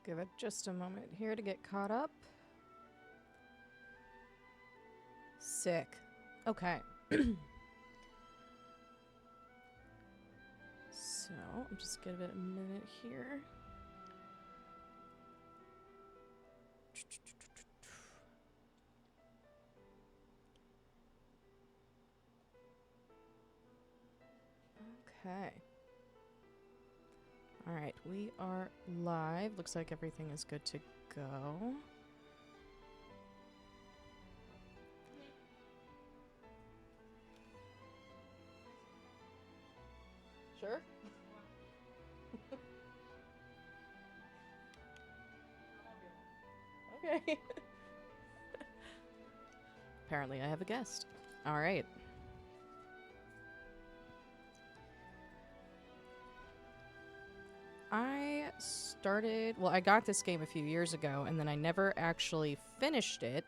Give it just a moment here to get caught up. Sick. Okay. So, I'll just give it a minute here. Okay. Alright, we are live. Looks like everything is good to go. Sure? Okay. Apparently I have a guest. Alright. I got this game a few years ago, and then I never actually finished it.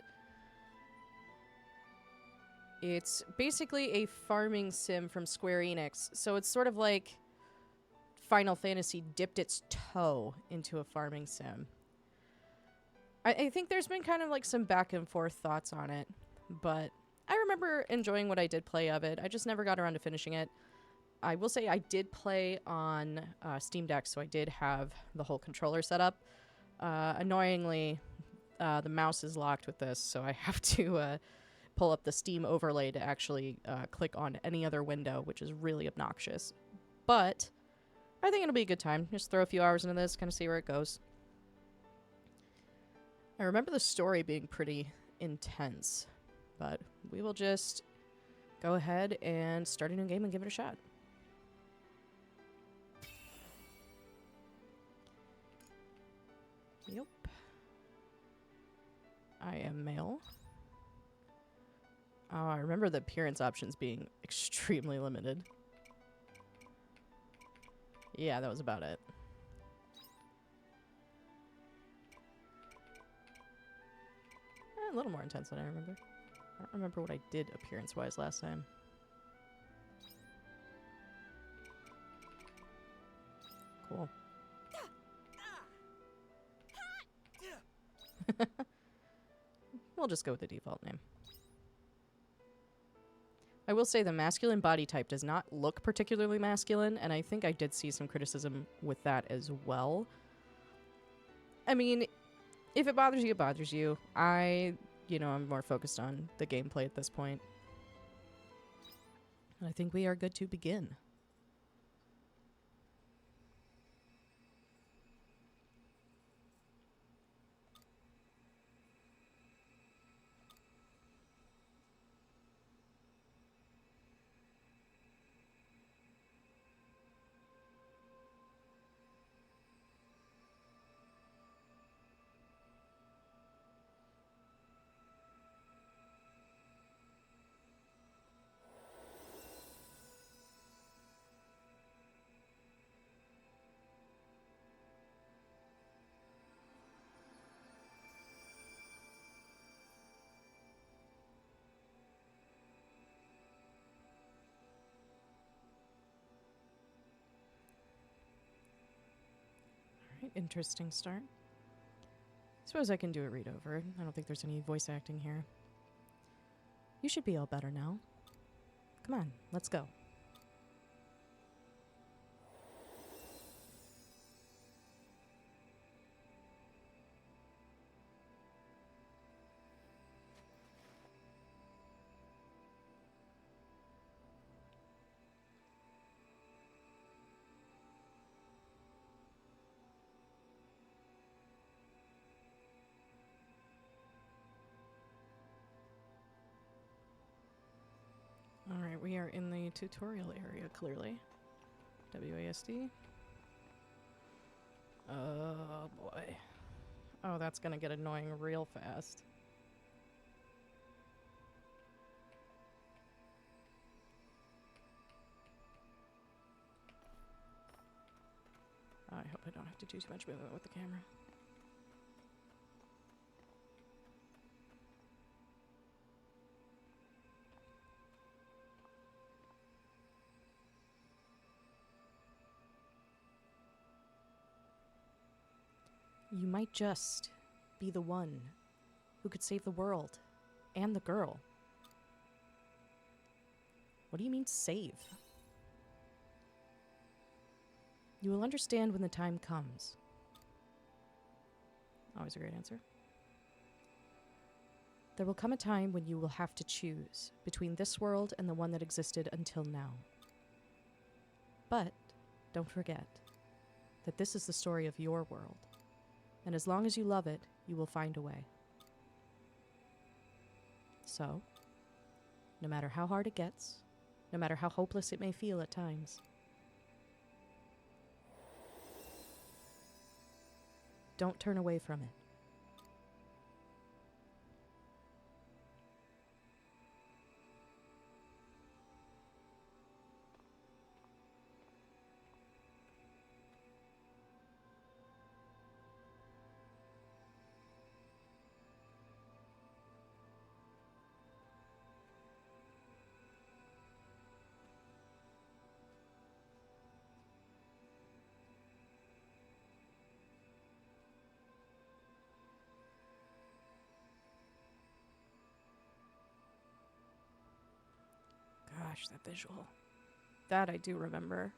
It's basically a farming sim from Square Enix, so it's sort of like Final Fantasy dipped its toe into a farming sim. I think there's been kind of like some back and forth thoughts on it, but I remember enjoying what I did play of it. I just never got around to finishing it. I will say I did play on Steam Deck, so I did have the whole controller set up. Annoyingly, the mouse is locked with this, so I have to pull up the Steam overlay to actually click on any other window, which is really obnoxious. But I think it'll be a good time. Just throw a few hours into this, kind of see where it goes. I remember the story being pretty intense, but we will just go ahead and start a new game and give it a shot. Yep. I am male. Oh, I remember the appearance options being extremely limited. Yeah, that was about it. A little more intense than I remember. I don't remember what I did appearance-wise last time. Cool. We'll just go with the default name. I will say the masculine body type does not look particularly masculine, and I think I did see some criticism with that as well. I mean, if it bothers you, it bothers you. I'm more focused on the gameplay at this point. And I think we are good to begin. Interesting start. Suppose I can do a read over. I don't think there's any voice acting here. You should be all better now. Come on, let's go. Alright, we are in the tutorial area, clearly. WASD. Oh, boy. Oh, that's gonna get annoying real fast. I hope I don't have to do too much movement with the camera. You might just be the one who could save the world and the girl. What do you mean, save? You will understand when the time comes. Always a great answer. There will come a time when you will have to choose between this world and the one that existed until now. But don't forget that this is the story of your world. And as long as you love it, you will find a way. So, no matter how hard it gets, no matter how hopeless it may feel at times, don't turn away from it. Gosh, that visual. That I do remember.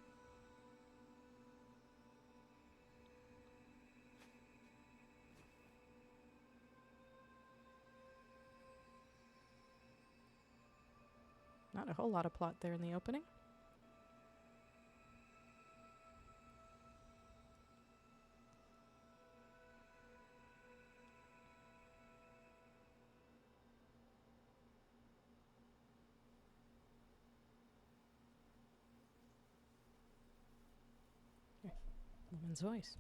Not a whole lot of plot there in the opening. Woman's voice.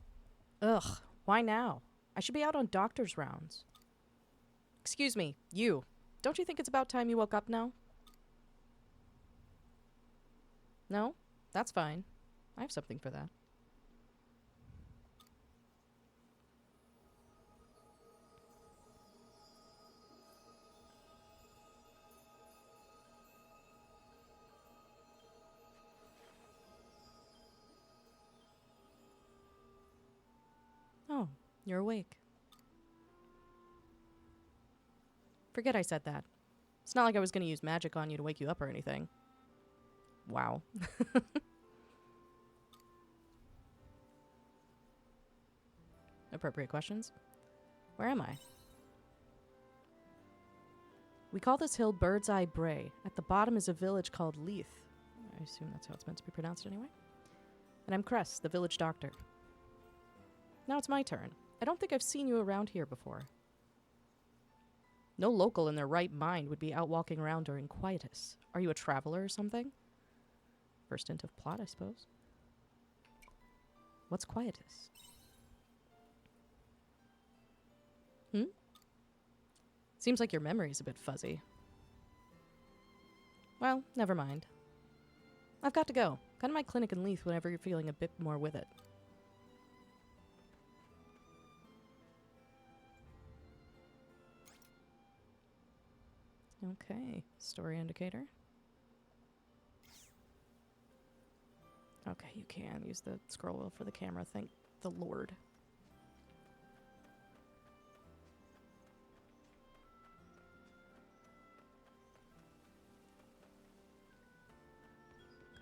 Ugh, why now? I should be out on doctor's rounds. Excuse me, you. Don't you think it's about time you woke up now? No? That's fine. I have something for that. Oh, you're awake. Forget I said that. It's not like I was going to use magic on you to wake you up or anything. Wow. Appropriate questions. Where am I? We call this hill Bird's Eye Bray. At the bottom is a village called Leith. I assume that's how it's meant to be pronounced anyway. And I'm Cress, the village doctor. Now it's my turn. I don't think I've seen you around here before. No local in their right mind would be out walking around during quietus. Are you a traveler or something? First hint of plot, I suppose. What's quietus? Seems like your memory's a bit fuzzy. Well, never mind. I've got to go. Come to my clinic in Leith whenever you're feeling a bit more with it. Okay, story indicator. Okay, you can use the scroll wheel for the camera, thank the Lord.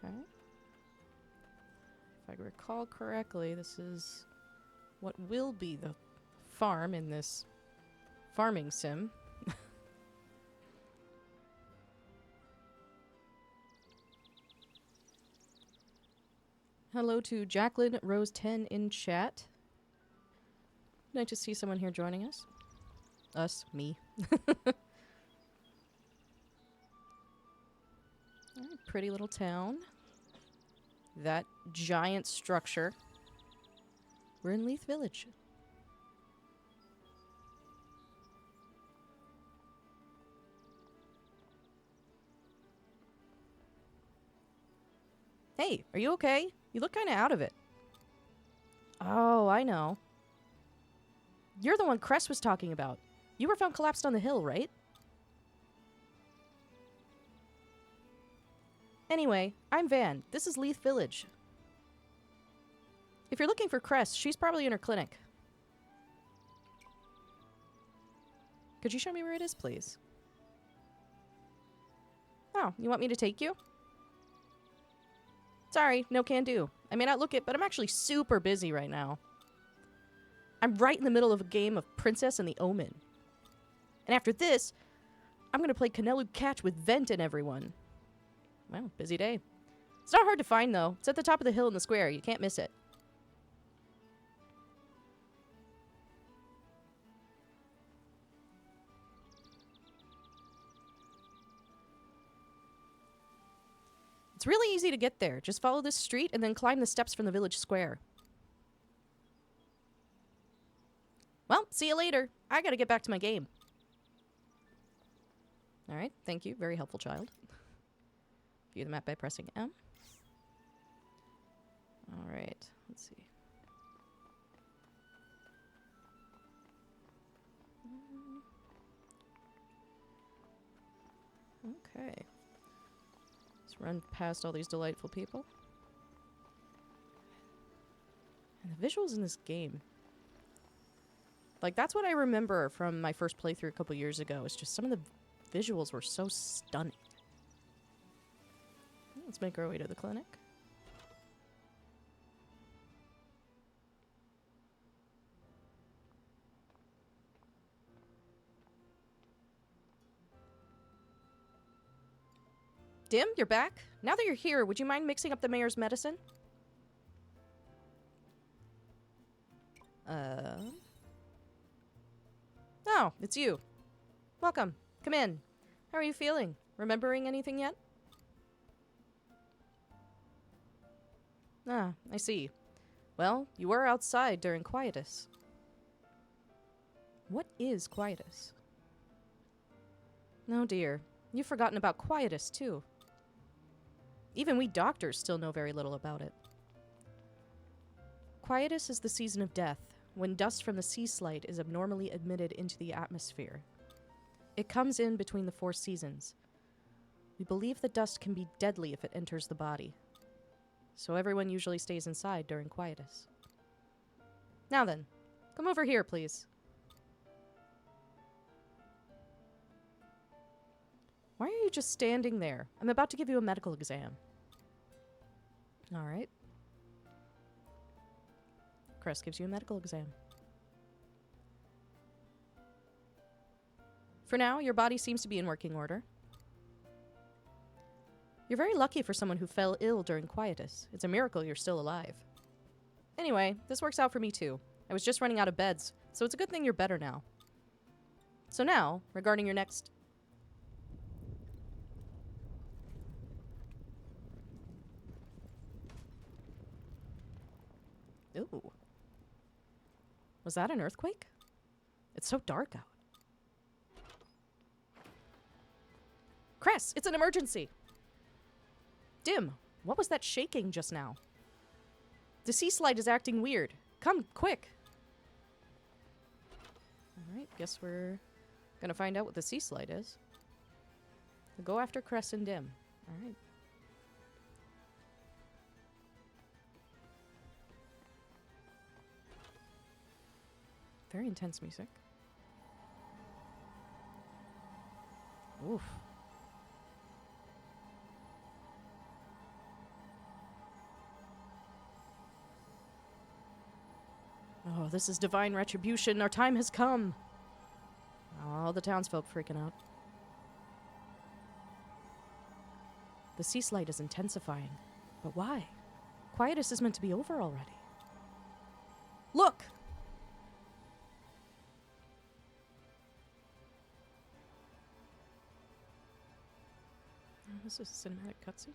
Okay. If I recall correctly, this is what will be the farm in this farming sim. Hello to Jacqueline Rose 10 in chat. Nice to see someone here joining us. Us, me. Alright, pretty little town. That giant structure. We're in Leith Village. Hey, are you okay? You look kind of out of it. Oh, I know. You're the one Cress was talking about. You were found collapsed on the hill, right? Anyway, I'm Van. This is Leith Village. If you're looking for Cress, she's probably in her clinic. Could you show me where it is, please? Oh, you want me to take you? Sorry, no can do. I may not look it, but I'm actually super busy right now. I'm right in the middle of a game of Princess and the Omen. And after this, I'm going to play Canelu Catch with Vent and everyone. Well, busy day. It's not hard to find, though. It's at the top of the hill in the square. You can't miss it. It's really easy to get there. Just follow this street and then climb the steps from the village square. Well, see you later. I gotta get back to my game. Alright, thank you. Very helpful, child. View the map by pressing M. Alright, let's see. Okay. Let's run past all these delightful people. And the visuals in this game. Like, that's what I remember from my first playthrough a couple years ago. It's just some of the visuals were so stunning. Let's make our way to the clinic. Dim, you're back? Now that you're here, would you mind mixing up the mayor's medicine? Oh, it's you. Welcome. Come in. How are you feeling? Remembering anything yet? Ah, I see. Well, you were outside during quietus. What is quietus? Oh dear. You've forgotten about quietus, too. Even we doctors still know very little about it. Quietus is the season of death, when dust from the sea slide is abnormally admitted into the atmosphere. It comes in between the 4 seasons. We believe the dust can be deadly if it enters the body. So everyone usually stays inside during quietus. Now then, come over here, please. Why are you just standing there? I'm about to give you a medical exam. Alright. Crest gives you a medical exam. For now, your body seems to be in working order. You're very lucky for someone who fell ill during quietus. It's a miracle you're still alive. Anyway, this works out for me too. I was just running out of beds, so it's a good thing you're better now. So now, regarding your next... Ooh. Was that an earthquake? It's so dark out. Cress, it's an emergency! Dim, what was that shaking just now? The sea slide is acting weird. Come, quick! Alright, guess we're gonna find out what the sea slide is. We'll go after Cress and Dim. Alright. Very intense music. Oof. Oh, this is divine retribution. Our time has come. All the townsfolk freaking out. The sea slide is intensifying. But why? Quietus is meant to be over already. Look! This is a cinematic cutscene.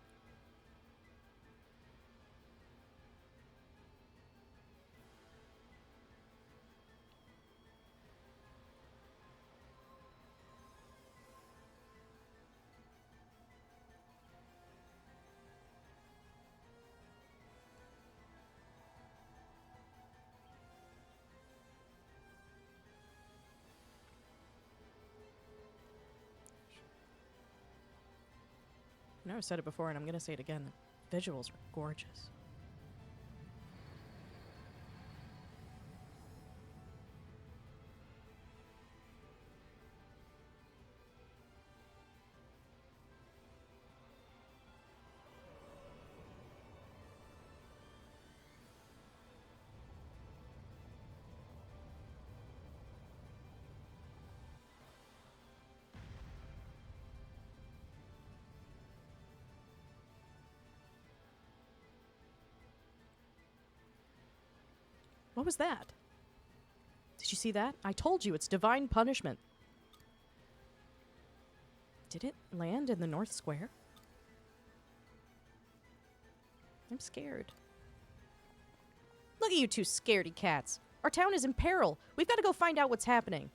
I know I've said it before, and I'm going to say it again. The visuals are gorgeous. What was that? Did you see that? I told you, it's divine punishment. Did it land in the North Square? I'm scared. Look at you two scaredy cats. Our town is in peril. We've got to go find out what's happening.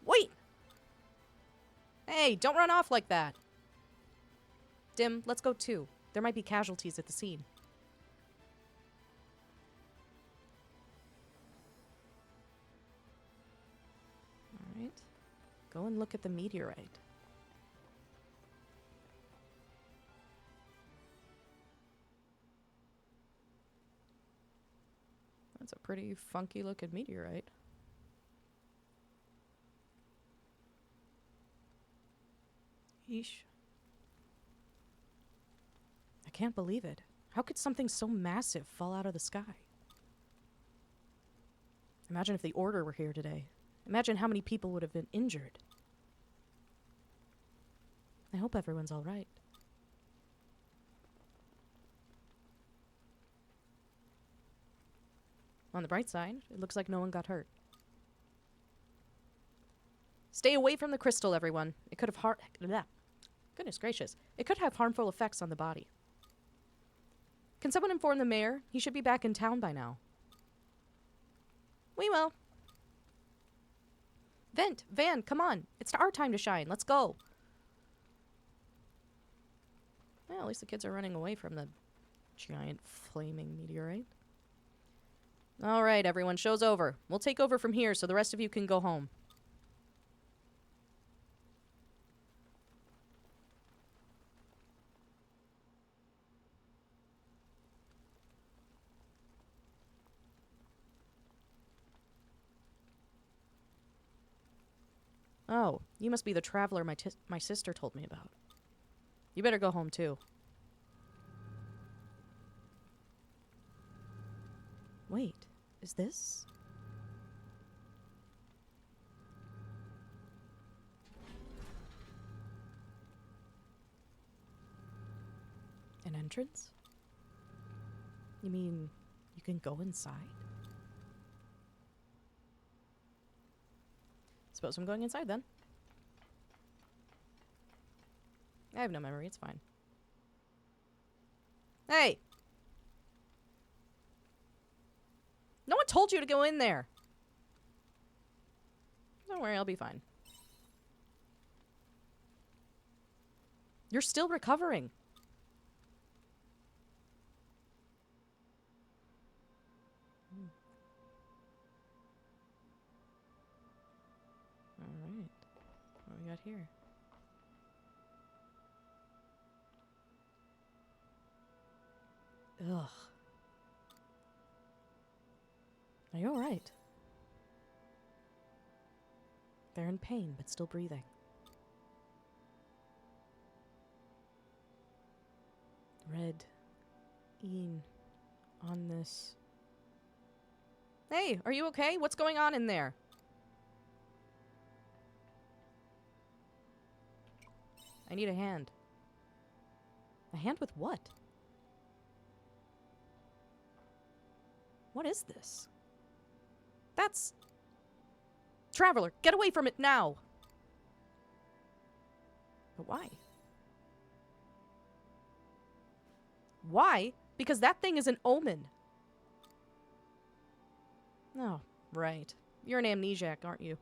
Wait! Hey, don't run off like that. Dim, let's go too. There might be casualties at the scene. Alright. Go and look at the meteorite. That's a pretty funky looking meteorite. Yeesh. I can't believe it. How could something so massive fall out of the sky? Imagine if the Order were here today. Imagine how many people would have been injured. I hope everyone's all right. On the bright side, it looks like no one got hurt. Stay away from the crystal, everyone. It could have Goodness gracious. It could have harmful effects on the body. Can someone inform the mayor? He should be back in town by now. We will. Van, come on. It's our time to shine. Let's go. Well, at least the kids are running away from the giant flaming meteorite. All right, everyone. Show's over. We'll take over from here so the rest of you can go home. Oh, you must be the traveler my sister told me about. You better go home, too. Wait, is this? An entrance? You mean you can go inside? Suppose I'm going inside then. I have no memory, it's fine. Hey! No one told you to go in there! Don't worry, I'll be fine. You're still recovering. Alright. What we got here? Ugh. Are you alright? They're in pain, but still breathing. Red Een on this. Hey, are you okay? What's going on in there? I need a hand. A hand with what? What is this? That's... Traveler, get away from it now! But why? Why? Because that thing is an omen. Oh, right. You're an amnesiac, aren't you?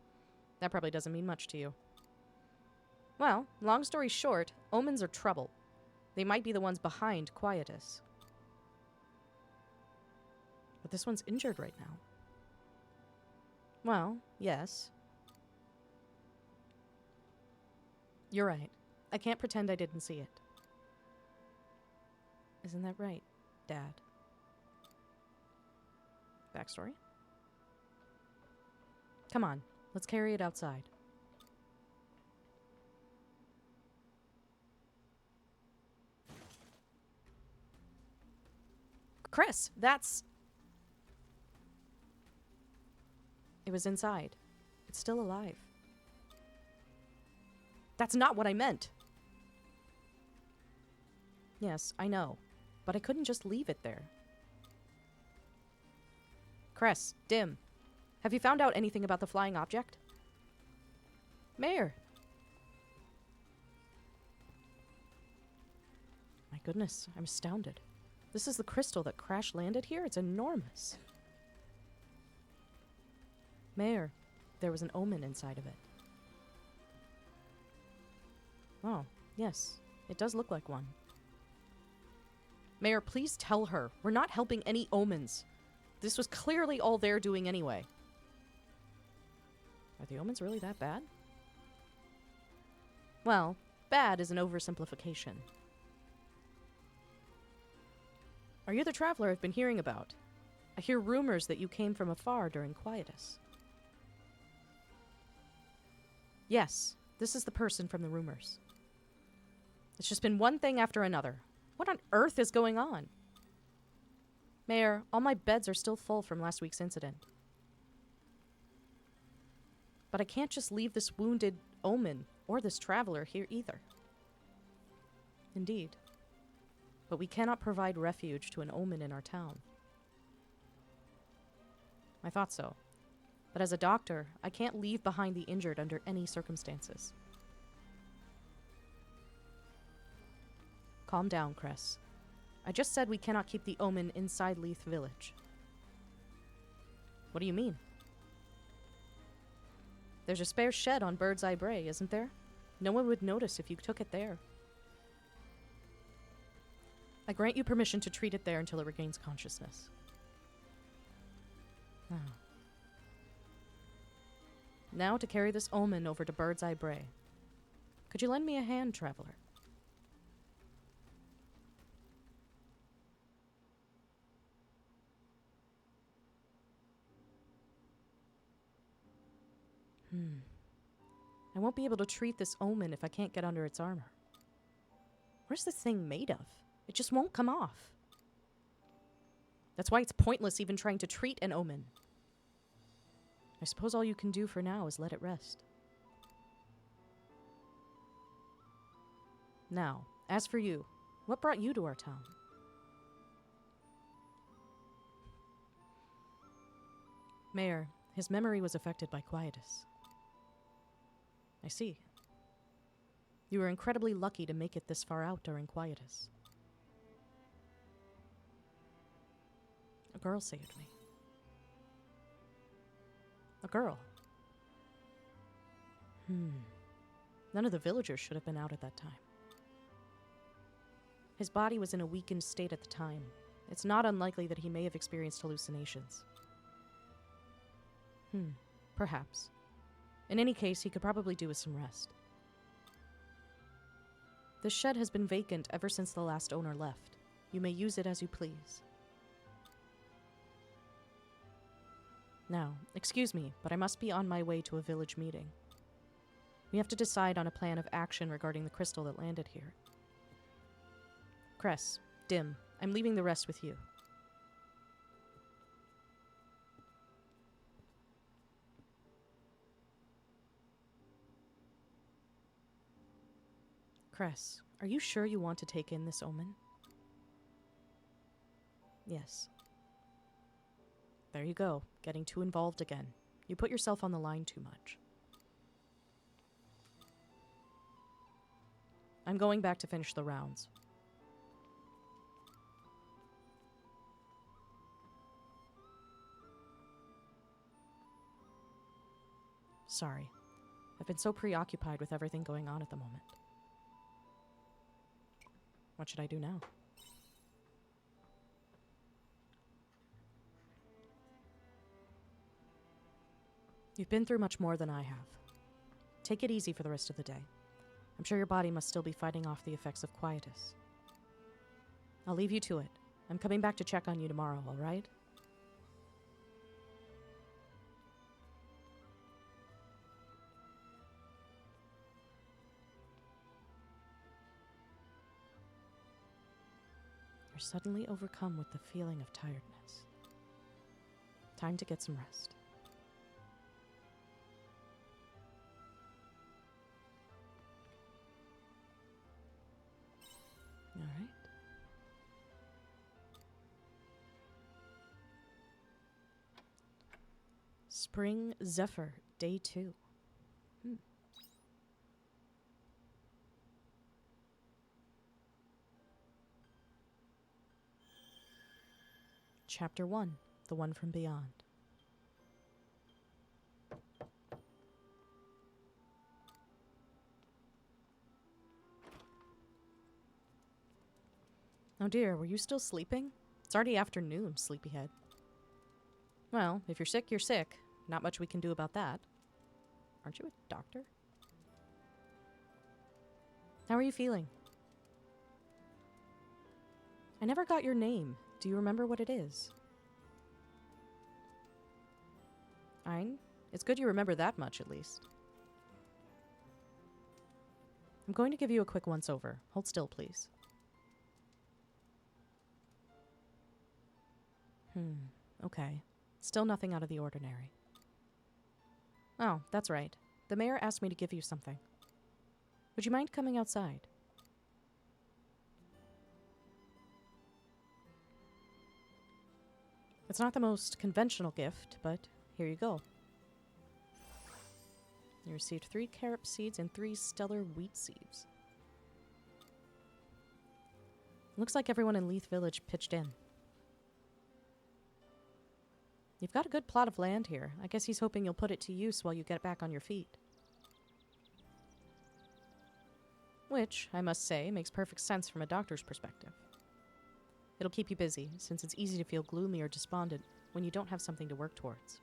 That probably doesn't mean much to you. Well, long story short, omens are trouble. They might be the ones behind Quietus. But this one's injured right now. Well, yes. You're right. I can't pretend I didn't see it. Isn't that right, Dad? Backstory? Come on, let's carry it outside. Chris, that's... It was inside. It's still alive. That's not what I meant. Yes, I know. But I couldn't just leave it there. Cress, Dim, have you found out anything about the flying object? Mayor! My goodness, I'm astounded. This is the crystal that crash-landed here? It's enormous. Mayor, there was an omen inside of it. Oh, yes, it does look like one. Mayor, please tell her. We're not helping any omens. This was clearly all they're doing anyway. Are the omens really that bad? Well, bad is an oversimplification. Are you the traveler I've been hearing about? I hear rumors that you came from afar during quietus. Yes, this is the person from the rumors. It's just been one thing after another. What on earth is going on? Mayor, all my beds are still full from last week's incident. But I can't just leave this wounded omen or this traveler here either. Indeed. But we cannot provide refuge to an omen in our town. I thought so. But as a doctor, I can't leave behind the injured under any circumstances. Calm down, Cress. I just said we cannot keep the omen inside Leith Village. What do you mean? There's a spare shed on Bird's Eye Brae, isn't there? No one would notice if you took it there. I grant you permission to treat it there until it regains consciousness. Oh. Now to carry this omen over to Bird's Eye Brae. Could you lend me a hand, traveler? I won't be able to treat this omen if I can't get under its armor. Where's this thing made of? It just won't come off. That's why it's pointless even trying to treat an omen. I suppose all you can do for now is let it rest. Now, as for you, what brought you to our town? Mayor, his memory was affected by quietus. I see. You were incredibly lucky to make it this far out during quietus. A girl saved me. A girl. None of the villagers should have been out at that time. His body was in a weakened state at the time. It's not unlikely that he may have experienced hallucinations. Perhaps. In any case, he could probably do with some rest. The shed has been vacant ever since the last owner left. You may use it as you please. Now, excuse me, but I must be on my way to a village meeting. We have to decide on a plan of action regarding the crystal that landed here. Cress, Dim, I'm leaving the rest with you. Cress, are you sure you want to take in this omen? Yes. There you go, getting too involved again. You put yourself on the line too much. I'm going back to finish the rounds. Sorry. I've been so preoccupied with everything going on at the moment. What should I do now? You've been through much more than I have. Take it easy for the rest of the day. I'm sure your body must still be fighting off the effects of quietus. I'll leave you to it. I'm coming back to check on you tomorrow, all right? You're suddenly overcome with the feeling of tiredness. Time to get some rest. All right. Spring Zephyr, Day 2. Chapter 1, The One from Beyond. Oh dear, were you still sleeping? It's already afternoon, sleepyhead. Well, if you're sick, you're sick. Not much we can do about that. Aren't you a doctor? How are you feeling? I never got your name. Do you remember what it is? Ein? It's good you remember that much, at least. I'm going to give you a quick once-over. Hold still, please. Okay. Still nothing out of the ordinary. Oh, that's right. The mayor asked me to give you something. Would you mind coming outside? It's not the most conventional gift, but here you go. You received 3 carob seeds and 3 stellar wheat seeds. Looks like everyone in Leith Village pitched in. You've got a good plot of land here. I guess he's hoping you'll put it to use while you get back on your feet. Which, I must say, makes perfect sense from a doctor's perspective. It'll keep you busy, since it's easy to feel gloomy or despondent when you don't have something to work towards.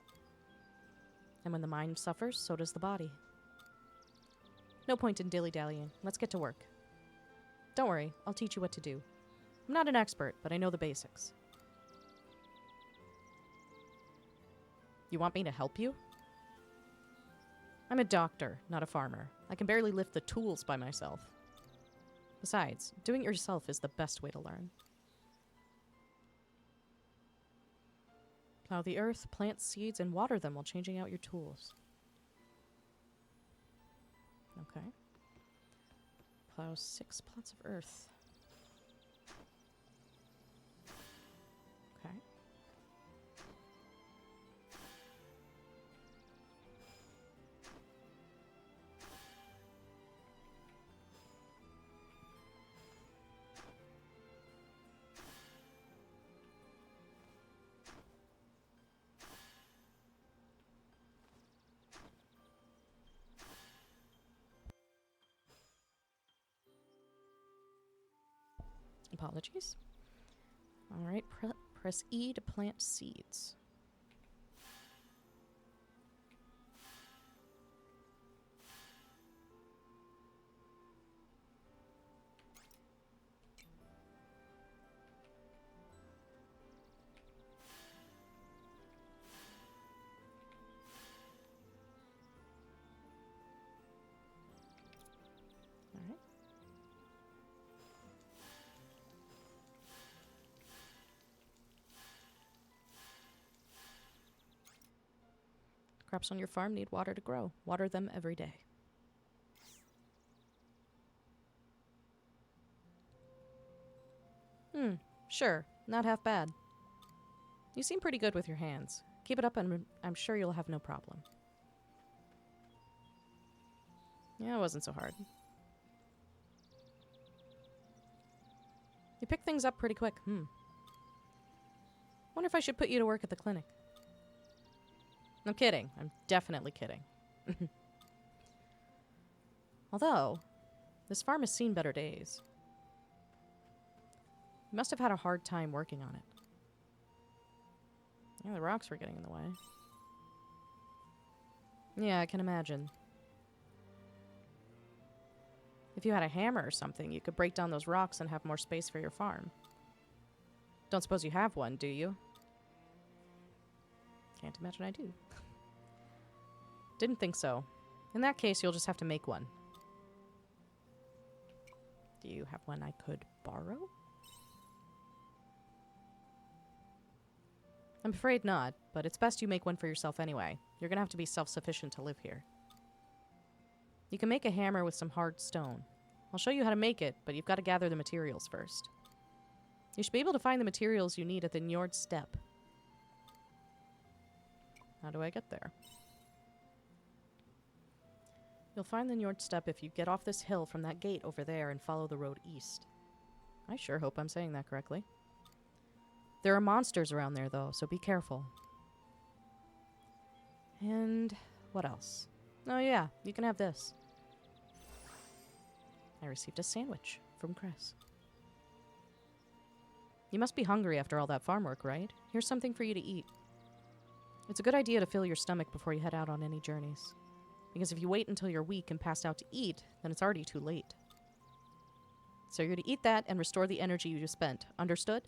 And when the mind suffers, so does the body. No point in dilly-dallying. Let's get to work. Don't worry, I'll teach you what to do. I'm not an expert, but I know the basics. You want me to help you? I'm a doctor, not a farmer. I can barely lift the tools by myself. Besides, doing it yourself is the best way to learn. Plow the earth, plant seeds, and water them while changing out your tools. Okay. Plow 6 plots of earth. Okay. Apologies. Alright, press E to plant seeds. Alright. Crops on your farm need water to grow. Water them every day. Sure. Not half bad. You seem pretty good with your hands. Keep it up and I'm sure you'll have no problem. Yeah, it wasn't so hard. You pick things up pretty quick. Wonder if I should put you to work at the clinic. I'm kidding. I'm definitely kidding. Although, this farm has seen better days. You must have had a hard time working on it. Yeah, the rocks were getting in the way. Yeah, I can imagine. If you had a hammer or something, you could break down those rocks and have more space for your farm. Don't suppose you have one, do you? Can't imagine I do. Didn't think so. In that case, you'll just have to make one. Do you have one I could borrow? I'm afraid not, but it's best you make one for yourself anyway. You're gonna have to be self-sufficient to live here. You can make a hammer with some hard stone. I'll show you how to make it, but you've got to gather the materials first. You should be able to find the materials you need at the Njord Steppe. How do I get there? You'll find the Njord Steppe if you get off this hill from that gate over there and follow the road east. I sure hope I'm saying that correctly. There are monsters around there, though, so be careful. And what else? Oh yeah, you can have this. I received a sandwich from Chris. You must be hungry after all that farm work, right? Here's something for you to eat. It's a good idea to fill your stomach before you head out on any journeys. Because if you wait until you're weak and passed out to eat, then it's already too late. So you're to eat that and restore the energy you just spent. Understood?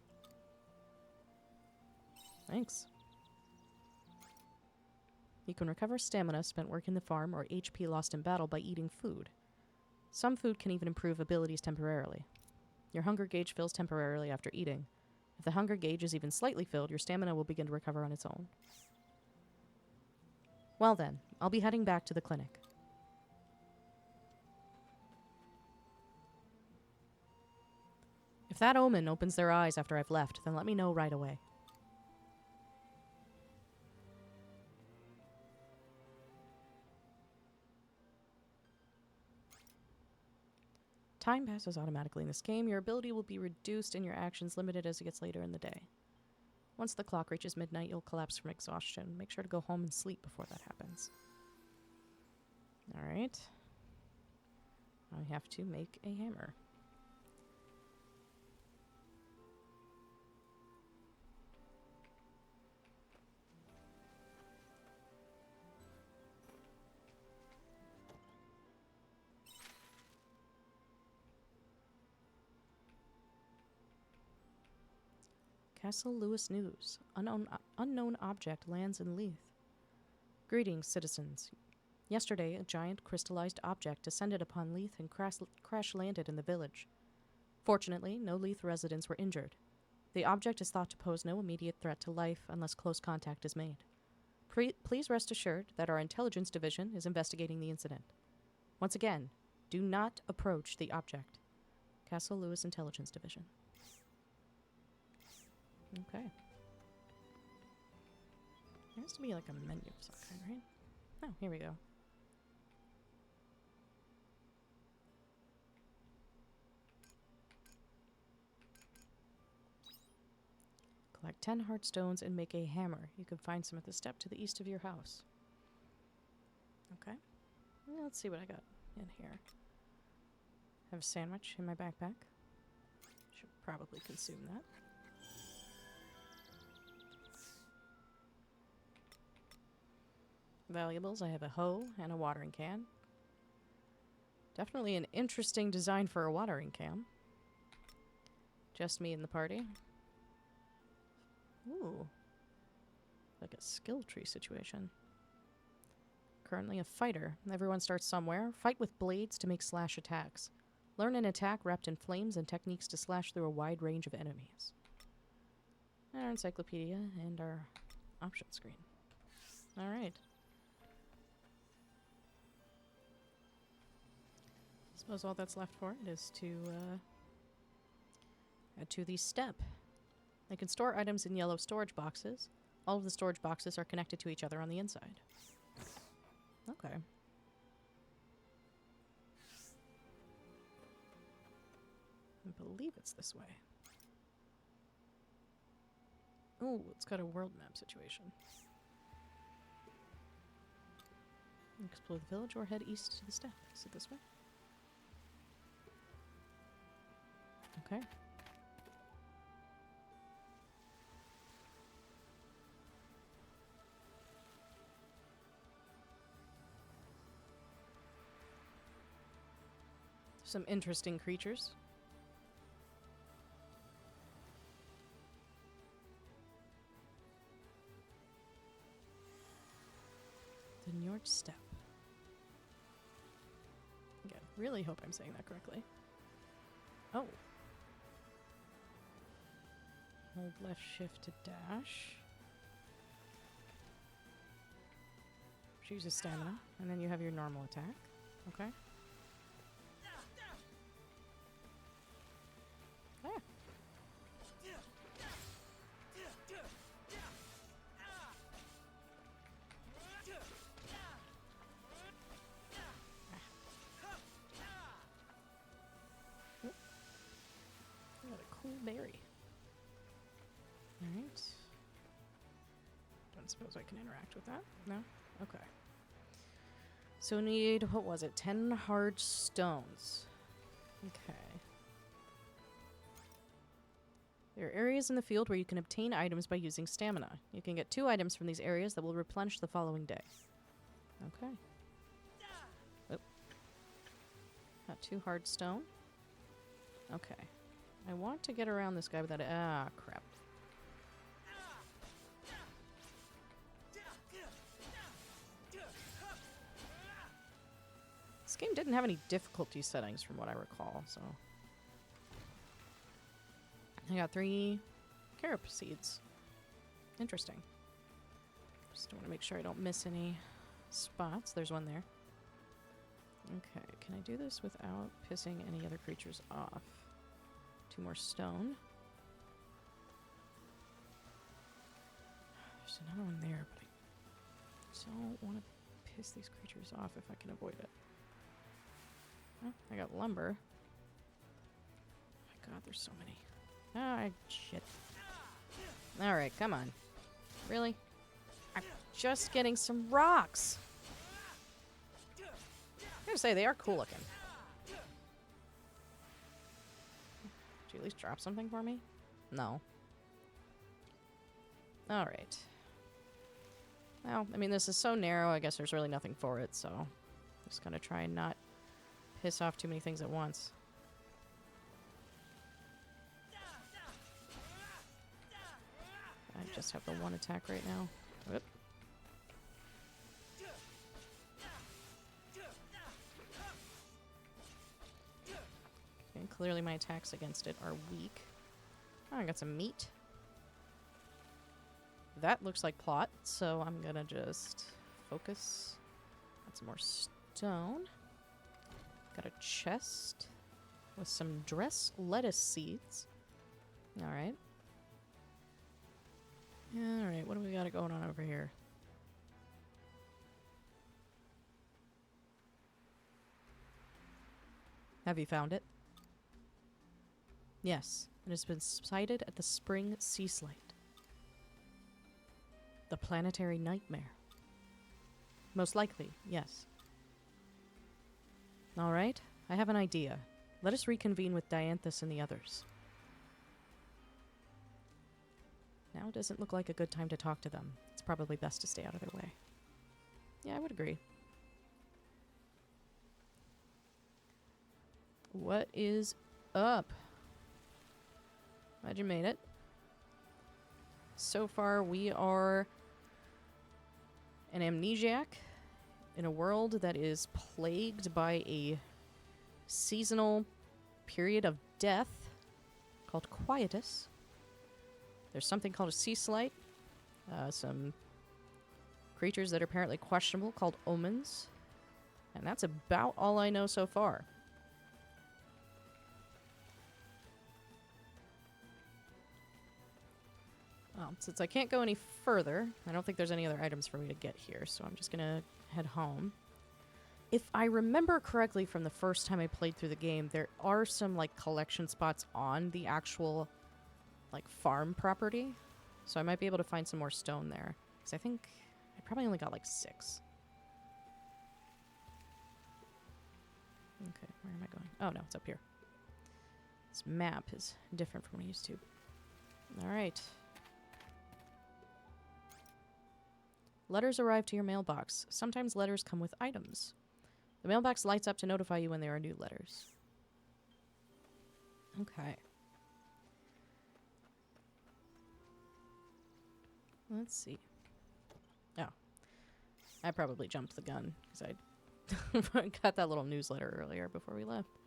Thanks. You can recover stamina spent working the farm or HP lost in battle by eating food. Some food can even improve abilities temporarily. Your hunger gauge fills temporarily after eating. If the hunger gauge is even slightly filled, your stamina will begin to recover on its own. Well then, I'll be heading back to the clinic. If that omen opens their eyes after I've left, then let me know right away. Time passes automatically in this game. Your ability will be reduced and your actions limited as it gets later in the day. Once the clock reaches midnight, you'll collapse from exhaustion. Make sure to go home and sleep before that happens. Alright. I have to make a hammer. Castle Lewis News. Unknown object lands in Leith. Greetings, citizens. Yesterday, a giant crystallized object descended upon Leith and crash-landed in the village. Fortunately, no Leith residents were injured. The object is thought to pose no immediate threat to life unless close contact is made. Please rest assured that our intelligence division is investigating the incident. Once again, do not approach the object. Castle Lewis Intelligence Division. Okay. There has to be like a menu of some kind, right? Oh, here we go. Collect 10 heart stones and make a hammer. You can find some at the step to the east of your house. Okay. Let's see what I got in here. I have a sandwich in my backpack. Should probably consume that. Valuables, I have a hoe and a watering can. Definitely an interesting design for a watering can. Just me and the party. Ooh. Like a skill tree situation. Currently a fighter. Everyone starts somewhere. Fight with blades to make slash attacks. Learn an attack wrapped in flames and techniques to slash through a wide range of enemies. Our encyclopedia and our option screen. Alright. Suppose all that's left for it is to add to the step. They can store items in yellow storage boxes. All of the storage boxes are connected to each other on the inside. Okay. I believe it's this way. Oh, it's got a world map situation. Explore the village or head east to the steppe. Is it this way? Okay. Some interesting creatures. The Njord Steppe. Again, really hope I'm saying that correctly. Oh. Hold left shift to dash. Choose a stamina, and then you have your normal attack. Okay. Ah. don't suppose I can interact with that. No? Okay. So we need, what was it? 10 hard stones. Okay. There are areas in the field where you can obtain items by using stamina. You can get 2 items from these areas that will replenish the following day. Okay. Oh. Got 2 hard stone. Okay. I want to get around this guy without it. Ah, crap. This game didn't have any difficulty settings from what I recall, so... I got 3 carob seeds. Interesting. Just want to make sure I don't miss any spots. There's one there. Okay, can I do this without pissing any other creatures off? 2 more stone. There's another one there, but I don't want to piss these creatures off if I can avoid it. Oh, I got lumber. Oh my god, there's so many. Ah, shit. Alright, come on. Really? I'm just getting some rocks. I gotta say, they are cool looking. Did you at least drop something for me? No. Alright. Well, I mean, this is so narrow, I guess there's really nothing for it, so... just gonna try and not piss off too many things at once. I just have the 1 attack right now. Whoop. Okay, clearly my attacks against it are weak. Oh, I got some meat. That looks like plot, so I'm gonna just focus. Got some more stone. Got a chest with some dress lettuce seeds. Alright. Alright, what do we got going on over here? Have you found it? Yes, it has been sighted at the spring sea slate. The planetary nightmare. Most likely, yes. Alright, I have an idea. Let us reconvene with Dianthus and the others. Now doesn't look like a good time to talk to them. It's probably best to stay out of their way. Yeah, I would agree. What is up? Glad you made it. So far, we are an amnesiac in a world that is plagued by a seasonal period of death called quietus. There's something called a sea slite. Some creatures that are apparently questionable called omens. And that's about all I know so far. Well, since I can't go any further, I don't think there's any other items for me to get here, so I'm just gonna head home. If I remember correctly from the first time I played through the game, there are some, like, collection spots on the actual, like, farm property. So I might be able to find some more stone there. Because I think I probably only got, like, 6. Okay, where am I going? Oh, no, it's up here. This map is different from what I used to. Alright. Letters arrive to your mailbox. Sometimes letters come with items. The mailbox lights up to notify you when there are new letters. Okay. Let's see. Oh. I probably jumped the gun, because I got that little newsletter earlier before we left.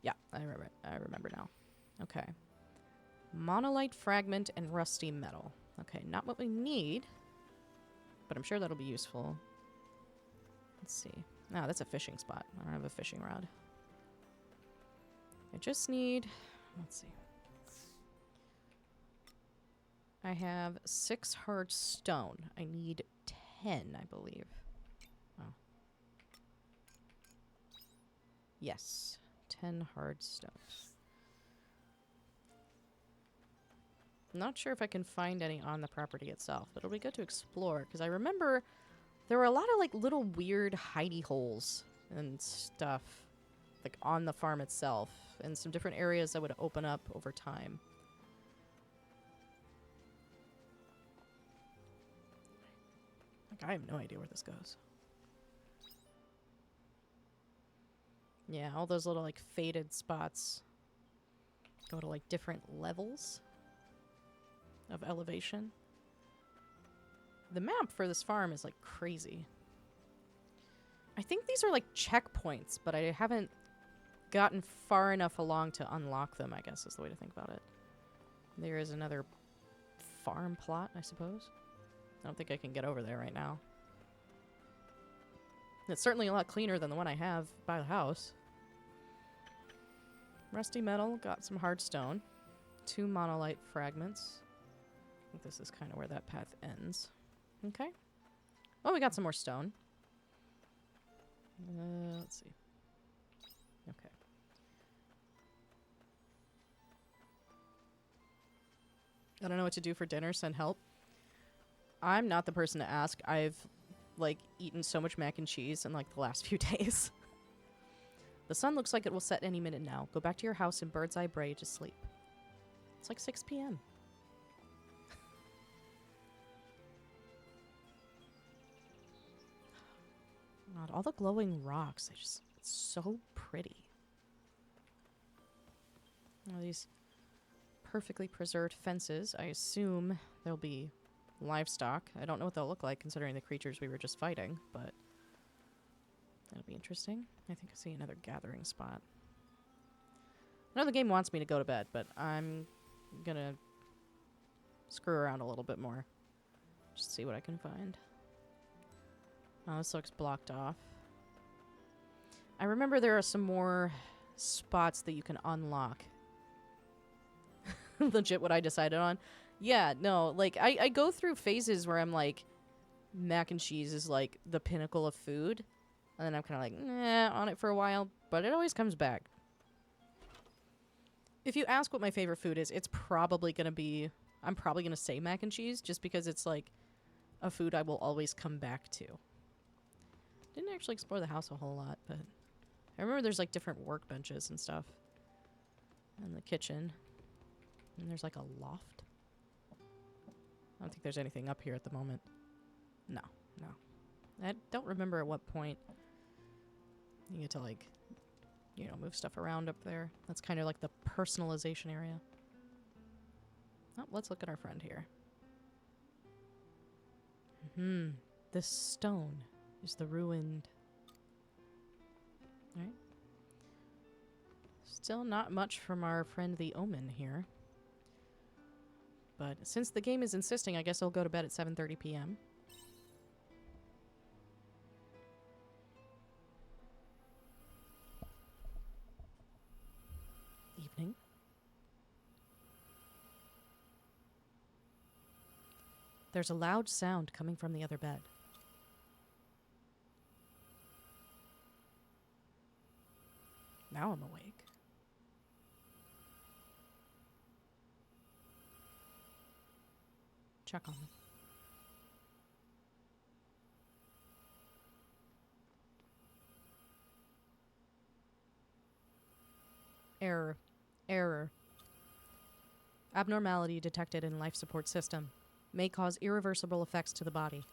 Yeah, I remember now. Okay. Monolite fragment and rusty metal. Okay, not what we need, but I'm sure that'll be useful. Let's see. Ah, that's a fishing spot. I don't have a fishing rod. I just need... Let's see. I have 6 hard stone. I need 10, I believe. Oh. Yes. 10 hard stones. Not sure if I can find any on the property itself, but it'll be good to explore, because I remember there were a lot of, like, little weird hidey holes and stuff, like, on the farm itself, and some different areas that would open up over time. Like, I have no idea where this goes. Yeah, all those little, like, faded spots go to, like, different levels of elevation. The map for this farm is, like, crazy. I think these are, like, checkpoints, but I haven't gotten far enough along to unlock them, I guess is the way to think about it. There is another farm plot, I suppose. I don't think I can get over there right now. It's certainly a lot cleaner than the one I have by the house. Rusty metal, got some hard stone. 2 monolite fragments. I think this is kind of where that path ends. Okay. Oh, we got some more stone. Let's see. Okay. I don't know what to do for dinner. Send help. I'm not the person to ask. I've, like, eaten so much mac and cheese in, like, the last few days. The sun looks like it will set any minute now. Go back to your house in Bird's Eye Bray to sleep. It's like 6 p.m. God, all the glowing rocks. It's so pretty. All these perfectly preserved fences. I assume there'll be livestock. I don't know what they'll look like considering the creatures we were just fighting, but that'll be interesting. I think I see another gathering spot. I know the game wants me to go to bed, but I'm gonna screw around a little bit more. Just see what I can find. Oh, this looks blocked off. I remember there are some more spots that you can unlock. Legit what I decided on. Yeah, no, like, I go through phases where I'm like, mac and cheese is like the pinnacle of food. And then I'm kind of like, nah, on it for a while. But it always comes back. If you ask what my favorite food is, it's probably going to be... I'm probably going to say mac and cheese, just because it's like a food I will always come back to. Didn't actually explore the house a whole lot, but... I remember there's like different workbenches and stuff. In the kitchen. And there's like a loft. I don't think there's anything up here at the moment. No, no. I don't remember at what point you get to, like, you know, move stuff around up there. That's kind of like the personalization area. Oh, let's look at our friend here. This stone is the ruined... Alright. Still not much from our friend the Omen here. But since the game is insisting, I guess I'll go to bed at 7:30 p.m. Evening. There's a loud sound coming from the other bed. Now I'm awake. Check on them. Error. Error. Abnormality detected in life support system. May cause irreversible effects to the body.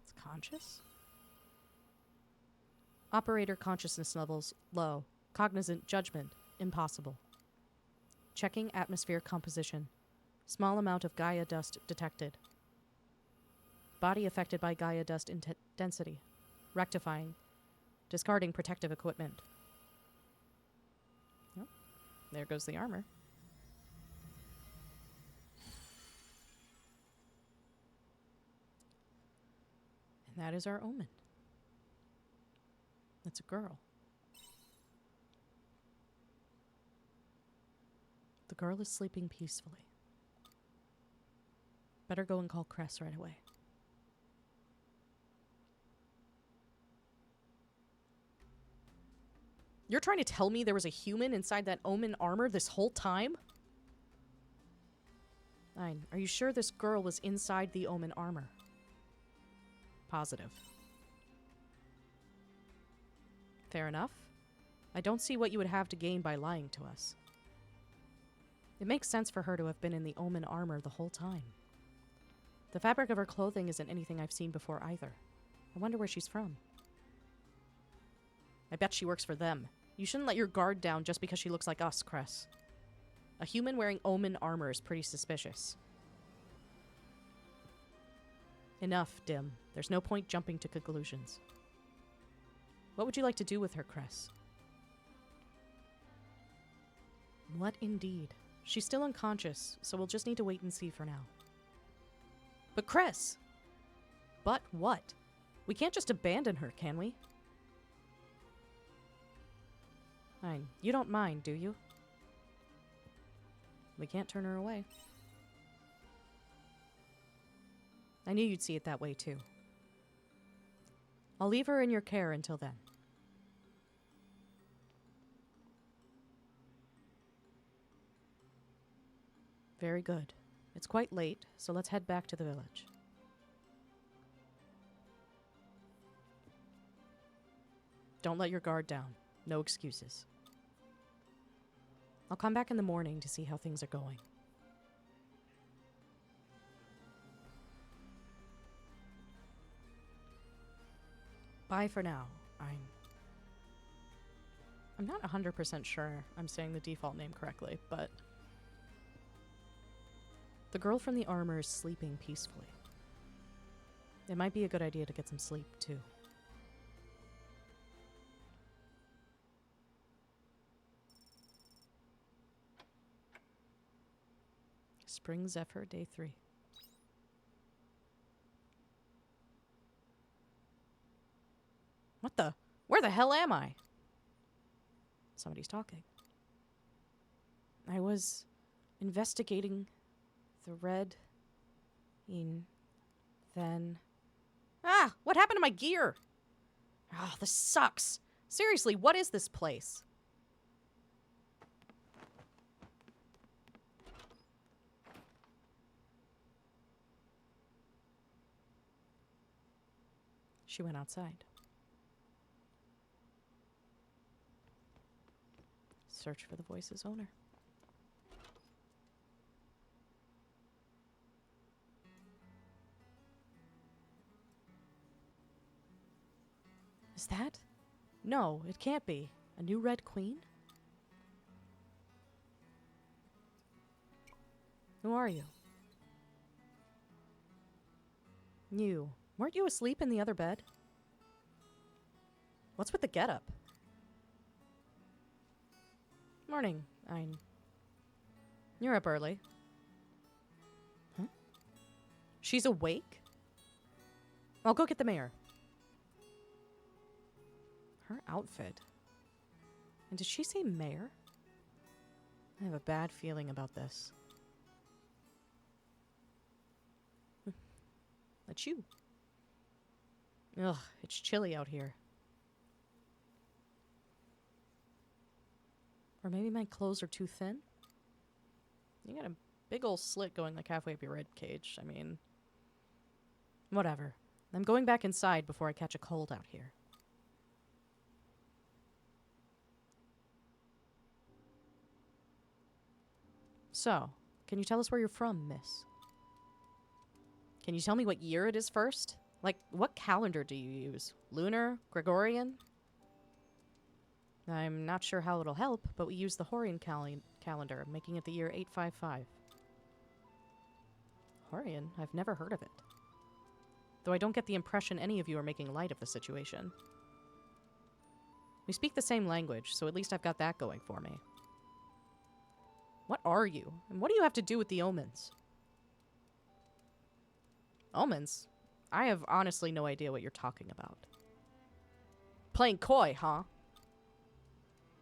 It's conscious? Operator consciousness levels low. Cognizant judgment impossible. Checking atmosphere composition. Small amount of Gaia dust detected. Body affected by Gaia dust density. Rectifying. Discarding protective equipment. Oh, there goes the armor. And that is our Omen. It's a girl. The girl is sleeping peacefully. Better go and call Cress right away. You're trying to tell me there was a human inside that omen armor this whole time? Fine. Are you sure this girl was inside the omen armor? Positive. Fair enough. I don't see what you would have to gain by lying to us. It makes sense for her to have been in the omen armor the whole time. The fabric of her clothing isn't anything I've seen before either. I wonder where she's from. I bet she works for them. You shouldn't let your guard down just because she looks like us, Cress. A human wearing omen armor is pretty suspicious. Enough, Dim. There's no point jumping to conclusions. What would you like to do with her, Cress? What indeed? She's still unconscious, so we'll just need to wait and see for now. But Cress! But what? We can't just abandon her, can we? Fine. You don't mind, do you? We can't turn her away. I knew you'd see it that way, too. I'll leave her in your care until then. Very good. It's quite late, so let's head back to the village. Don't let your guard down. No excuses. I'll come back in the morning to see how things are going. Bye for now. I'm not 100% sure I'm saying the default name correctly, but the girl from the armor is sleeping peacefully. It might be a good idea to get some sleep, too. Spring Zephyr, Day 3. What the? Where the hell am I? Somebody's talking. I was investigating the red in then. Ah! What happened to my gear? Oh, this sucks. Seriously, what is this place? She went outside. Search for the voice's owner. Is that? No, it can't be. A new Red Queen? Who are you? You. Weren't you asleep in the other bed? What's with the getup? Morning, Ein. You're up early. Huh? She's awake? I'll go get the mayor. Her outfit. And did she say mayor? I have a bad feeling about this. That's you. Ugh, it's chilly out here. Or maybe my clothes are too thin? You got a big old slit going like halfway up your rib cage. I mean, whatever. I'm going back inside before I catch a cold out here. So, can you tell us where you're from, miss? Can you tell me what year it is first? Like, what calendar do you use? Lunar? Gregorian? I'm not sure how it'll help, but we use the Horian calendar, making it the year 855. Horian? I've never heard of it. Though I don't get the impression any of you are making light of the situation. We speak the same language, so at least I've got that going for me. What are you? And what do you have to do with the omens? Omens? I have honestly no idea what you're talking about. Playing coy, huh?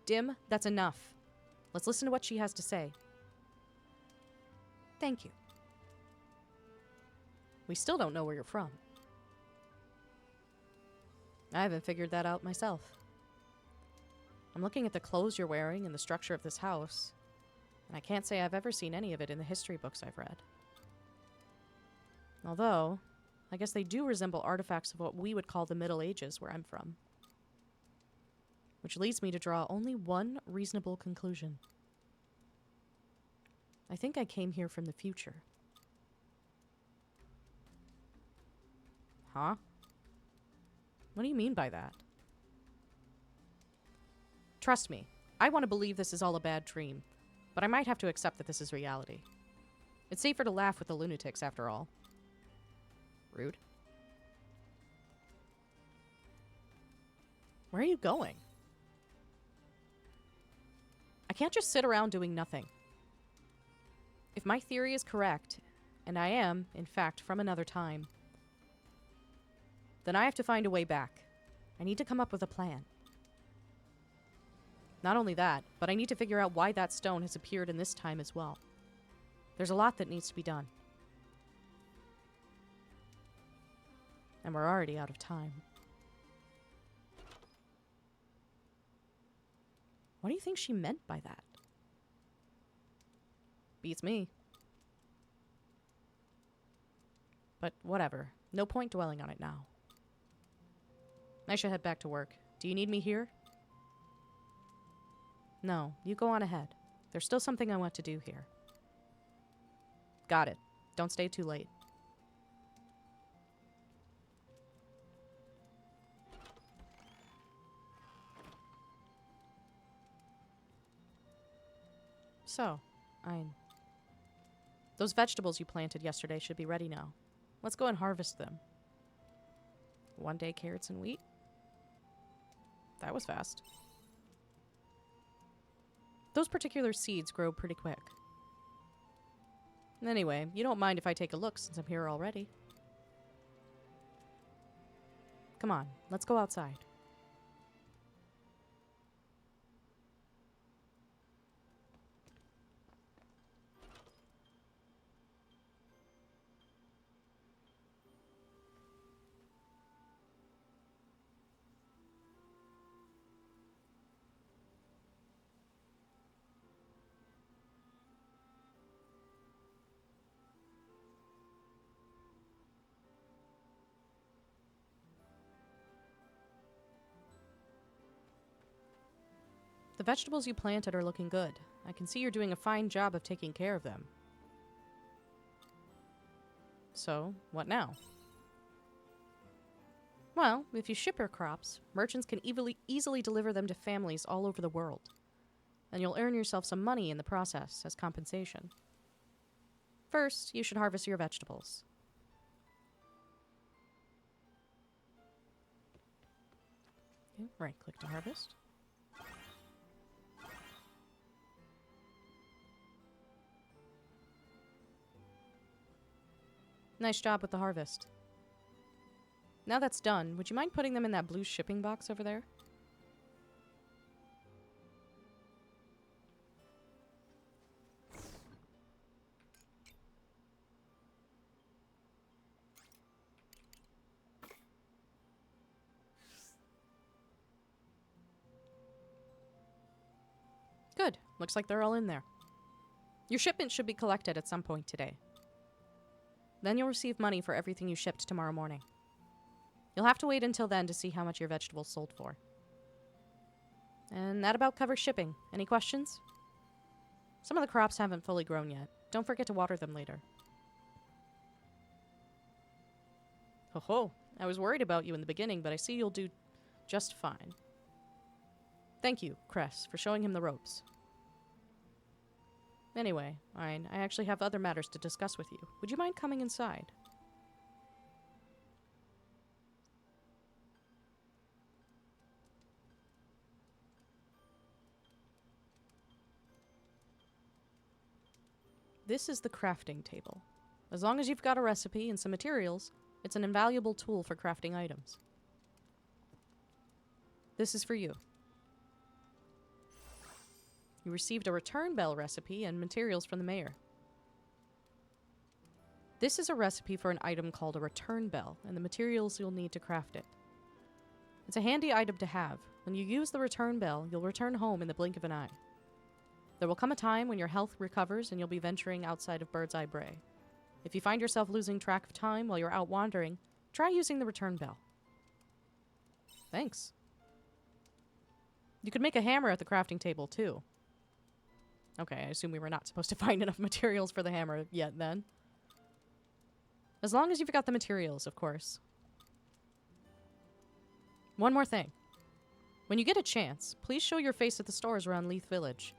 Dim, that's enough. Let's listen to what she has to say. Thank you. We still don't know where you're from. I haven't figured that out myself. I'm looking at the clothes you're wearing and the structure of this house, and I can't say I've ever seen any of it in the history books I've read. Although, I guess they do resemble artifacts of what we would call the Middle Ages where I'm from. Which leads me to draw only one reasonable conclusion. I think I came here from the future. Huh? What do you mean by that? Trust me, I want to believe this is all a bad dream, but I might have to accept that this is reality. It's safer to laugh with the lunatics, after all. Rude. Where are you going? I can't just sit around doing nothing. If my theory is correct, and I am, in fact, from another time, then I have to find a way back. I need to come up with a plan. Not only that, but I need to figure out why that stone has appeared in this time as well. There's a lot that needs to be done. And we're already out of time. What do you think she meant by that? Beats me. But whatever. No point dwelling on it now. I should head back to work. Do you need me here? No, you go on ahead. There's still something I want to do here. Got it. Don't stay too late. So, those vegetables you planted yesterday should be ready now. Let's go and harvest them. 1 day carrots and wheat? That was fast. Those particular seeds grow pretty quick. Anyway, you don't mind if I take a look since I'm here already. Come on, let's go outside. The vegetables you planted are looking good. I can see you're doing a fine job of taking care of them. So, what now? Well, if you ship your crops, merchants can easily deliver them to families all over the world. And you'll earn yourself some money in the process as compensation. First, you should harvest your vegetables. Okay, right-click to harvest. Nice job with the harvest. Now that's done, would you mind putting them in that blue shipping box over there? Good. Looks like they're all in there. Your shipment should be collected at some point today. Then you'll receive money for everything you shipped tomorrow morning. You'll have to wait until then to see how much your vegetables sold for. And that about covers shipping. Any questions? Some of the crops haven't fully grown yet. Don't forget to water them later. Ho ho, I was worried about you in the beginning, but I see you'll do just fine. Thank you, Cress, for showing him the ropes. Anyway, I actually have other matters to discuss with you. Would you mind coming inside? This is the crafting table. As long as you've got a recipe and some materials, it's an invaluable tool for crafting items. This is for you. You received a return bell recipe and materials from the mayor. This is a recipe for an item called a return bell, and the materials you'll need to craft it. It's a handy item to have, When you use the return bell, you'll return home in the blink of an eye. There will come a time when your health recovers and you'll be venturing outside of Bird's Eye Bray. If you find yourself losing track of time while you're out wandering, try using the return bell. Thanks. You could make a hammer at the crafting table, too. Okay, I assume we were not supposed to find enough materials for the hammer yet, then. As long as you've got the materials, of course. One more thing. When you get a chance, please show your face at the stores around Leith Village.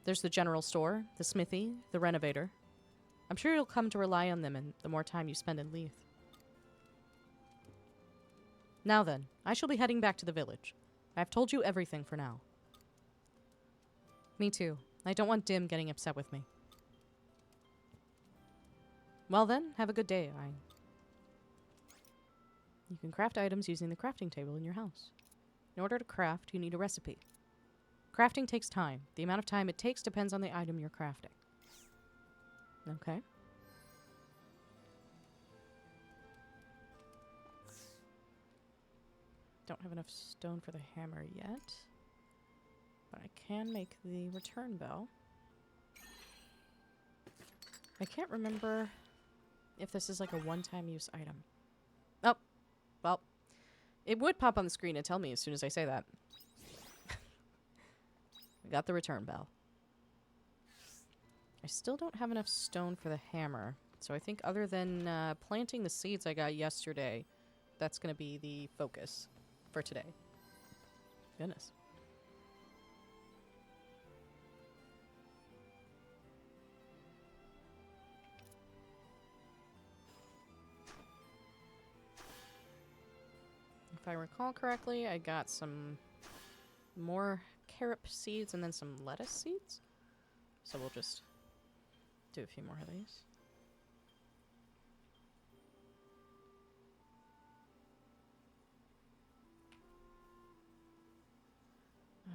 There's the general store, the smithy, the renovator. I'm sure you'll come to rely on them and the more time you spend in Leith. Now then, I shall be heading back to the village. I've told you everything for now. Me too. I don't want Dim getting upset with me. Well then, have a good day, I. You can craft items using the crafting table in your house. In order to craft, you need a recipe. Crafting takes time. The amount of time it takes depends on the item you're crafting. Okay. Don't have enough stone for the hammer yet. But I can make the return bell. I can't remember if this is like a one-time use item. Oh, well, it would pop on the screen and tell me as soon as I say that. We got the return bell. I still don't have enough stone for the hammer. So I think other than planting the seeds I got yesterday, that's going to be the focus for today. Goodness. If I recall correctly, I got some more carrot seeds and then some lettuce seeds. So we'll just do a few more of these.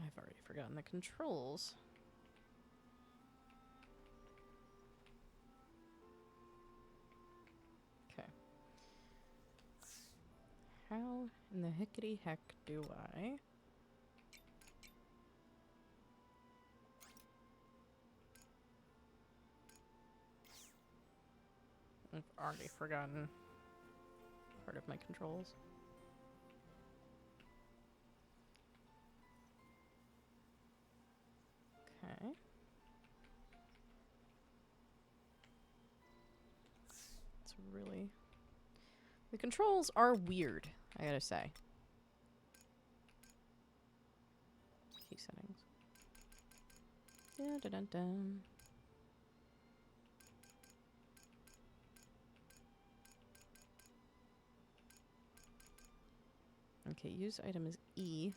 I've already forgotten the controls. Okay. How in the hickety heck do I... I've already forgotten part of my controls. Okay. It's really... The controls are weird, I gotta say. Key settings. Da-da-dun-dun. Okay, use item is E.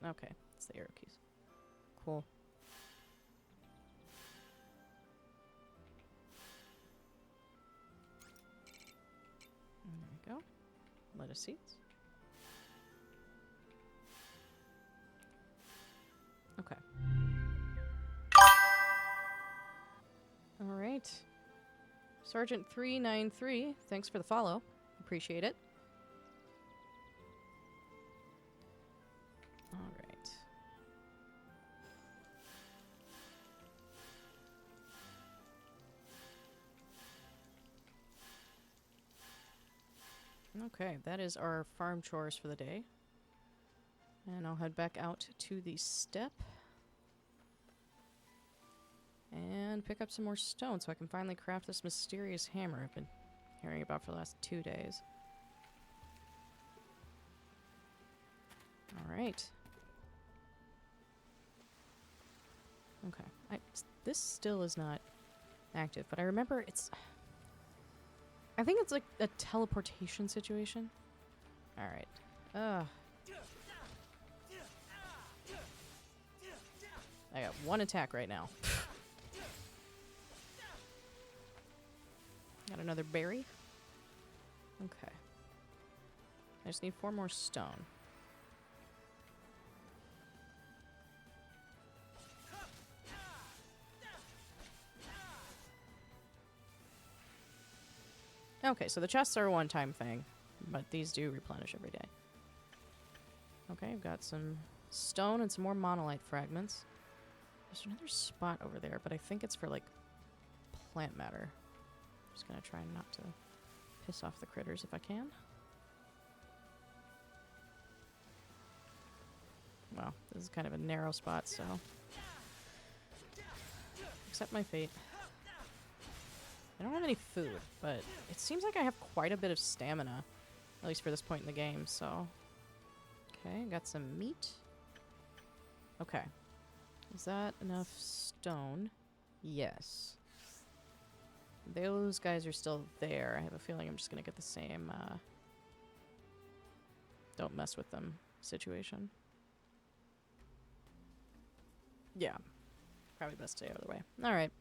Oh. Okay, it's the arrow keys. Cool. There we go. Lettuce seeds. Okay. Alright. Sergeant 393, thanks for the follow. Appreciate it. Alright. Okay, that is our farm chores for the day. And I'll head back out to the step. And pick up some more stone so I can finally craft this mysterious hammer I've been hearing about for the last 2 days. Alright. Okay. This still is not active, but I remember it's... I think it's like a teleportation situation. Alright. I got one attack right now. Got another berry. Okay. I just need 4 more stone. Okay, so the chests are a one-time thing, but these do replenish every day. Okay, I've got some stone and some more monolite fragments. There's another spot over there, but I think it's for, like, plant matter. Just gonna try not to piss off the critters if I can. Well, this is kind of a narrow spot, so... accept my fate. I don't have any food, but it seems like I have quite a bit of stamina. At least for this point in the game, so... Okay, got some meat. Okay. Is that enough stone? Yes. Those guys are still there. I have a feeling I'm just gonna get the same, don't mess with them situation. Yeah. Probably best stay out of the way. Alright.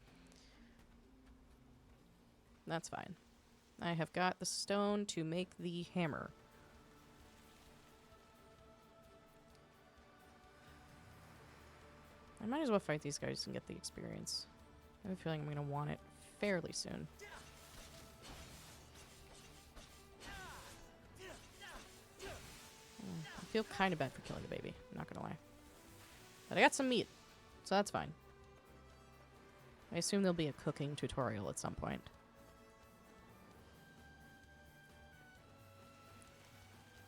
That's fine. I have got the stone to make the hammer. I might as well fight these guys and get the experience. I have a feeling I'm going to want it fairly soon. I feel kind of bad for killing the baby, I'm not going to lie. But I got some meat, so that's fine. I assume there'll be a cooking tutorial at some point.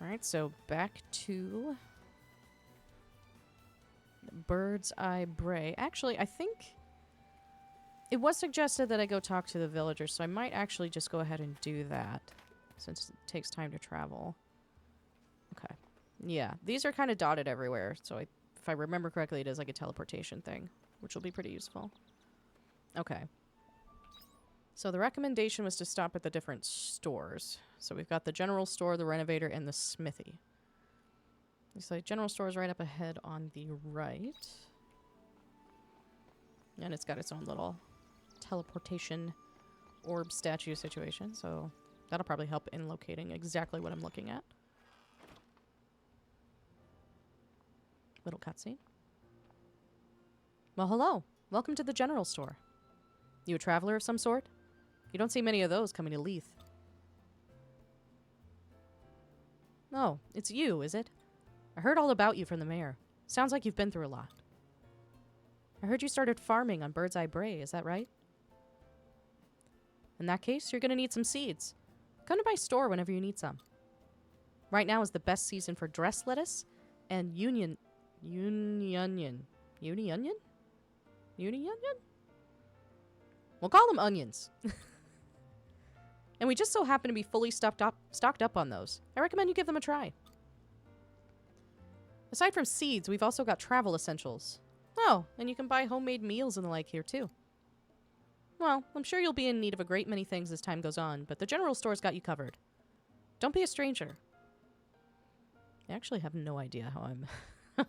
Alright, so back to Bird's Eye Bray. Actually, I think it was suggested that I go talk to the villagers, so I might actually just go ahead and do that, since it takes time to travel. Okay. Yeah, these are kind of dotted everywhere, so if I remember correctly, it is like a teleportation thing, which will be pretty useful. Okay. So the recommendation was to stop at the different stores. So we've got the general store, the renovator, and the smithy. Looks like general store is right up ahead on the right. And it's got its own little teleportation orb statue situation, so that'll probably help in locating exactly what I'm looking at. Little cutscene. Well, hello. Welcome to the general store. You a traveler of some sort? You don't see many of those coming to Leith. Oh, it's you, is it? I heard all about you from the mayor. Sounds like you've been through a lot. I heard you started farming on Bird's Eye Bray, is that right? In that case, you're gonna need some seeds. Come to my store whenever you need some. Right now is the best season for dress lettuce and uni onion. We'll call them onions. And we just so happen to be fully stocked up on those. I recommend you give them a try. Aside from seeds, we've also got travel essentials. Oh, and you can buy homemade meals and the like here too. Well, I'm sure you'll be in need of a great many things as time goes on, but the general store's got you covered. Don't be a stranger. I actually have no idea how I'm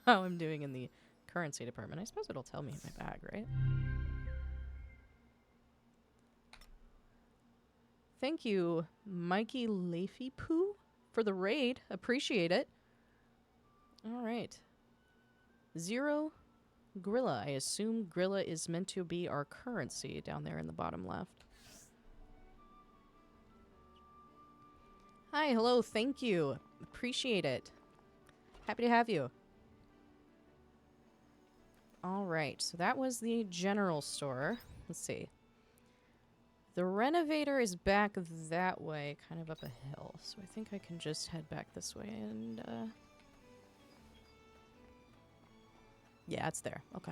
how I'm doing in the currency department. I suppose it'll tell me in my bag, right? Thank you, Mikey Leafy Poo, for the raid. Appreciate it. All right. Zero Grilla. I assume Grilla is meant to be our currency down there in the bottom left. Hi, hello, thank you. Appreciate it. Happy to have you. All right, so that was the general store. Let's see. The renovator is back that way, kind of up a hill. So I think I can just head back this way and, yeah, it's there. Okay.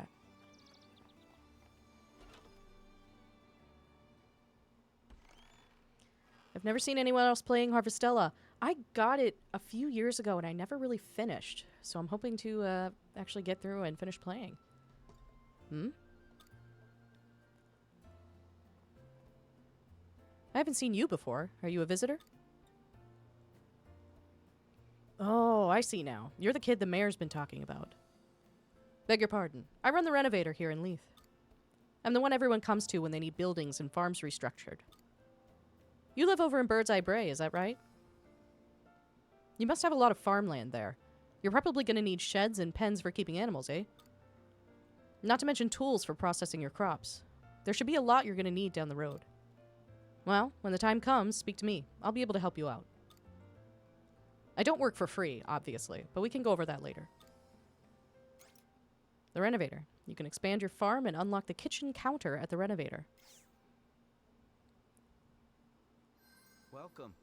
I've never seen anyone else playing Harvestella. I got it a few years ago and I never really finished. So I'm hoping to, actually get through and finish playing. Hmm? I haven't seen you before. Are you a visitor? Oh, I see now. You're the kid the mayor's been talking about. Beg your pardon. I run the renovator here in Leith. I'm the one everyone comes to when they need buildings and farms restructured. You live over in Bird's Eye Bray, is that right? You must have a lot of farmland there. You're probably going to need sheds and pens for keeping animals, eh? Not to mention tools for processing your crops. There should be a lot you're going to need down the road. Well, when the time comes, speak to me. I'll be able to help you out. I don't work for free, obviously, but we can go over that later. The Renovator. You can expand your farm and unlock the kitchen counter at the Renovator. Welcome.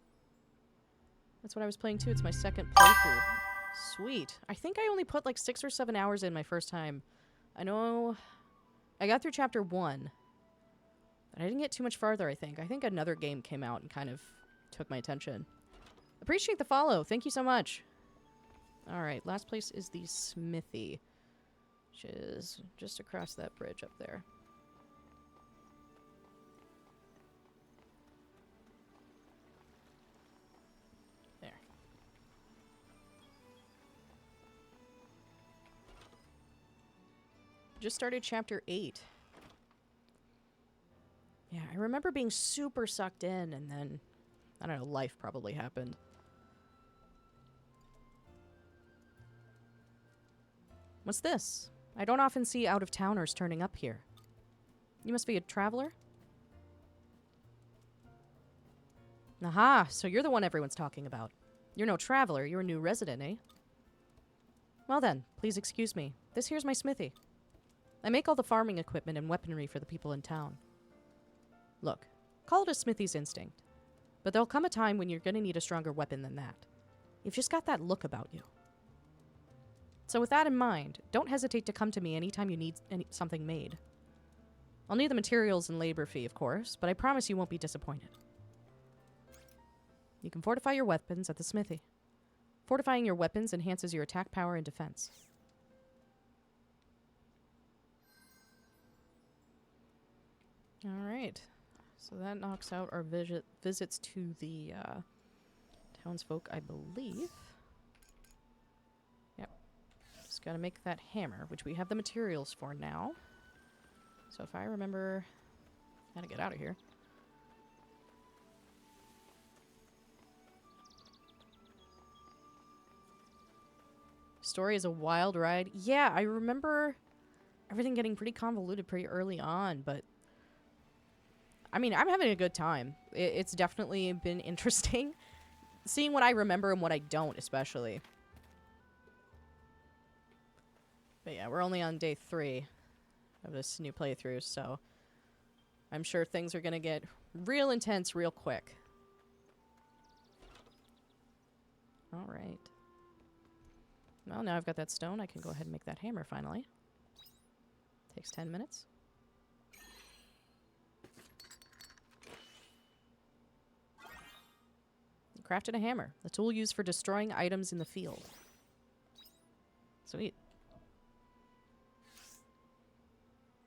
That's what I was playing too. It's my second playthrough. Sweet. I think I only put like 6 or 7 hours in my first time. I know I got through chapter 1. But I didn't get too much farther, I think. I think another game came out and kind of took my attention. Appreciate the follow. Thank you so much. Alright, last place is the smithy, which is just across that bridge up there. There. Just started chapter 8. Yeah, I remember being super sucked in, and then, I don't know, life probably happened. What's this? I don't often see out-of-towners turning up here. You must be a traveler? Aha, so you're the one everyone's talking about. You're no traveler, you're a new resident, eh? Well then, please excuse me. This here's my smithy. I make all the farming equipment and weaponry for the people in town. Look, call it a smithy's instinct. But there'll come a time when you're gonna need a stronger weapon than that. You've just got that look about you. So with that in mind, don't hesitate to come to me anytime you need something made. I'll need the materials and labor fee, of course, but I promise you won't be disappointed. You can fortify your weapons at the smithy. Fortifying your weapons enhances your attack power and defense. Alright. So that knocks out our visits to the townsfolk, I believe. Yep. Just gotta make that hammer, which we have the materials for now. So if I remember how to get out of here. Story is a wild ride. Yeah, I remember everything getting pretty convoluted pretty early on, but I mean, I'm having a good time. It's definitely been interesting. Seeing what I remember and what I don't, especially. But yeah, we're only on day 3 of this new playthrough, so I'm sure things are gonna get real intense real quick. Alright. Well, now I've got that stone, I can go ahead and make that hammer finally. Takes 10 minutes. Crafted a hammer, the tool used for destroying items in the field. Sweet.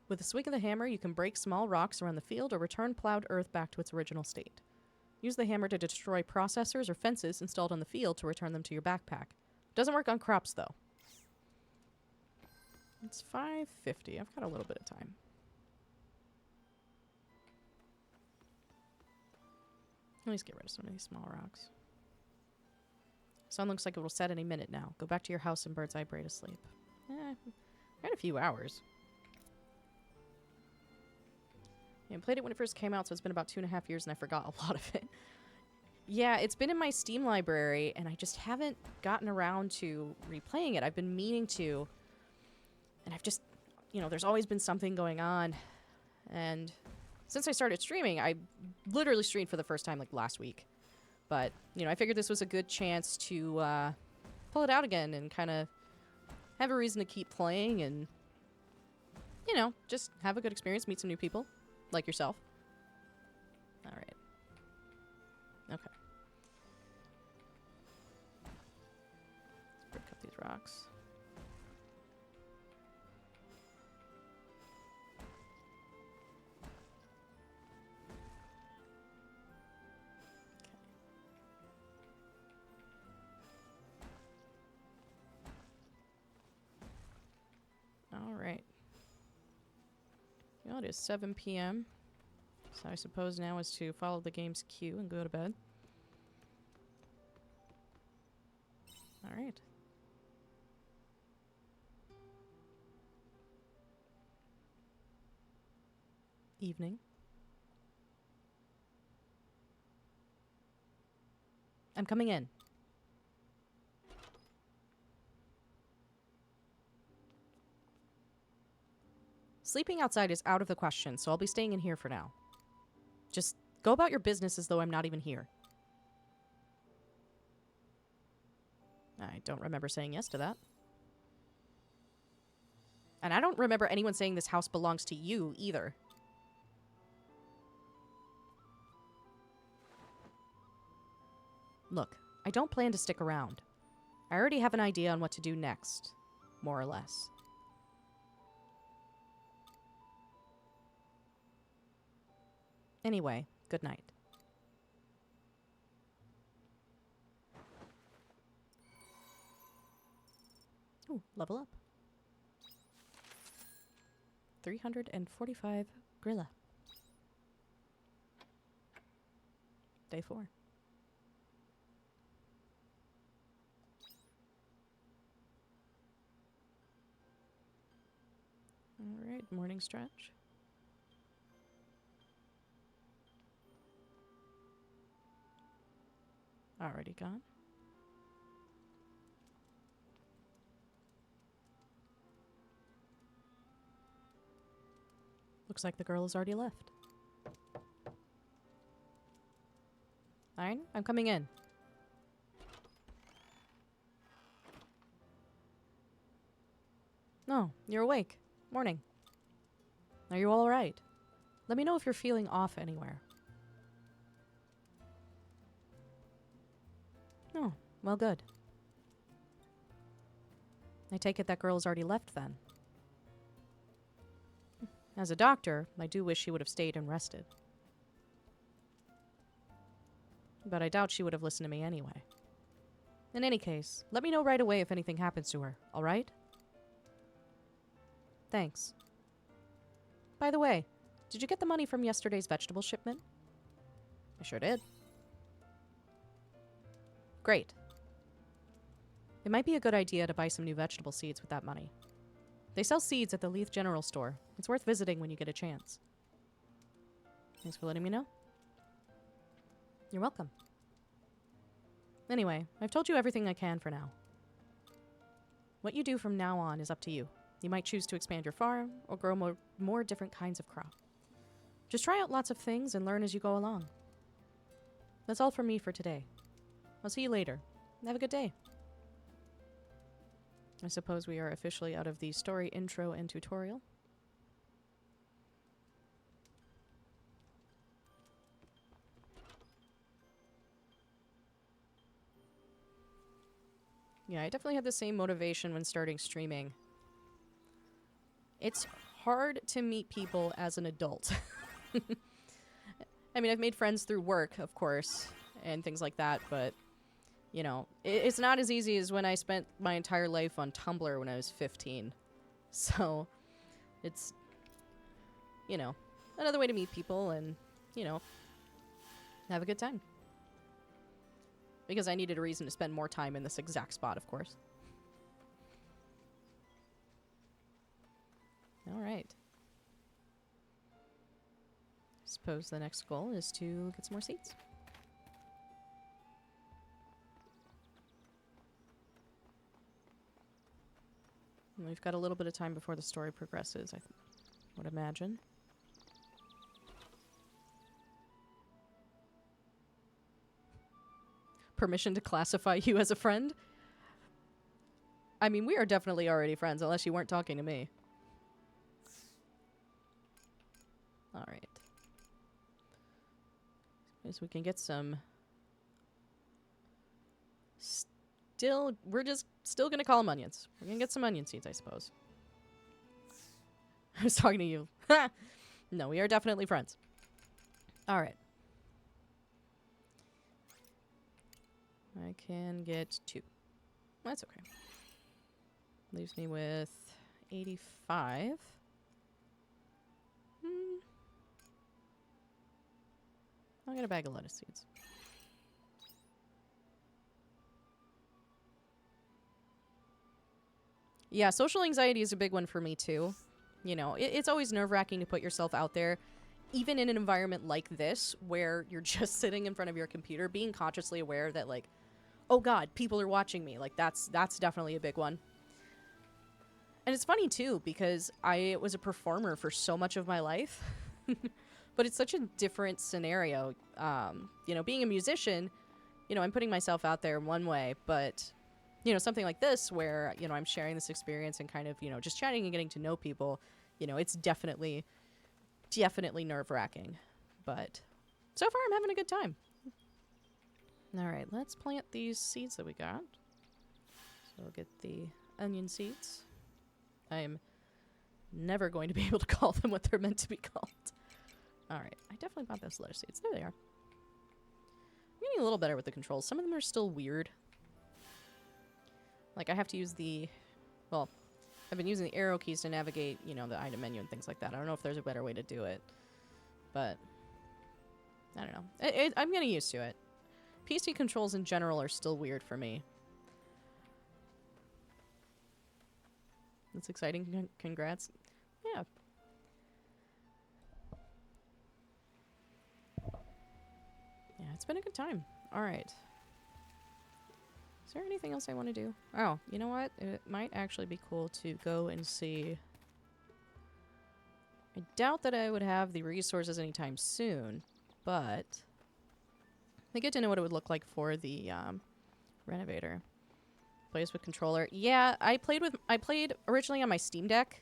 With a swing of the hammer, you can break small rocks around the field or return plowed earth back to its original state. Use the hammer to destroy processors or fences installed on the field to return them to your backpack. Doesn't work on crops, though. It's 5:50. I've got a little bit of time. At least get rid of some of these small rocks. Sun looks like it will set any minute now. Go back to your house and Bird's Eye Bray to sleep. Quite a few hours. Yeah, I played it when it first came out, so it's been about 2.5 years and I forgot a lot of it. Yeah, it's been in my Steam library and I just haven't gotten around to replaying it. I've been meaning to, and I've just, you know, there's always been something going on. And since I started streaming, I literally streamed for the first time like last week. But, you know, I figured this was a good chance to pull it out again and kind of have a reason to keep playing and, you know, just have a good experience, meet some new people, like yourself. All right. Okay. Let's break up these rocks. Alright. Well, it is 7 p.m. So I suppose now is to follow the game's cue and go to bed. Alright. Evening. I'm coming in. Sleeping outside is out of the question, so I'll be staying in here for now. Just go about your business as though I'm not even here. I don't remember saying yes to that. And I don't remember anyone saying this house belongs to you, either. Look, I don't plan to stick around. I already have an idea on what to do next, more or less. Anyway, good night. Ooh, level up. 345 Grilla. Day 4. Alright, morning stretch. Already gone. Looks like the girl has already left. Fine, I'm coming in. No, you're awake. Morning. Are you all right? Let me know if you're feeling off anywhere. Oh, well, good. I take it that girl's already left then. As a doctor, I do wish she would have stayed and rested. But I doubt she would have listened to me anyway. In any case, let me know right away if anything happens to her, alright? Thanks. By the way, did you get the money from yesterday's vegetable shipment? I sure did. Great. It might be a good idea to buy some new vegetable seeds with that money. They sell seeds at the Leith General Store. It's worth visiting when you get a chance. Thanks for letting me know. You're welcome. Anyway, I've told you everything I can for now. What you do from now on is up to you. You might choose to expand your farm or grow more different kinds of crop. Just try out lots of things and learn as you go along. That's all from me for today. I'll see you later. Have a good day. I suppose we are officially out of the story intro and tutorial. Yeah, I definitely had the same motivation when starting streaming. It's hard to meet people as an adult. I mean, I've made friends through work, of course, and things like that, but, you know, it's not as easy as when I spent my entire life on Tumblr when I was 15. So, it's, you know, another way to meet people and, you know, have a good time. Because I needed a reason to spend more time in this exact spot, of course. Alright. Suppose the next goal is to get some more seeds. And we've got a little bit of time before the story progresses, I would imagine. Permission to classify you as a friend? I mean, we are definitely already friends, unless you weren't talking to me. Alright. Guess we can get some... We're just still gonna call them onions. We're gonna get some onion seeds, I suppose. I was talking to you. No, we are definitely friends. Alright. I can get 2. That's okay. Leaves me with 85. I'll get a bag of lettuce seeds. Yeah, social anxiety is a big one for me too. You know, it's always nerve-wracking to put yourself out there, even in an environment like this, where you're just sitting in front of your computer, being consciously aware that, like, oh god, people are watching me. Like, that's definitely a big one. And it's funny, too, because I was a performer for so much of my life. But it's such a different scenario. You know, being a musician, you know, I'm putting myself out there one way, but, you know, something like this where, you know, I'm sharing this experience and kind of, you know, just chatting and getting to know people, you know, it's definitely nerve-wracking. But so far, I'm having a good time. All right, let's plant these seeds that we got. So we'll get the onion seeds. I am never going to be able to call them what they're meant to be called. All right, I definitely bought those lettuce seeds. There they are. I'm getting a little better with the controls. Some of them are still weird. Like, I have to use the... Well, I've been using the arrow keys to navigate, you know, the item menu and things like that. I don't know if there's a better way to do it. But, I don't know. I'm getting used to it. PC controls in general are still weird for me. That's exciting. Congrats. Yeah. Yeah, it's been a good time. All right. Is there anything else I want to do? Oh, you know what? It might actually be cool to go and see. I doubt that I would have the resources anytime soon, but I get to know what it would look like for the renovator. Plays with controller. Yeah, I played originally on my Steam Deck.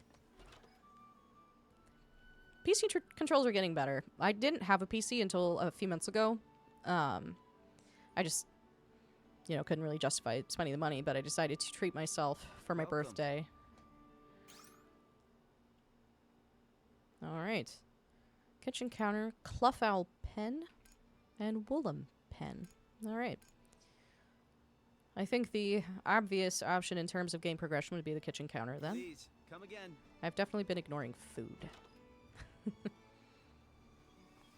PC controls are getting better. I didn't have a PC until a few months ago. I just, you know, couldn't really justify spending the money, but I decided to treat myself for my birthday. All right. Kitchen counter, Cluffowl pen, and Woolham pen. All right. I think the obvious option in terms of game progression would be the kitchen counter, then. Please, come again. I've definitely been ignoring food.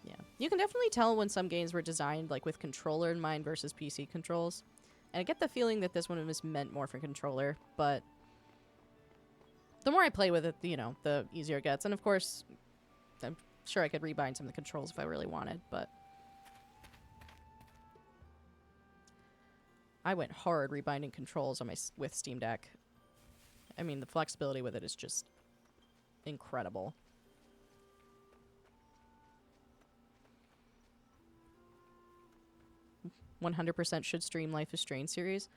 Yeah. You can definitely tell when some games were designed, like, with controller in mind versus PC controls. And I get the feeling that this one was meant more for controller, but the more I play with it, you know, the easier it gets. And, of course, I'm sure I could rebind some of the controls if I really wanted, but I went hard rebinding controls on with Steam Deck. I mean, the flexibility with it is just incredible. "100% should stream Life is Strange series."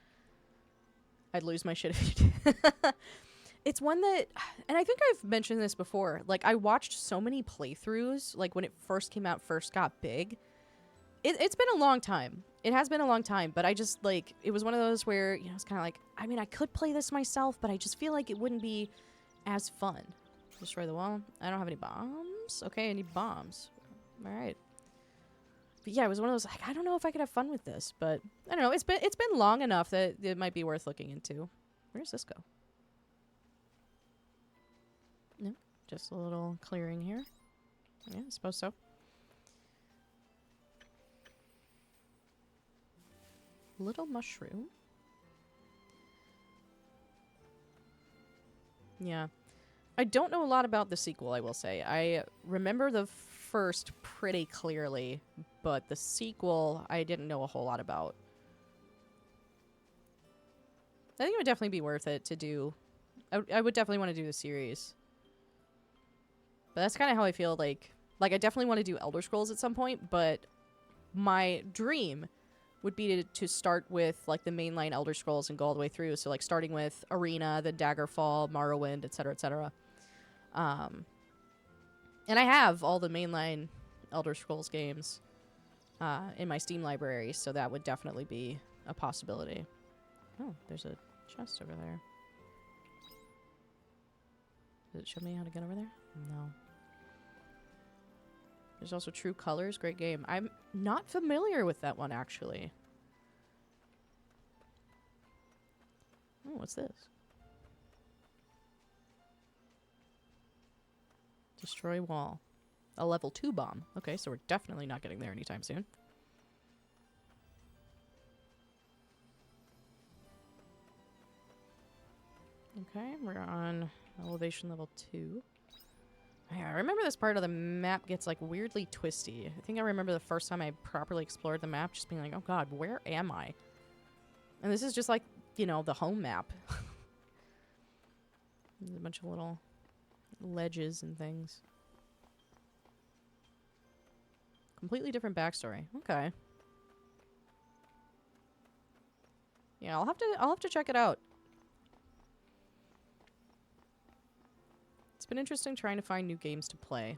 I'd lose my shit if you did. It's one that, and I think I've mentioned this before, like, I watched so many playthroughs, like, when it first came out, first got big. It's been a long time. It has been a long time, but I just, like, it was one of those where, you know, it's kind of like, I mean, I could play this myself, but I just feel like it wouldn't be as fun. Destroy the wall. I don't have any bombs. Okay, I need bombs. All right. But yeah, it was one of those, like, I don't know if I could have fun with this, but I don't know. It's been long enough that it might be worth looking into. Where does this go? No, just a little clearing here. Yeah, I suppose so. Little mushroom. Yeah. I don't know a lot about the sequel, I will say. I remember the first pretty clearly, but the sequel I didn't know a whole lot about. I think it would definitely be worth it to do. I would definitely want to do the series. But that's kind of how I feel like I definitely want to do Elder Scrolls at some point, but my dream would be to start with, like, the mainline Elder Scrolls and go all the way through. So, like, starting with Arena, then Daggerfall, Morrowind, etc., etc. And I have all the mainline Elder Scrolls games in my Steam library, so that would definitely be a possibility. Oh, there's a chest over there. Does it show me how to get over there? No. There's also True Colors. Great game. I'm not familiar with that one, actually. Oh, what's this? Destroy wall. A level 2 bomb. Okay, so we're definitely not getting there anytime soon. Okay, we're on elevation level 2. Yeah, I remember this part of the map gets like weirdly twisty. I think I remember the first time I properly explored the map just being like, oh god, where am I? And this is just like, you know, the home map. There's a bunch of little ledges and things. Completely different backstory. Okay. Yeah, I'll have to check it out. It's been interesting trying to find new games to play.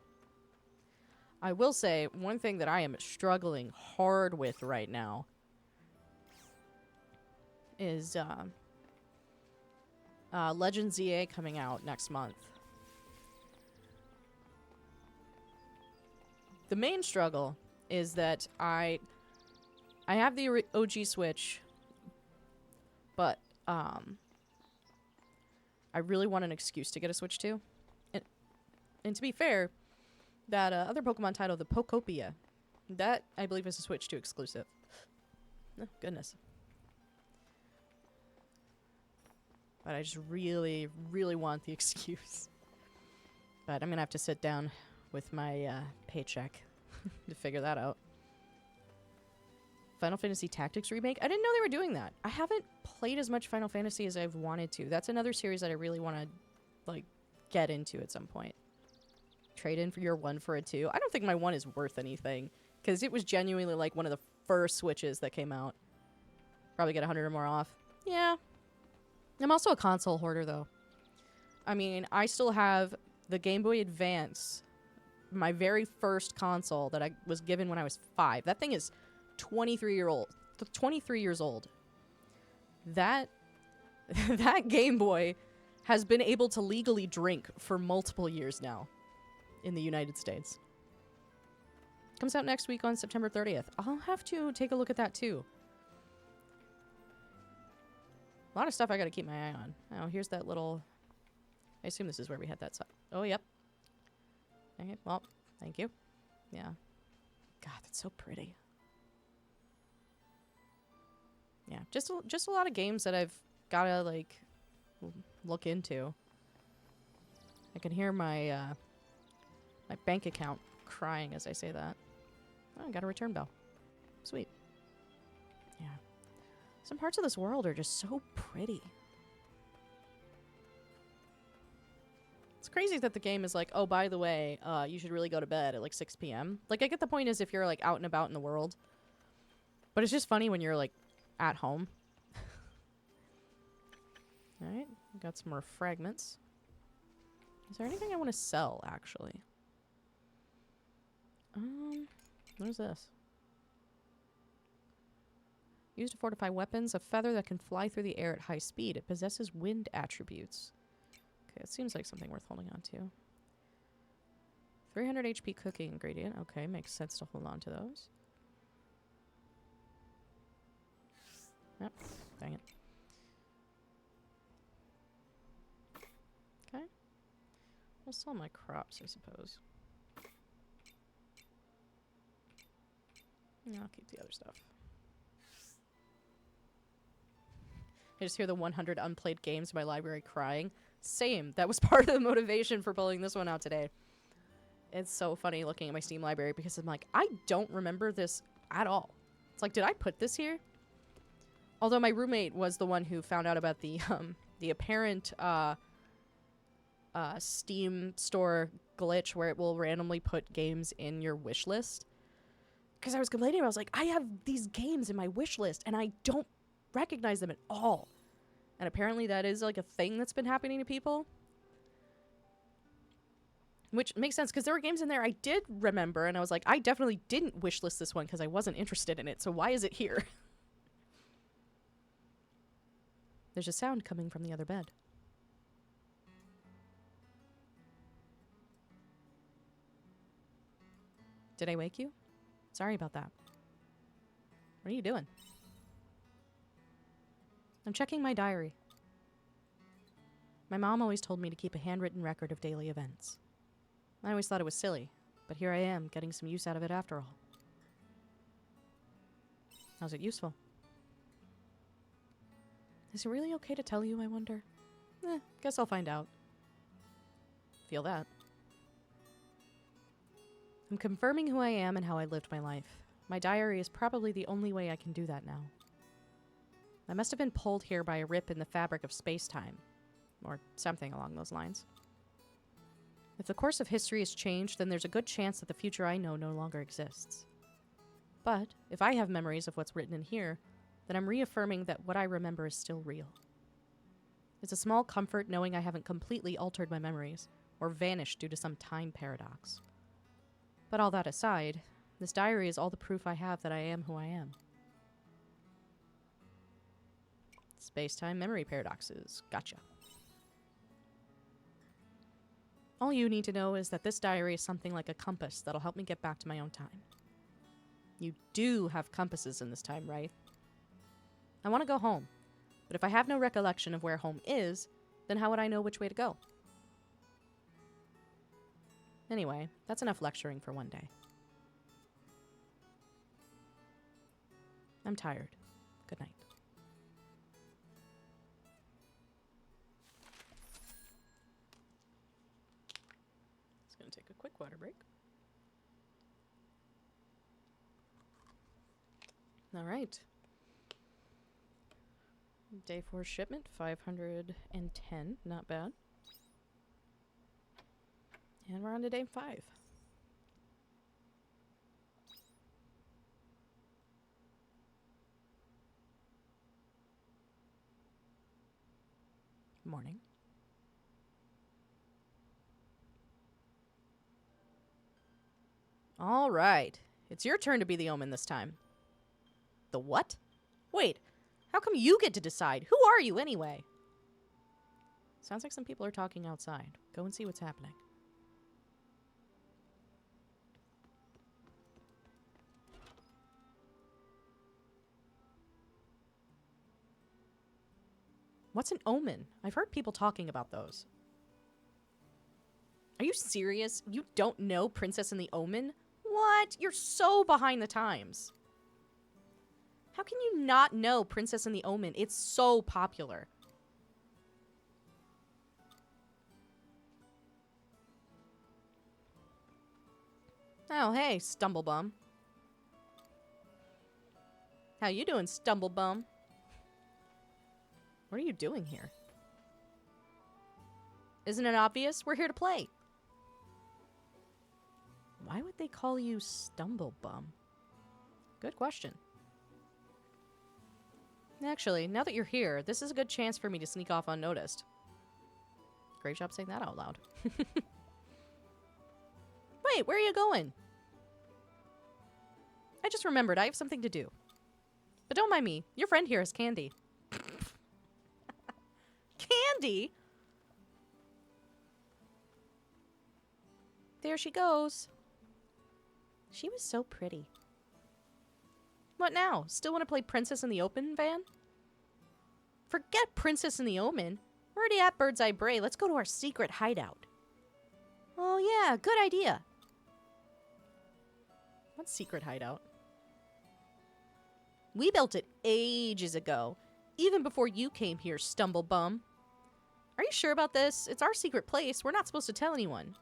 I will say, one thing that I am struggling hard with right now is Legends EA coming out next month. The main struggle is that I have the OG Switch, but I really want an excuse to get a Switch too. And to be fair, that other Pokemon title, the Pokopia, that I believe is a Switch 2 exclusive. Oh, goodness. But I just really, really want the excuse. But I'm gonna have to sit down with my paycheck to figure that out. Final Fantasy Tactics Remake? I didn't know they were doing that. I haven't played as much Final Fantasy as I've wanted to. That's another series that I really want to, like, get into at some point. Trade in for your 1 for a 2. I don't think my 1 is worth anything, because it was genuinely, like, one of the first Switches that came out. Probably get 100 or more off. Yeah. I'm also a console hoarder, though. I mean, I still have the Game Boy Advance, my very first console that I was given when I was 5. That thing is 23 years old. That Game Boy has been able to legally drink for multiple years now in the United States. Comes out next week on September 30th. I'll have to take a look at that too. A lot of stuff I gotta keep my eye on. Oh, here's that little... I assume this is where we had that side. Oh, yep. Okay, well, thank you. Yeah. God, that's so pretty. Yeah, just a lot of games that I've gotta, like, look into. I can hear my, my bank account crying as I say that. Oh, I got a return bell. Sweet. Yeah. Some parts of this world are just so pretty. It's crazy that the game is like, oh, by the way, you should really go to bed at, like, 6 p.m. Like, I get the point is if you're, like, out and about in the world. But it's just funny when you're, like, at home. Alright, got some more fragments. Is there anything I want to sell, actually? What is this? Used to fortify weapons, a feather that can fly through the air at high speed. It possesses wind attributes. Okay, it seems like something worth holding on to. 300 HP cooking ingredient. Okay, makes sense to hold on to those. Yep, dang it. Okay. I'll sell my crops, I suppose. Yeah, I'll keep the other stuff. I just hear the 100 unplayed games in my library crying. Same. That was part of the motivation for pulling this one out today. It's so funny looking at my Steam library because I'm like, I don't remember this at all. It's like, did I put this here? Although my roommate was the one who found out about the apparent Steam store glitch where it will randomly put games in your wish list. Because I was complaining, I was like, I have these games in my wish list and I don't recognize them at all. And apparently that is like a thing that's been happening to people. Which makes sense because there were games in there I did remember and I was like, I definitely didn't wishlist this one because I wasn't interested in it, so why is it here? There's a sound coming from the other bed. Did I wake you? Sorry about that. What are you doing? I'm checking my diary. My mom always told me to keep a handwritten record of daily events. I always thought it was silly, but here I am, getting some use out of it after all. How's it useful? Is it really okay to tell you, I wonder? Guess I'll find out. Feel that. I'm confirming who I am and how I lived my life. My diary is probably the only way I can do that now. I must have been pulled here by a rip in the fabric of space-time, or something along those lines. If the course of history has changed, then there's a good chance that the future I know no longer exists. But if I have memories of what's written in here, then I'm reaffirming that what I remember is still real. It's a small comfort knowing I haven't completely altered my memories, or vanished due to some time paradox. But all that aside, this diary is all the proof I have that I am who I am. Space-time memory paradoxes. Gotcha. All you need to know is that this diary is something like a compass that'll help me get back to my own time. You do have compasses in this time, right? I want to go home, but if I have no recollection of where home is, then how would I know which way to go? Anyway, that's enough lecturing for one day. I'm tired. Good night. It's going to take a quick water break. All right. Day 4 shipment, 510. Not bad. And we're on to day 5. Morning. All right. It's your turn to be the omen this time. The what? Wait, how come you get to decide? Who are you anyway? Sounds like some people are talking outside. Go and see what's happening. What's an omen? I've heard people talking about those. Are you serious? You don't know Princess and the Omen? What? You're so behind the times. How can you not know Princess and the Omen? It's so popular. Oh, hey, Stumblebum. How you doing, Stumblebum? What are you doing here? Isn't it obvious? We're here to play. Why would they call you Stumblebum? Good question. Actually, now that you're here, this is a good chance for me to sneak off unnoticed. Great job saying that out loud. Wait, where are you going? I just remembered I have something to do. But don't mind me. Your friend here has candy. Candy? There she goes. She was so pretty. What now? Still want to play Princess in the Open, Van? Forget Princess in the Omen. We're already at Bird's Eye Bray. Let's go to our secret hideout. Oh yeah, good idea. What secret hideout? We built it ages ago. Even before you came here, Stumblebum. Are you sure about this? It's our secret place. We're not supposed to tell anyone.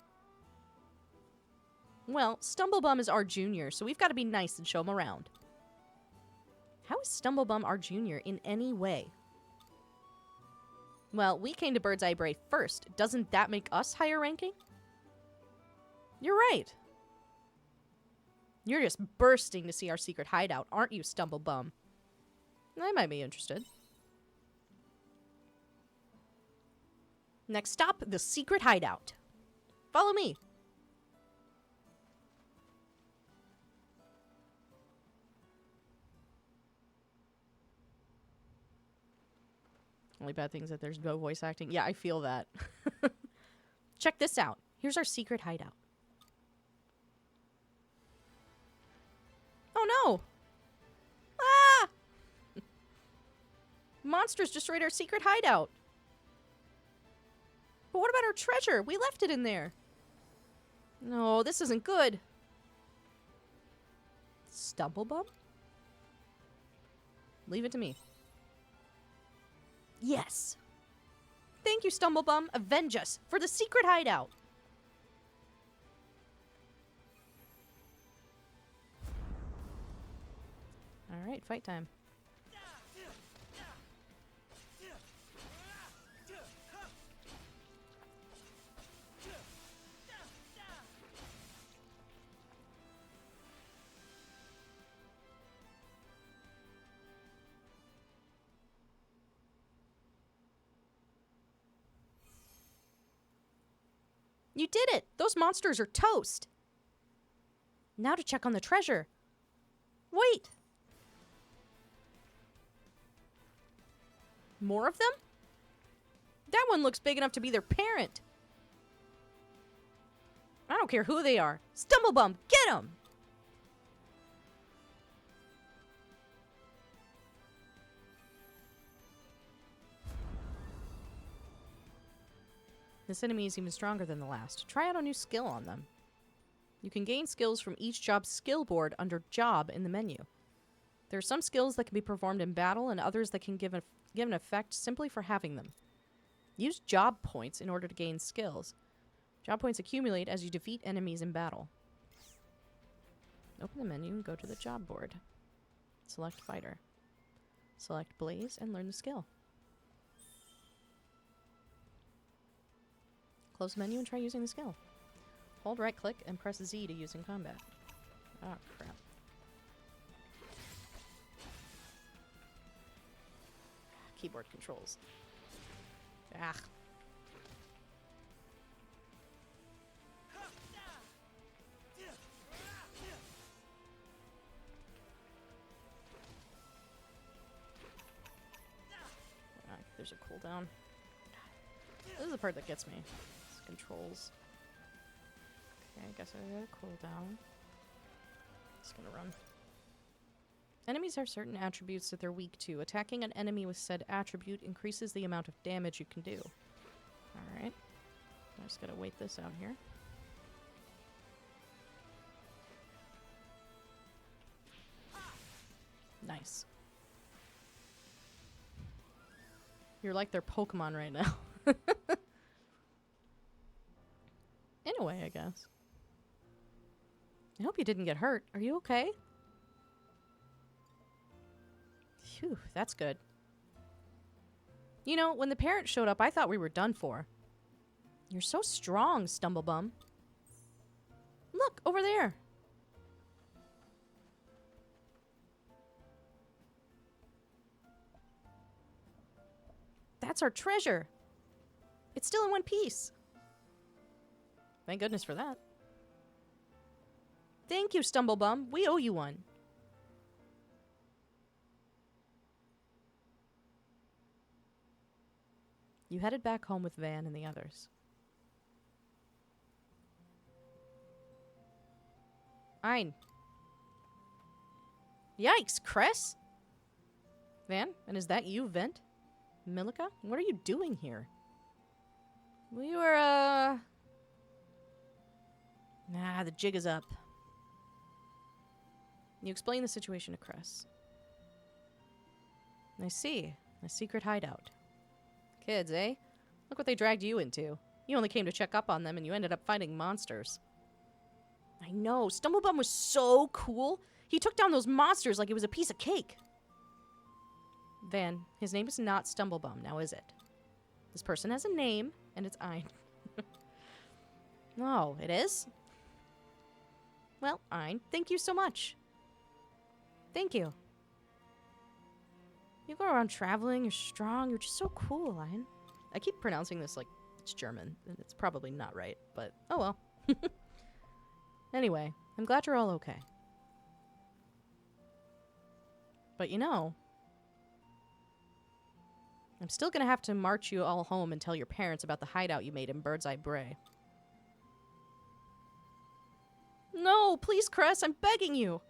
Well, Stumblebum is our junior, so we've got to be nice and show him around. How is Stumblebum our junior in any way? Well, we came to Bird's Eye Bray first. Doesn't that make us higher ranking? You're right. You're just bursting to see our secret hideout, aren't you, Stumblebum? I might be interested. Next stop, the secret hideout. Follow me. Only bad thing is that there's no voice acting. Yeah, I feel that. Check this out. Here's our secret hideout. Oh no! Ah! Monsters destroyed our secret hideout. But what about our treasure? We left it in there. No, this isn't good. Stumblebum? Leave it to me. Yes. Thank you, Stumblebum. Avenge us for the secret hideout. Alright, fight time. You did it! Those monsters are toast! Now to check on the treasure. Wait! More of them? That one looks big enough to be their parent. I don't care who they are. Stumblebum, get them! This enemy is even stronger than the last. Try out a new skill on them. You can gain skills from each job's skill board under Job in the menu. There are some skills that can be performed in battle and others that can give an effect simply for having them. Use Job points in order to gain skills. Job points accumulate as you defeat enemies in battle. Open the menu and go to the Job board. Select Fighter. Select Blaze and learn the skill. Close the menu and try using the skill. Hold right click and press Z to use in combat. Oh, crap. Keyboard controls. Ah. There's a cooldown. This is the part that gets me. It's controls. Okay, I guess I got a cooldown. Just gonna run. Enemies have certain attributes that they're weak to. Attacking an enemy with said attribute increases the amount of damage you can do. Alright. I just gotta wait this out here. Nice. You're like their Pokemon right now. In a way, I guess. I hope you didn't get hurt. Are you okay? Phew, that's good. You know, when the parent showed up, I thought we were done for. You're so strong, Stumblebum. Look, over there. That's our treasure. It's still in one piece. Thank goodness for that. Thank you, Stumblebum. We owe you one. You headed back home with Van and the others. Ein. Yikes, Cress? Van, and is that you, Vent? Milica? What are you doing here? We were, Nah, the jig is up. You explain the situation to Cress. I see. A secret hideout. Kids, eh? Look what they dragged you into. You only came to check up on them and you ended up fighting monsters. I know. Stumblebum was so cool. He took down those monsters like it was a piece of cake. Van, his name is not Stumblebum, now is it? This person has a name, and it's Ein. No, it is? Well, Ein, thank you so much. Thank you. You go around traveling, you're strong, you're just so cool, Ein. I keep pronouncing this like it's German, and it's probably not right, but oh well. Anyway, I'm glad you're all okay. But you know, I'm still gonna have to march you all home and tell your parents about the hideout you made in Bird's Eye Bray. No, please, Cress, I'm begging you.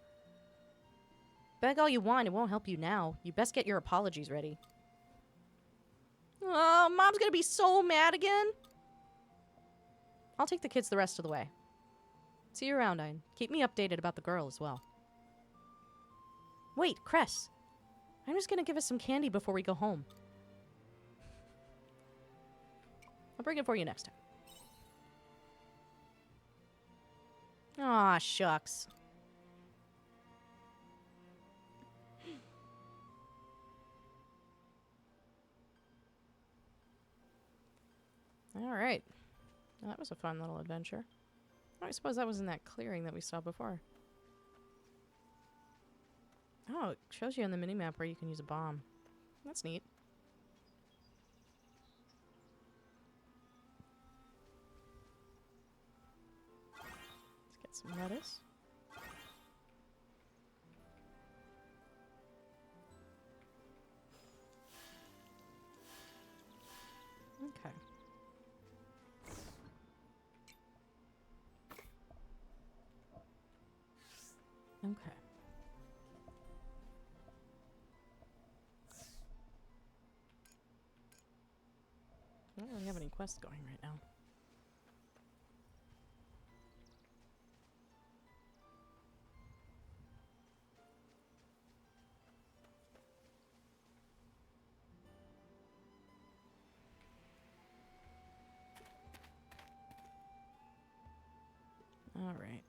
Beg all you want, it won't help you now. You best get your apologies ready. Oh, Mom's gonna be so mad again. I'll take the kids the rest of the way. See you around, Ein. Keep me updated about the girl as well. Wait, Cress. I'm just gonna give us some candy before we go home. I'll bring it for you next time. Aw, shucks. Alright. Well, that was a fun little adventure. Oh, I suppose that was in that clearing that we saw before. Oh, it shows you on the minimap where you can use a bomb. That's neat. Let's get some lettuce. Okay. Okay. I don't really have any quests going right now. Alright.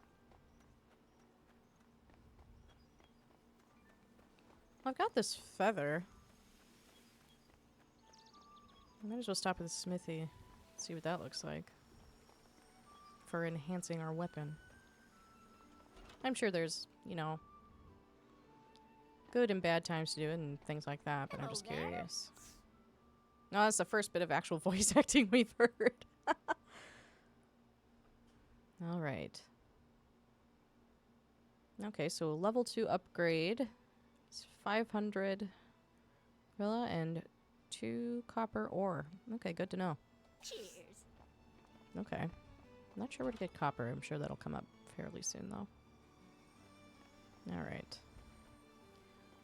I've got this feather. I might as well stop at the smithy. See what that looks like. For enhancing our weapon. I'm sure there's, you know, good and bad times to do it and things like that, but I'm just curious. No, that's the first bit of actual voice acting we've heard. Alright. Okay, so level 2 upgrade. It's 500 Rilla and 2 copper ore. Okay, good to know. Cheers. Okay. I'm not sure where to get copper. I'm sure that'll come up fairly soon, though. Alright.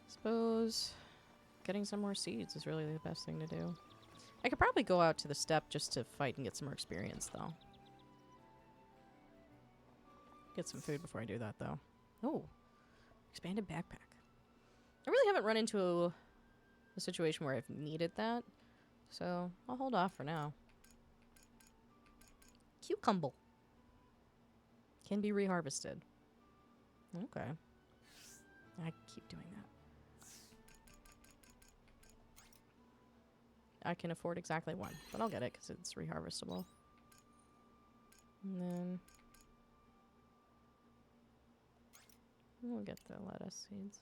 Suppose getting some more seeds is really the best thing to do. I could probably go out to the steppe just to fight and get some more experience, though. Get some food before I do that, though. Oh. Expanded backpack. I really haven't run into a situation where I've needed that, so I'll hold off for now. Cucumber. Can be reharvested. Okay. I keep doing that. I can afford exactly one, but I'll get it because it's reharvestable. And then we'll get the lettuce seeds.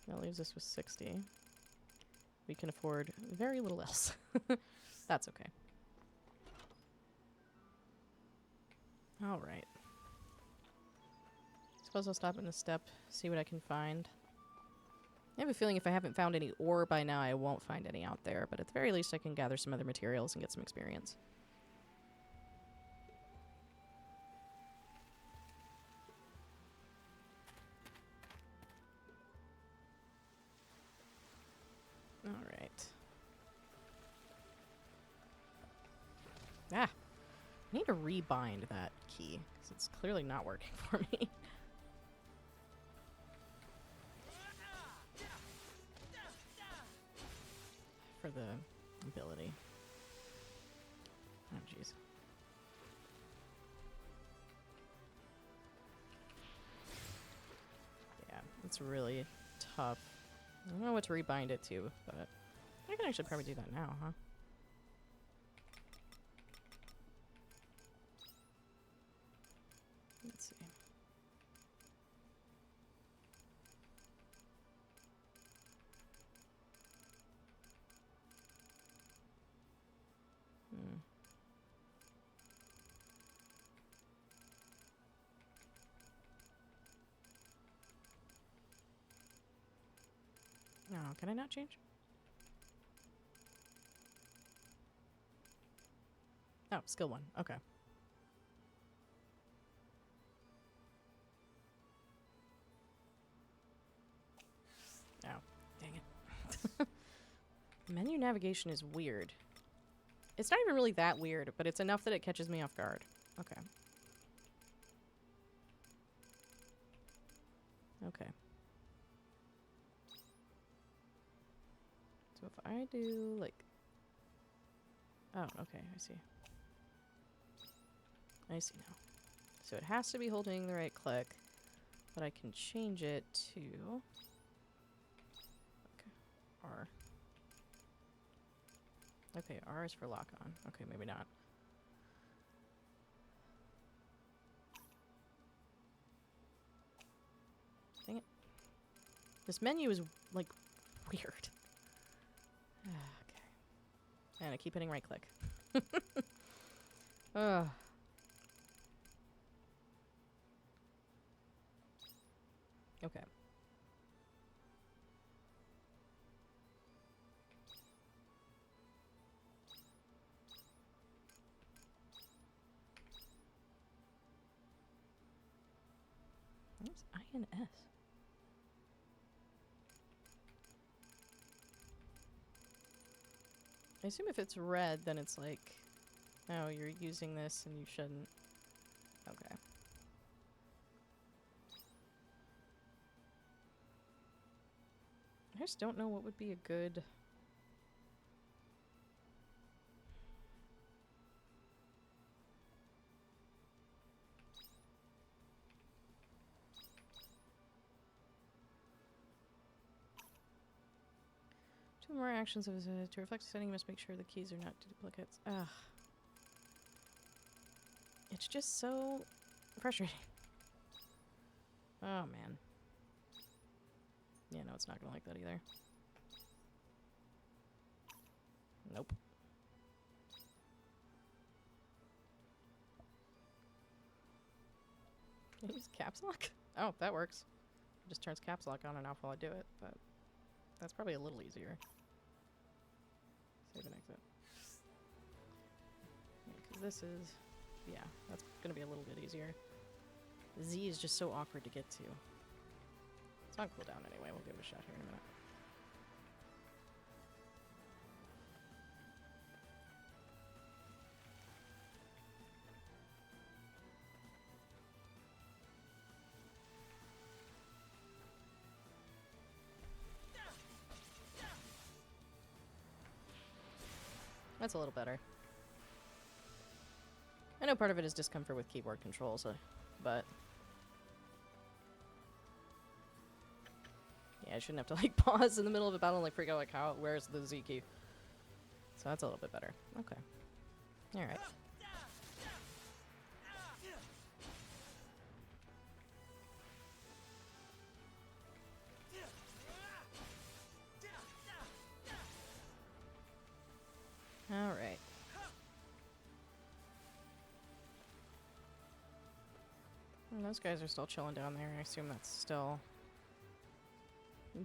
That leaves us with 60. We can afford very little else. That's okay. Alright. Suppose I'll stop in the steppe, see what I can find. I have a feeling if I haven't found any ore by now, I won't find any out there, but at the very least I can gather some other materials and get some experience. Alright. Ah! I need to rebind that key, because it's clearly not working for me. For the ability. Oh, jeez. Yeah, it's really tough. I don't know what to rebind it to, but I can actually probably do that now, huh? Let's see. No, can I not change? Oh, skill 1. Okay. Oh, dang it. Menu navigation is weird. It's not even really that weird, but it's enough that it catches me off guard. Okay. Okay. So if I do, like... Oh, okay, I see. I see now. So it has to be holding the right click, but I can change it to... Okay. R. Okay, R is for lock on. Okay, maybe not. Dang it. This menu is, like, weird. Okay. And I keep hitting right click. Ugh. Okay. Where's I and S? I assume if it's red, then it's like, oh, you're using this and you shouldn't. Okay. I just don't know what would be a good... Two more actions of to reflect the setting, you must make sure the keys are not duplicates. Ugh. It's just so frustrating. Oh, man. Yeah, no, it's not gonna like that either. Nope. Use caps lock? Oh, that works. It just turns caps lock on and off while I do it, but that's probably a little easier. Save and exit. Because this is... Yeah, that's gonna be a little bit easier. Z is just so awkward to get to. It's on cooldown anyway, we'll give it a shot here in a minute. That's a little better. I know part of it is discomfort with keyboard controls, but... Yeah, I shouldn't have to, like, pause in the middle of a battle and, like, freak out, like, how, where's the Z key? So that's a little bit better. Okay. Alright. Alright. And those guys are still chilling down there. I assume that's still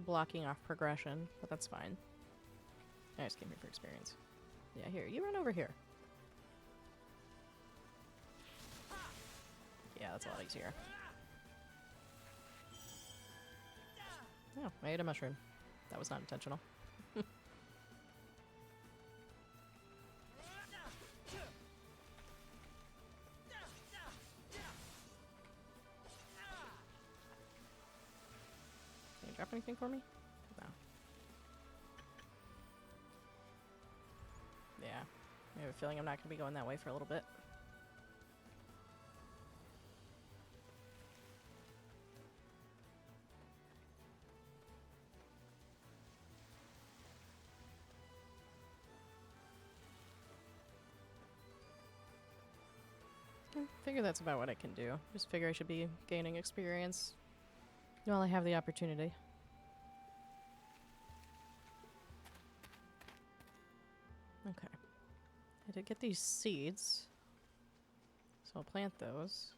blocking off progression, but that's fine. I just came here for experience. Yeah, here. You run over here. Yeah, that's a lot easier. Oh, I ate a mushroom. That was not intentional. Can you drop anything for me? No. Yeah. I have a feeling I'm not going to be going that way for a little bit. I figure that's about what I can do. Just figure I should be gaining experience while I have the opportunity. Okay. I did get these seeds, so I'll plant those.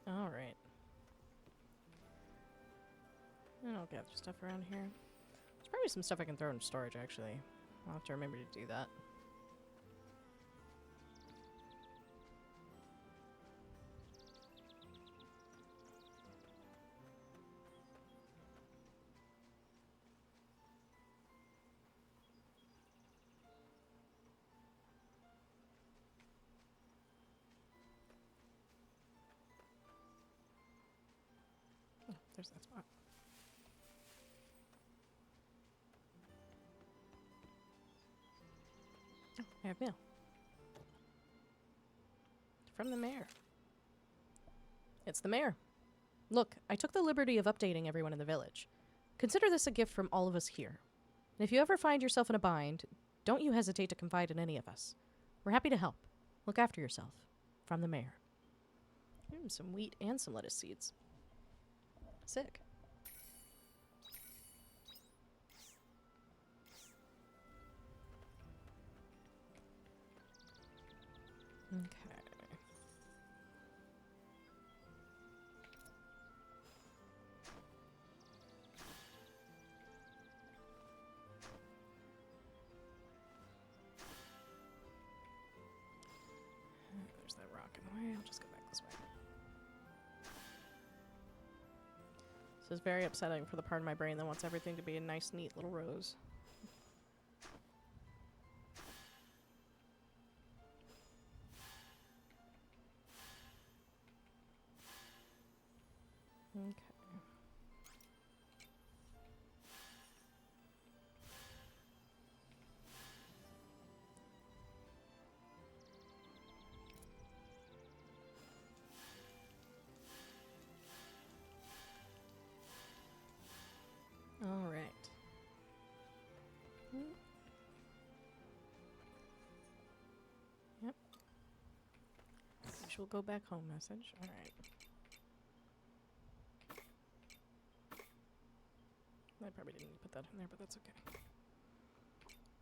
Alright. And I'll gather stuff around here. There's probably some stuff I can throw in storage, actually. I'll have to remember to do that. Oh, there's that spot. I have mail. From the mayor. It's the mayor. Look, I took the liberty of updating everyone in the village. Consider this a gift from all of us here. And if you ever find yourself in a bind, don't you hesitate to confide in any of us. We're happy to help. Look after yourself. From the mayor. Some wheat and some lettuce seeds. Sick. Okay. There's that rock in the way. I'll just go back this way. This is very upsetting for the part of my brain that wants everything to be a nice, neat little rows. Okay. All right. Yep. Usual go back home message. All right. I probably didn't put that in there, but that's okay.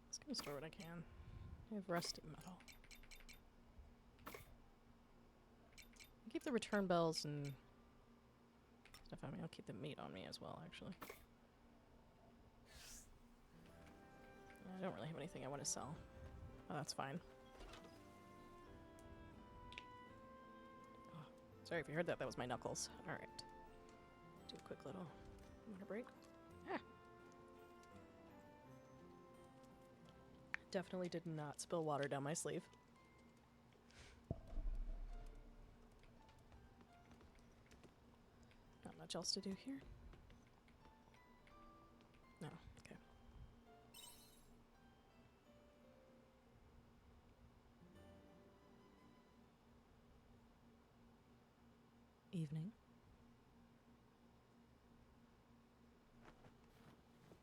Just gonna store what I can. I have rusty metal. I'll keep the return bells and stuff on me. I'll keep the meat on me as well, actually. I don't really have anything I want to sell. Oh, that's fine. Oh, sorry if you heard that. That was my knuckles. All right. Do a quick little water break. Ah. Definitely did not spill water down my sleeve. Not much else to do here. No, okay. Evening.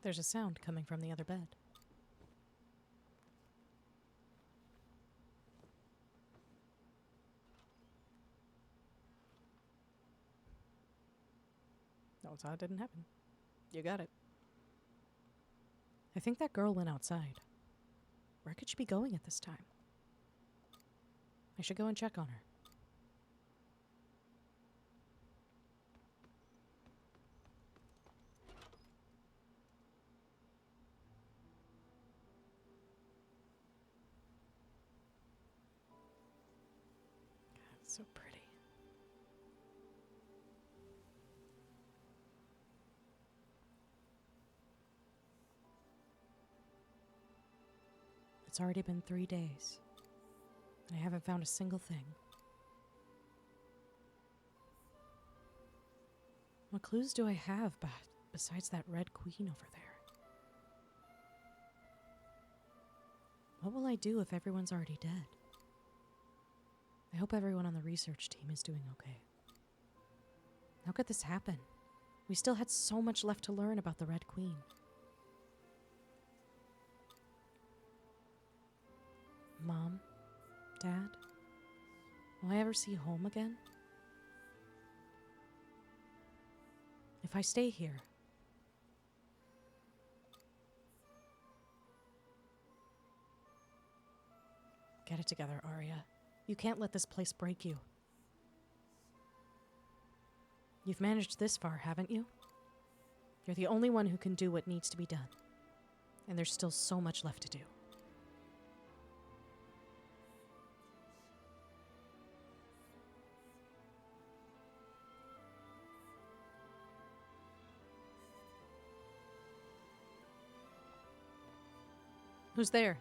There's a sound coming from the other bed. No, it's odd it didn't happen. You got it. I think that girl went outside. Where could she be going at this time? I should go and check on her. God, it's so pretty. It's already been 3 days, and I haven't found a single thing. What clues do I have besides that red queen over there? What will I do if everyone's already dead? I hope everyone on the research team is doing okay. How could this happen? We still had so much left to learn about the Red Queen. Mom? Dad? Will I ever see home again? If I stay here, get it together, Arya. You can't let this place break you. You've managed this far, haven't you? You're the only one who can do what needs to be done. And there's still so much left to do. Who's there?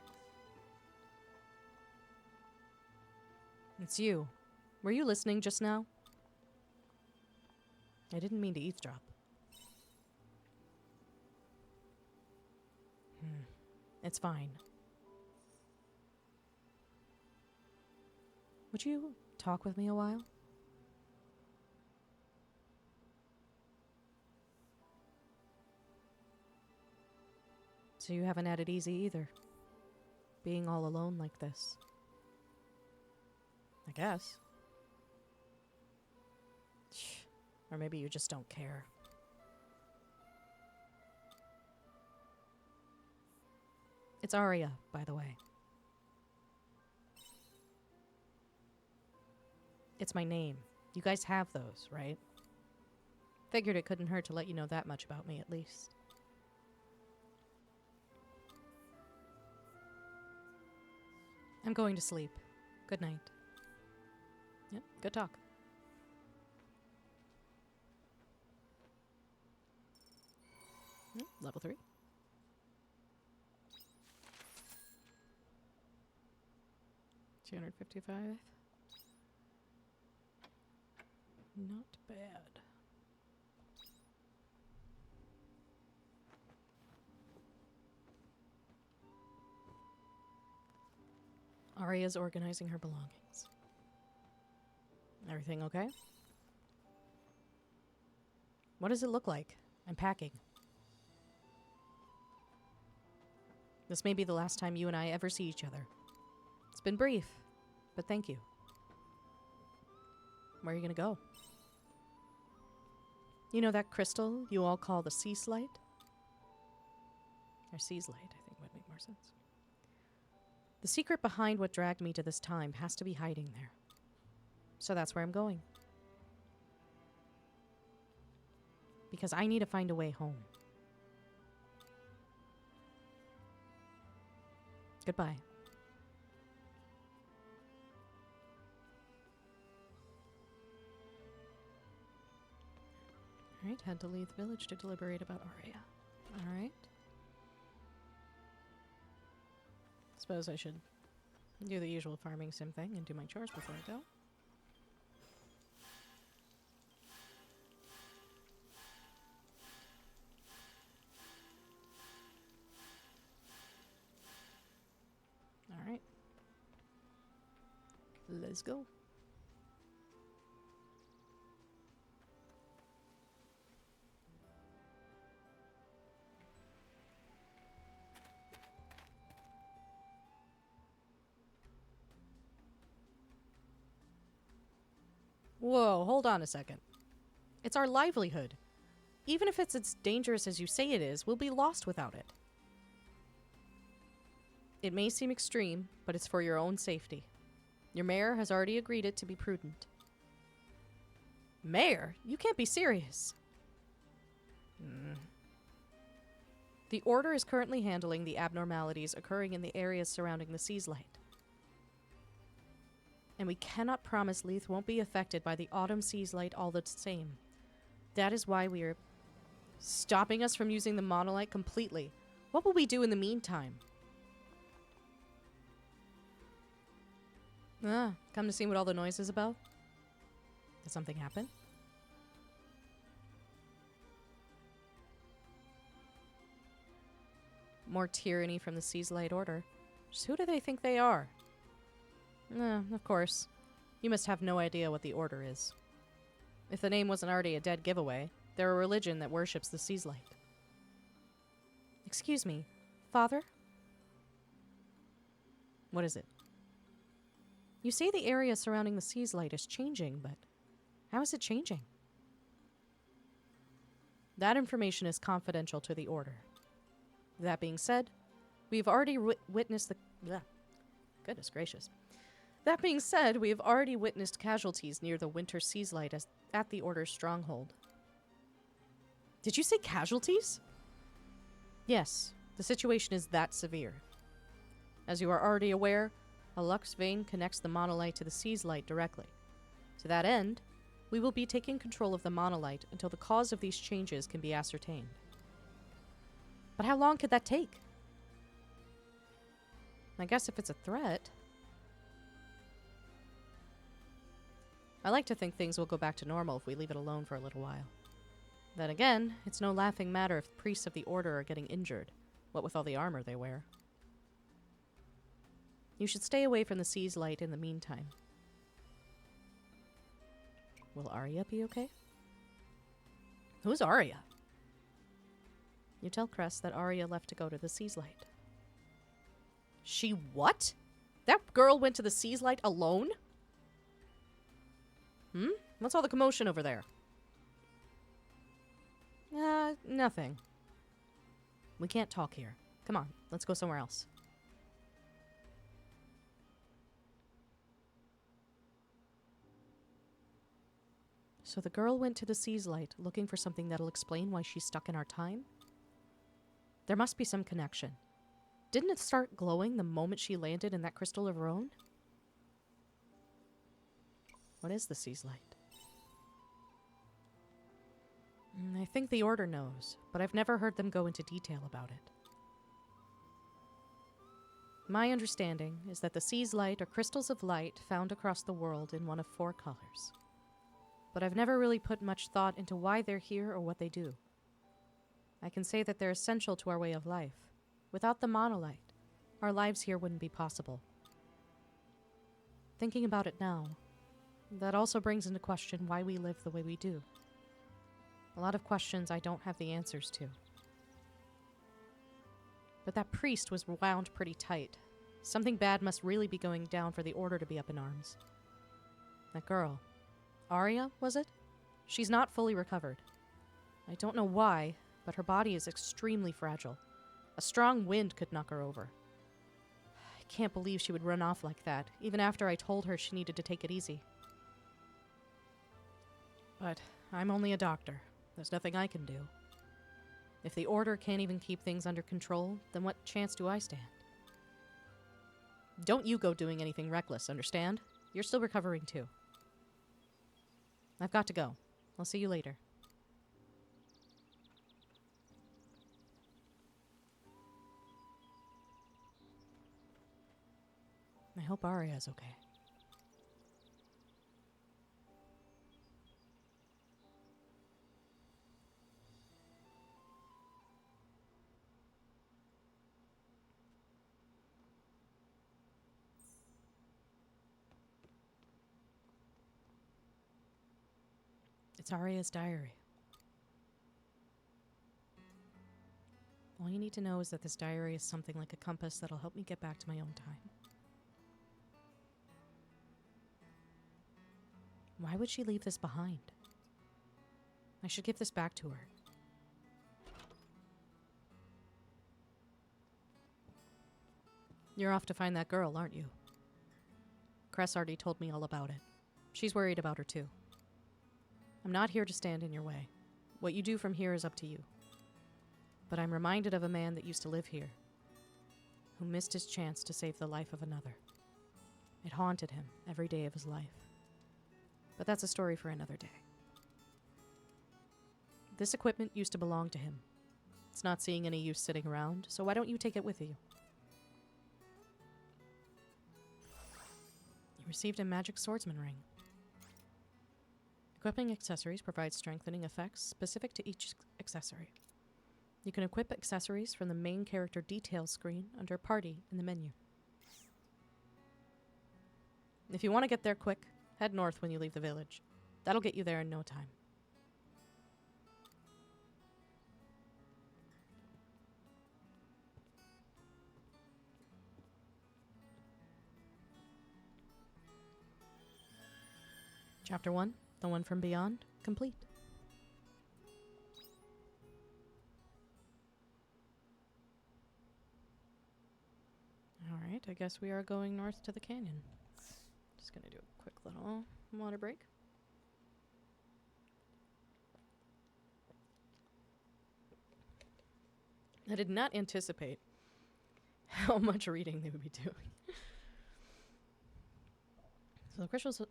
It's you. Were you listening just now? I didn't mean to eavesdrop. It's fine. Would you talk with me a while? So you haven't had it easy either. Being all alone like this. I guess. Or maybe you just don't care. It's Arya, by the way. It's my name. You guys have those, right? Figured it couldn't hurt to let you know that much about me, at least. I'm going to sleep. Good night. Yep, good talk. Level 3. $255. Not bad. Arya's organizing her belongings. Everything okay? What does it look like? I'm packing. This may be the last time you and I ever see each other. It's been brief, but thank you. Where are you gonna go? You know that crystal you all call the sea slide? Or sea's light, I think would make more sense. The secret behind what dragged me to this time has to be hiding there. So that's where I'm going. Because I need to find a way home. Goodbye. Alright, had to leave the village to deliberate about Arya. Alright. Suppose I should do the usual farming sim thing and do my chores before I go. Alright. Let's go. Whoa, hold on a second. It's our livelihood. Even if it's as dangerous as you say it is, we'll be lost without it. It may seem extreme, but it's for your own safety. Your mayor has already agreed it to be prudent. Mayor? You can't be serious. The Order is currently handling the abnormalities occurring in the areas surrounding the sea's light. And we cannot promise Leith won't be affected by the autumn sea's light all the same. That is why we are stopping us from using the monolite completely. What will we do in the meantime? Come to see what all the noise is about? Did something happen? More tyranny from the Sea's Light Order. Just who do they think they are? Of course. You must have no idea what the Order is. If the name wasn't already a dead giveaway, they're a religion that worships the Sea's Light. Excuse me, Father? What is it? You say the area surrounding the Sea's Light is changing, but how is it changing? That information is confidential to the Order. That being said, we've already witnessed the... Goodness gracious. That being said, we have already witnessed casualties near the Winter Sea's Light at the Order's stronghold. Did you say casualties? Yes, the situation is that severe. As you are already aware, a Lux vein connects the monolite to the Sea's Light directly. To that end, we will be taking control of the monolite until the cause of these changes can be ascertained. But how long could that take? I guess if it's a threat... I like to think things will go back to normal if we leave it alone for a little while. Then again, it's no laughing matter if priests of the Order are getting injured, what with all the armor they wear. You should stay away from the Sea's Light in the meantime. Will Arya be okay? Who's Arya? You tell Cress that Arya left to go to the Sea's Light. She what? That girl went to the Sea's Light alone? What's all the commotion over there? Nothing. We can't talk here. Come on, let's go somewhere else. So the girl went to the Sea's Light looking for something that'll explain why she's stuck in our time? There must be some connection. Didn't it start glowing the moment she landed in that crystal of her own? What is the Sea's Light? I think the Order knows, but I've never heard them go into detail about it. My understanding is that the Sea's Light are crystals of light found across the world in one of 4 colors. But I've never really put much thought into why they're here or what they do. I can say that they're essential to our way of life. Without the monolite, our lives here wouldn't be possible. Thinking about it now, that also brings into question why we live the way we do. A lot of questions I don't have the answers to. But that priest was wound pretty tight. Something bad must really be going down for the Order to be up in arms. That girl, Arya, was it? She's not fully recovered. I don't know why, but her body is extremely fragile. A strong wind could knock her over. I can't believe she would run off like that, even after I told her she needed to take it easy. But I'm only a doctor. There's nothing I can do. If the Order can't even keep things under control, then what chance do I stand? Don't you go doing anything reckless, understand? You're still recovering too. I've got to go. I'll see you later. I hope Arya's okay. It's Arya's diary. All you need to know is that this diary is something like a compass that'll help me get back to my own time. Why would she leave this behind? I should give this back to her. You're off to find that girl, aren't you? Cress already told me all about it. She's worried about her too. I'm not here to stand in your way. What you do from here is up to you. But I'm reminded of a man that used to live here, who missed his chance to save the life of another. It haunted him every day of his life. But that's a story for another day. This equipment used to belong to him. It's not seeing any use sitting around, so why don't you take it with you? You received a magic swordsman ring. Equipping accessories provides strengthening effects specific to each accessory. You can equip accessories from the main character details screen under Party in the menu. If you want to get there quick, head north when you leave the village. That'll get you there in no time. Chapter 1, The One from Beyond, complete. Alright, I guess we are going north to the canyon. Just gonna do a quick little water break. I did not anticipate how much reading they would be doing. So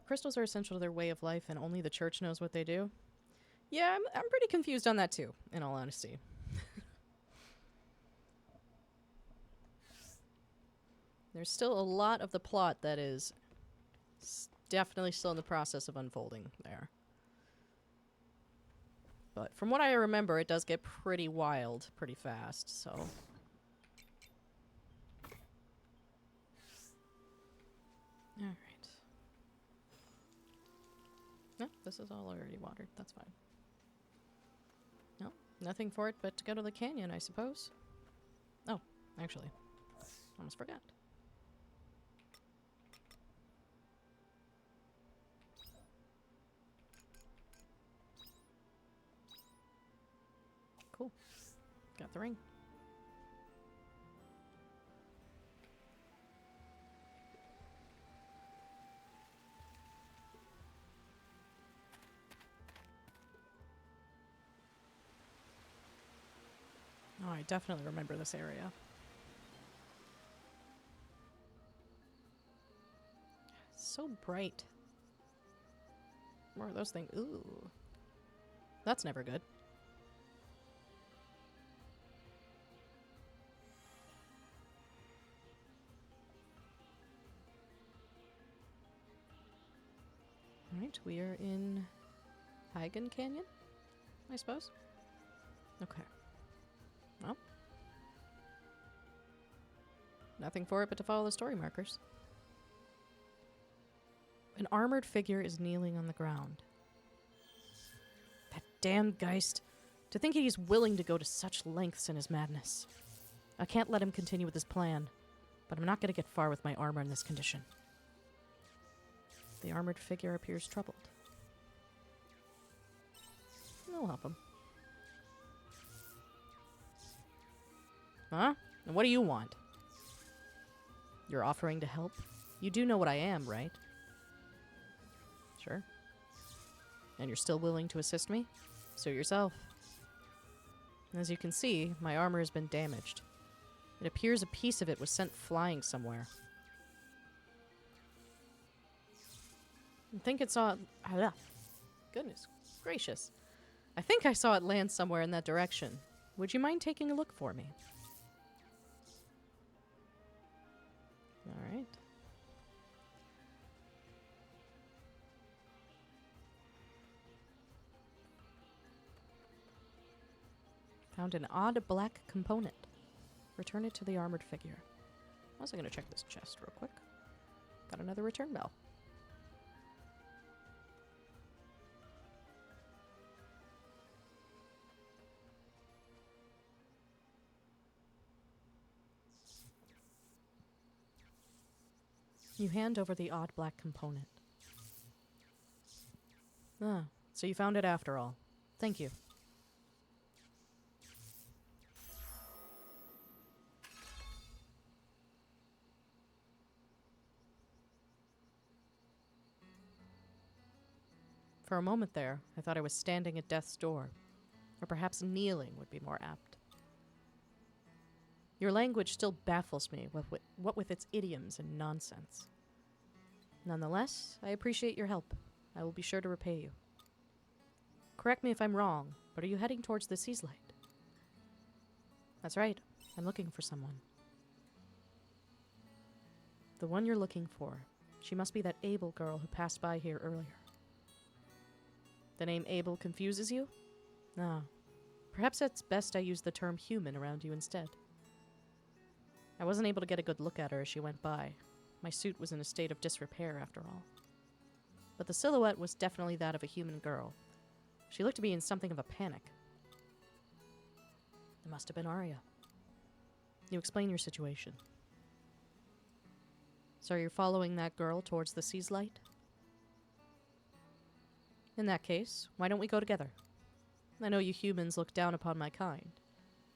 crystals are essential to their way of life, and only the church knows what they do. Yeah, I'm pretty confused on that too, in all honesty. There's still a lot of the plot that is definitely still in the process of unfolding there. But from what I remember, it does get pretty wild pretty fast, so... Alright. No, this is all already watered. That's fine. No, nothing for it but to go to the canyon, I suppose. Oh, actually, almost forgot. Cool. Got the ring. Oh, I definitely remember this area. It's so bright. More of those things. Ooh. That's never good. Alright, we are in Hagen Canyon, I suppose? Okay. Well. Nothing for it but to follow the story markers. An armored figure is kneeling on the ground. That damned Geist. To think he's willing to go to such lengths in his madness. I can't let him continue with his plan, but I'm not going to get far with my armor in this condition. The armored figure appears troubled. I'll help him. Huh? And what do you want? You're offering to help? You do know what I am, right? Sure. And you're still willing to assist me? Suit yourself. As you can see, my armor has been damaged. It appears a piece of it was sent flying somewhere. I think it saw it... Goodness gracious. I think I saw it land somewhere in that direction. Would you mind taking a look for me? Alright. Found an odd black component. Return it to the armored figure. I'm also going to check this chest real quick. Got another return bell. You hand over the odd black component. Ah, so you found it after all. Thank you. For a moment there, I thought I was standing at death's door. Or perhaps kneeling would be more apt. Your language still baffles me, what with its idioms and nonsense. Nonetheless, I appreciate your help. I will be sure to repay you. Correct me if I'm wrong, but are you heading towards the Sea's Light? That's right. I'm looking for someone. The one you're looking for. She must be that Abel girl who passed by here earlier. The name Abel confuses you? No. Perhaps it's best I use the term human around you instead. I wasn't able to get a good look at her as she went by. My suit was in a state of disrepair, after all. But the silhouette was definitely that of a human girl. She looked to be in something of a panic. It must have been Arya. You explain your situation. So you're following that girl towards the Sea's Light? In that case, why don't we go together? I know you humans look down upon my kind.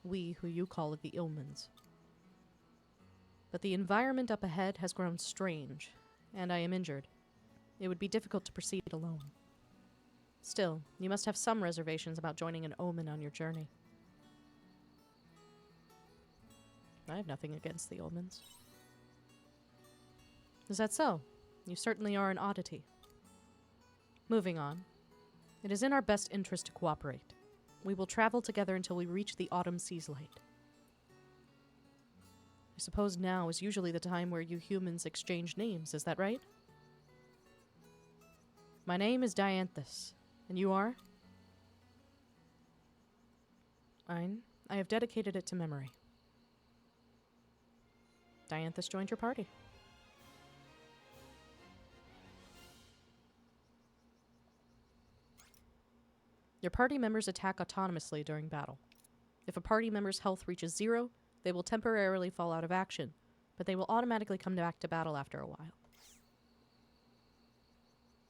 We, who you call the Illmans. But the environment up ahead has grown strange, and I am injured. It would be difficult to proceed alone. Still, you must have some reservations about joining an omen on your journey. I have nothing against the omens. Is that so? You certainly are an oddity. Moving on. It is in our best interest to cooperate. We will travel together until we reach the autumn Sea's Light. I suppose now is usually the time where you humans exchange names, is that right? My name is Dianthus, and you are? Mine. I have dedicated it to memory. Dianthus joined your party. Your party members attack autonomously during battle. If a party member's health reaches 0, they will temporarily fall out of action, but they will automatically come back to battle after a while.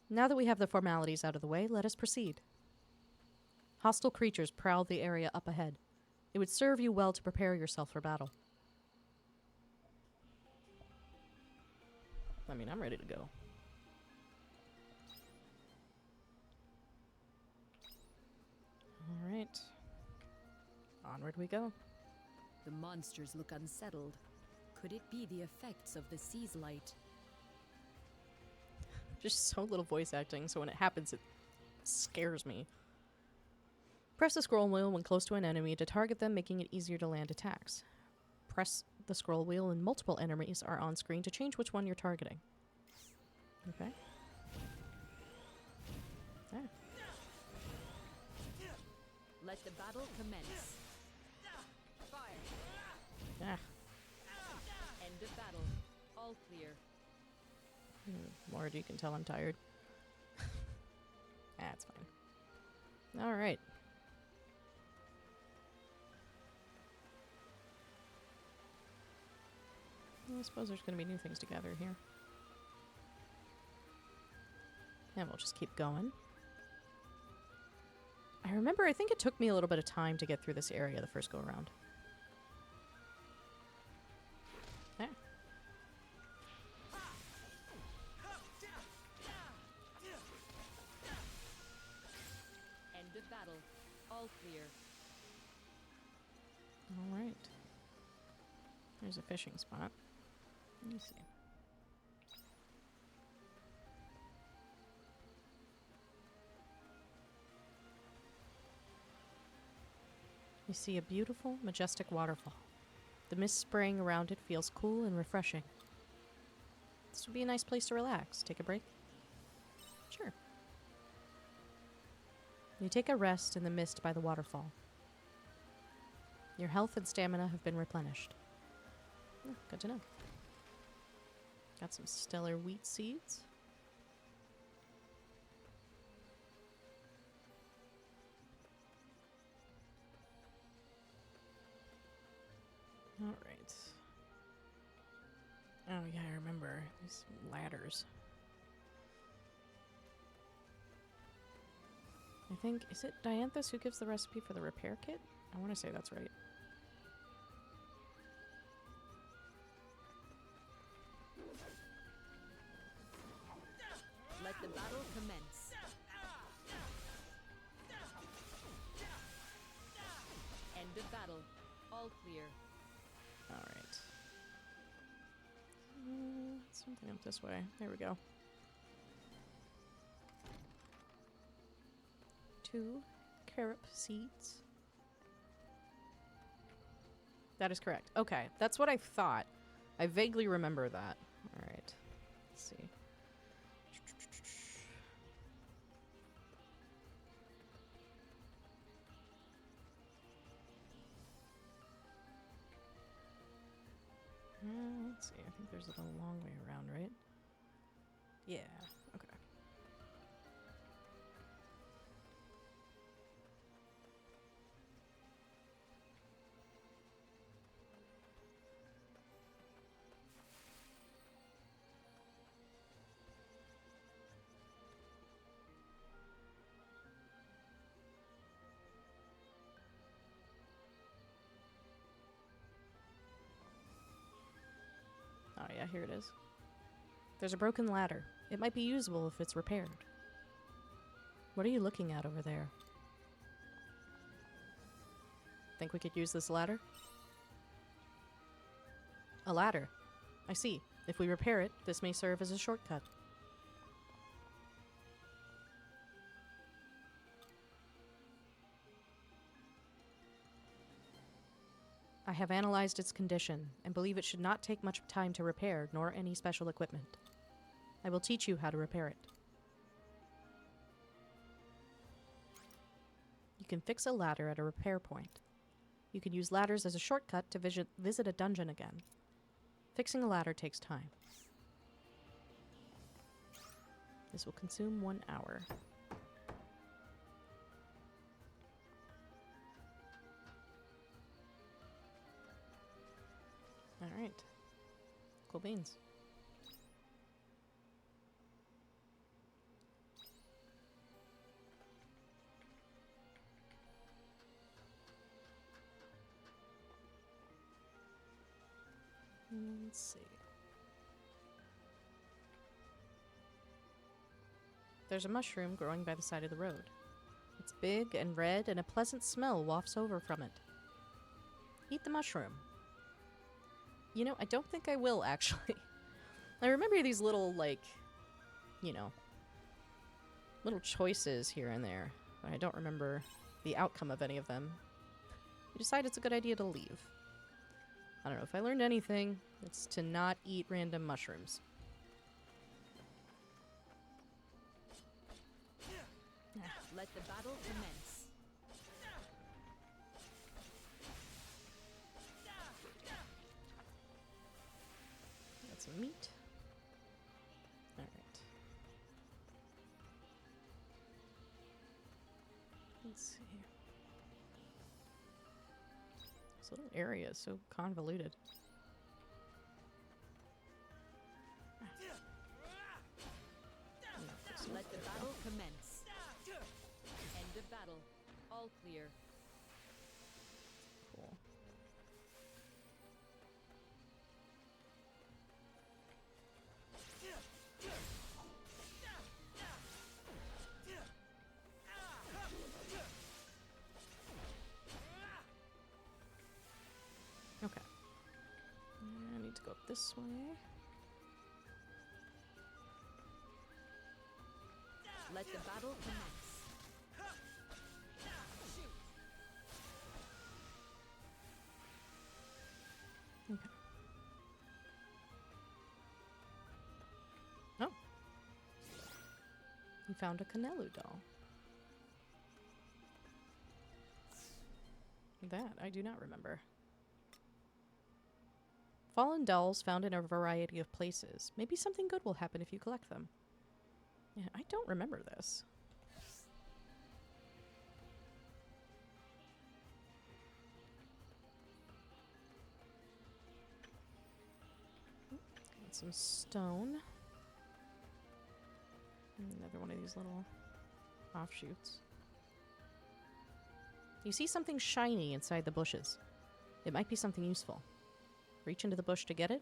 Now that we have the formalities out of the way, let us proceed. Hostile creatures prowl the area up ahead. It would serve you well to prepare yourself for battle. I mean, I'm ready to go. Alright. Onward we go. The monsters look unsettled. Could it be the effects of the sea's light? Just so little voice acting, so when it happens, it scares me. Press the scroll wheel when close to an enemy to target them, making it easier to land attacks. Press the scroll wheel and multiple enemies are on screen to change which one you're targeting. Okay. There. Let the battle commence. Fire. Ah. End of battle. All clear. Lord, you can tell I'm tired. That's fine. Alright. I suppose there's going to be new things to gather here. And we'll just keep going. I remember, I think it took me a little bit of time to get through this area the first go around. There. End of battle. All clear. Alright. There's a fishing spot. Let me see. You see a beautiful, majestic waterfall. The mist spraying around it feels cool and refreshing. This would be a nice place to relax. Take a break? Sure. You take a rest in the mist by the waterfall. Your health and stamina have been replenished. Oh, good to know. Got some stellar wheat seeds. Alright. Oh yeah, I remember. These ladders. I think, is it Dianthus who gives the recipe for the repair kit? I want to say that's right. Let the battle commence. End of battle. All clear. Alright. Something up this way. There we go. 2 carob seeds. That is correct. Okay, that's what I thought. I vaguely remember that. Alright. Let's see. Let's see. I think there's a long way around, right? Yeah. Okay. Oh yeah, here it is. There's a broken ladder. It might be usable if it's repaired. What are you looking at over there? Think we could use this ladder? A ladder. I see. If we repair it, this may serve as a shortcut. I have analyzed its condition and believe it should not take much time to repair, nor any special equipment. I will teach you how to repair it. You can fix a ladder at a repair point. You can use ladders as a shortcut to visit a dungeon again. Fixing a ladder takes time. This will consume 1 hour. Alright. Cool beans. Let's see. There's a mushroom growing by the side of the road. It's big and red, and a pleasant smell wafts over from it. Eat the mushroom. You know, I don't think I will, actually. I remember these little, like, you know, little choices here and there, but I don't remember the outcome of any of them. I decide it's a good idea to leave. I don't know if I learned anything. It's to not eat random mushrooms. Let the battle commence. Got some meat. Alright. Let's see. This little area is so convoluted. Let the battle commence. End of battle. All clear. Cool. Okay. I need to go up this way. Let the battle commence. Okay. Oh. We found a Canelu doll. That I do not remember. Fallen dolls found in a variety of places. Maybe something good will happen if you collect them. Yeah, I don't remember this. Got some stone. Another one of these little offshoots. You see something shiny inside the bushes. It might be something useful. Reach into the bush to get it.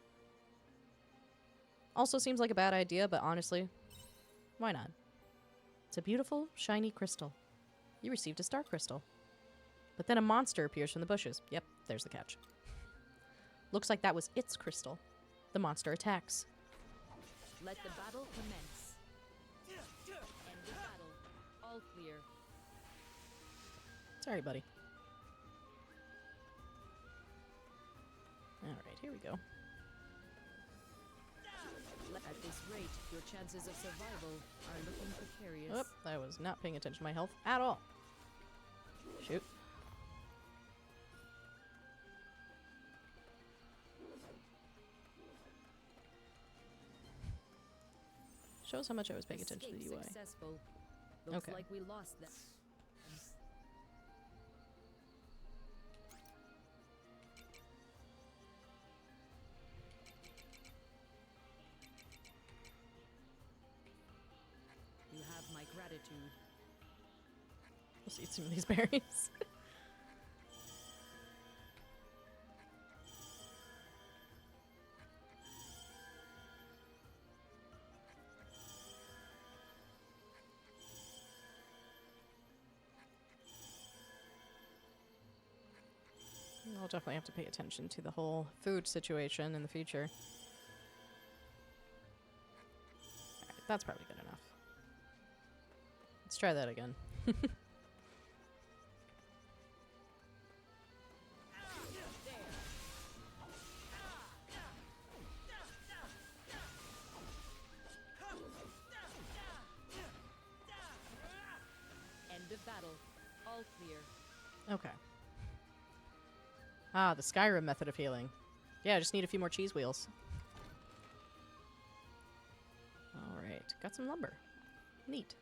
Also seems like a bad idea, but honestly, why not? It's a beautiful, shiny crystal. You received a star crystal. But then a monster appears from the bushes. Yep, there's the catch. Looks like that was its crystal. The monster attacks. Let the battle commence. End of battle. All clear. Sorry, buddy. Alright, here we go. At this rate, your chances of survival are looking precarious. Oh, I was not paying attention to my health at all. Shoot. Shows how much I was paying attention to the UI. Successful. Looks Okay. like we lost that. You have my gratitude. Let's eat some of these berries. I'll definitely have to pay attention to the whole food situation in the future. Alright, that's probably good enough. Let's try that again. End of battle. All clear. Okay. Ah, the Skyrim method of healing. Yeah, I just need a few more cheese wheels. Alright, got some lumber. Neat.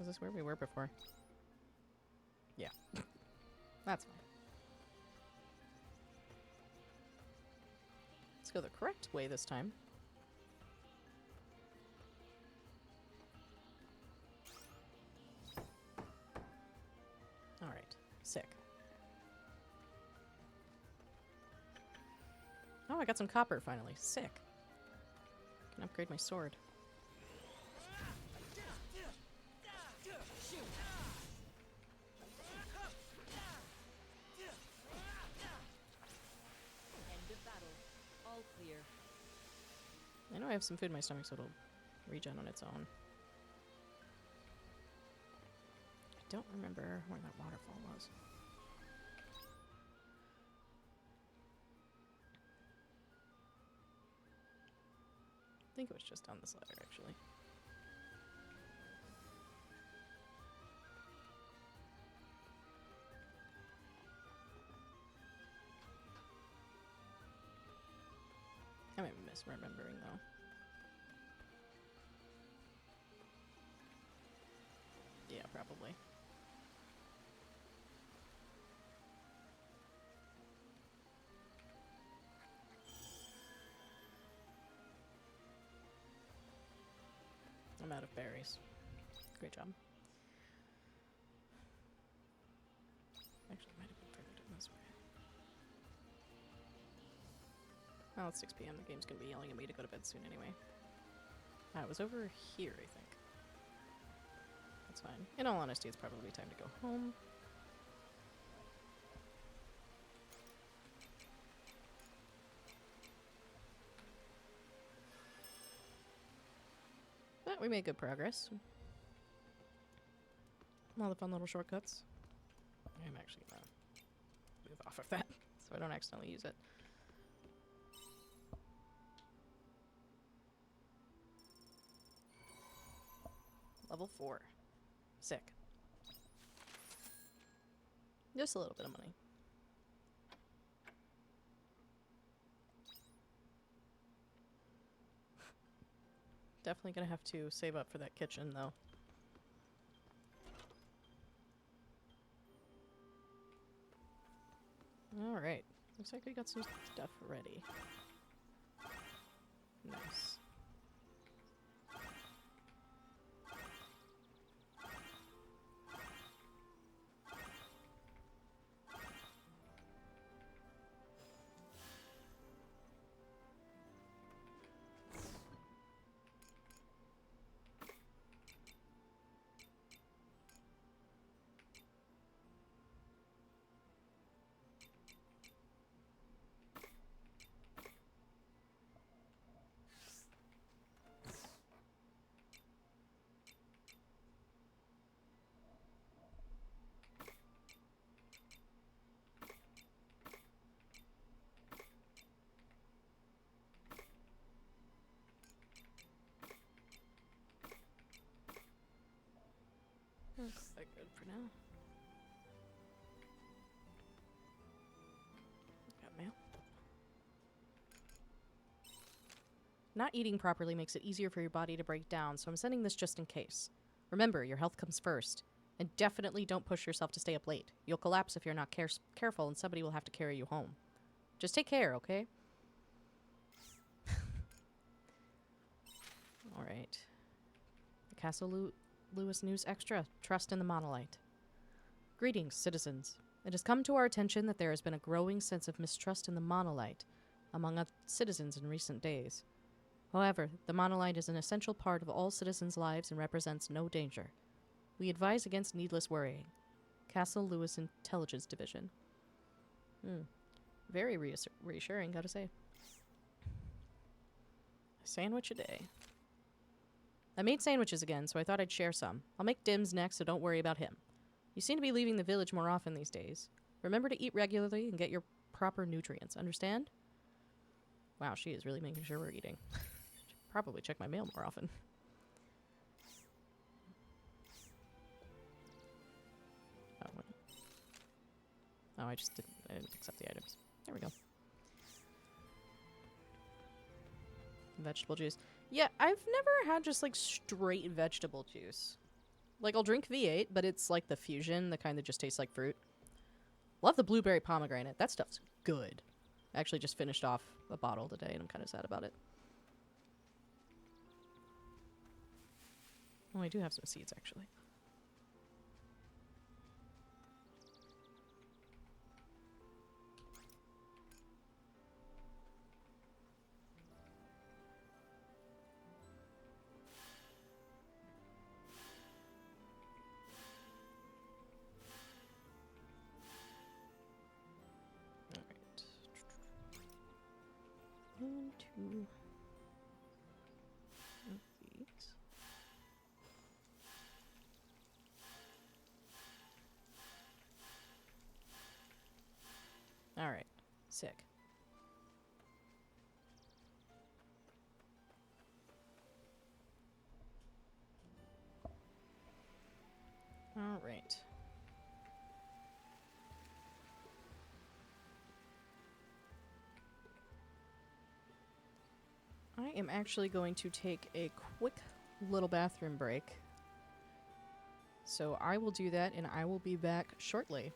Is this where we were before? Yeah. That's fine. Let's go the correct way this time. Alright. Sick. Oh, I got some copper finally. Sick. Can upgrade my sword. End of battle. All clear. I know I have some food in my stomach, so it'll regen on its own. I don't remember where that waterfall was. I think it was just down this ladder, actually. I might be misremembering, though. Yeah, probably. I'm out of berries. Great job. Actually, it might have been further down this way. Well, it's 6 p.m. The game's gonna be yelling at me to go to bed soon anyway. It was over here, I think. That's fine. In all honesty, it's probably time to go home. But we made good progress. All the fun little shortcuts. I'm actually gonna move off of that so I don't accidentally use it. Level 4. Sick. Just a little bit of money. Definitely gonna have to save up for that kitchen, though. Alright. Looks like we got some stuff ready. Nice. That's quite good for now. Got mail. Not eating properly makes it easier for your body to break down, so I'm sending this just in case. Remember, your health comes first. And definitely don't push yourself to stay up late. You'll collapse if you're not careful, and somebody will have to carry you home. Just take care, okay? Alright. The Castle Lewis News Extra. Trust in the Monolite. Greetings, citizens. It has come to our attention that there has been a growing sense of mistrust in the Monolite among citizens in recent days. However, the Monolite is an essential part of all citizens' lives and represents no danger. We advise against needless worrying. Castle Lewis Intelligence Division. Very reassuring, gotta say. A sandwich a day. I made sandwiches again, so I thought I'd share some. I'll make Dim's next, so don't worry about him. You seem to be leaving the village more often these days. Remember to eat regularly and get your proper nutrients, understand? Wow, she is really making sure we're eating. Should probably check my mail more often. Oh, I didn't accept the items. There we go. Vegetable juice. Yeah, I've never had just like straight vegetable juice. Like, I'll drink V8, but it's like the fusion, the kind that just tastes like fruit. Love the blueberry pomegranate. That stuff's good. I actually just finished off a bottle today, and I'm kind of sad about it. Oh, I do have some seeds, actually. Alright. 1, 2... of these. Alright. Sick. Alright. I am actually going to take a quick little bathroom break. So I will do that, and I will be back shortly.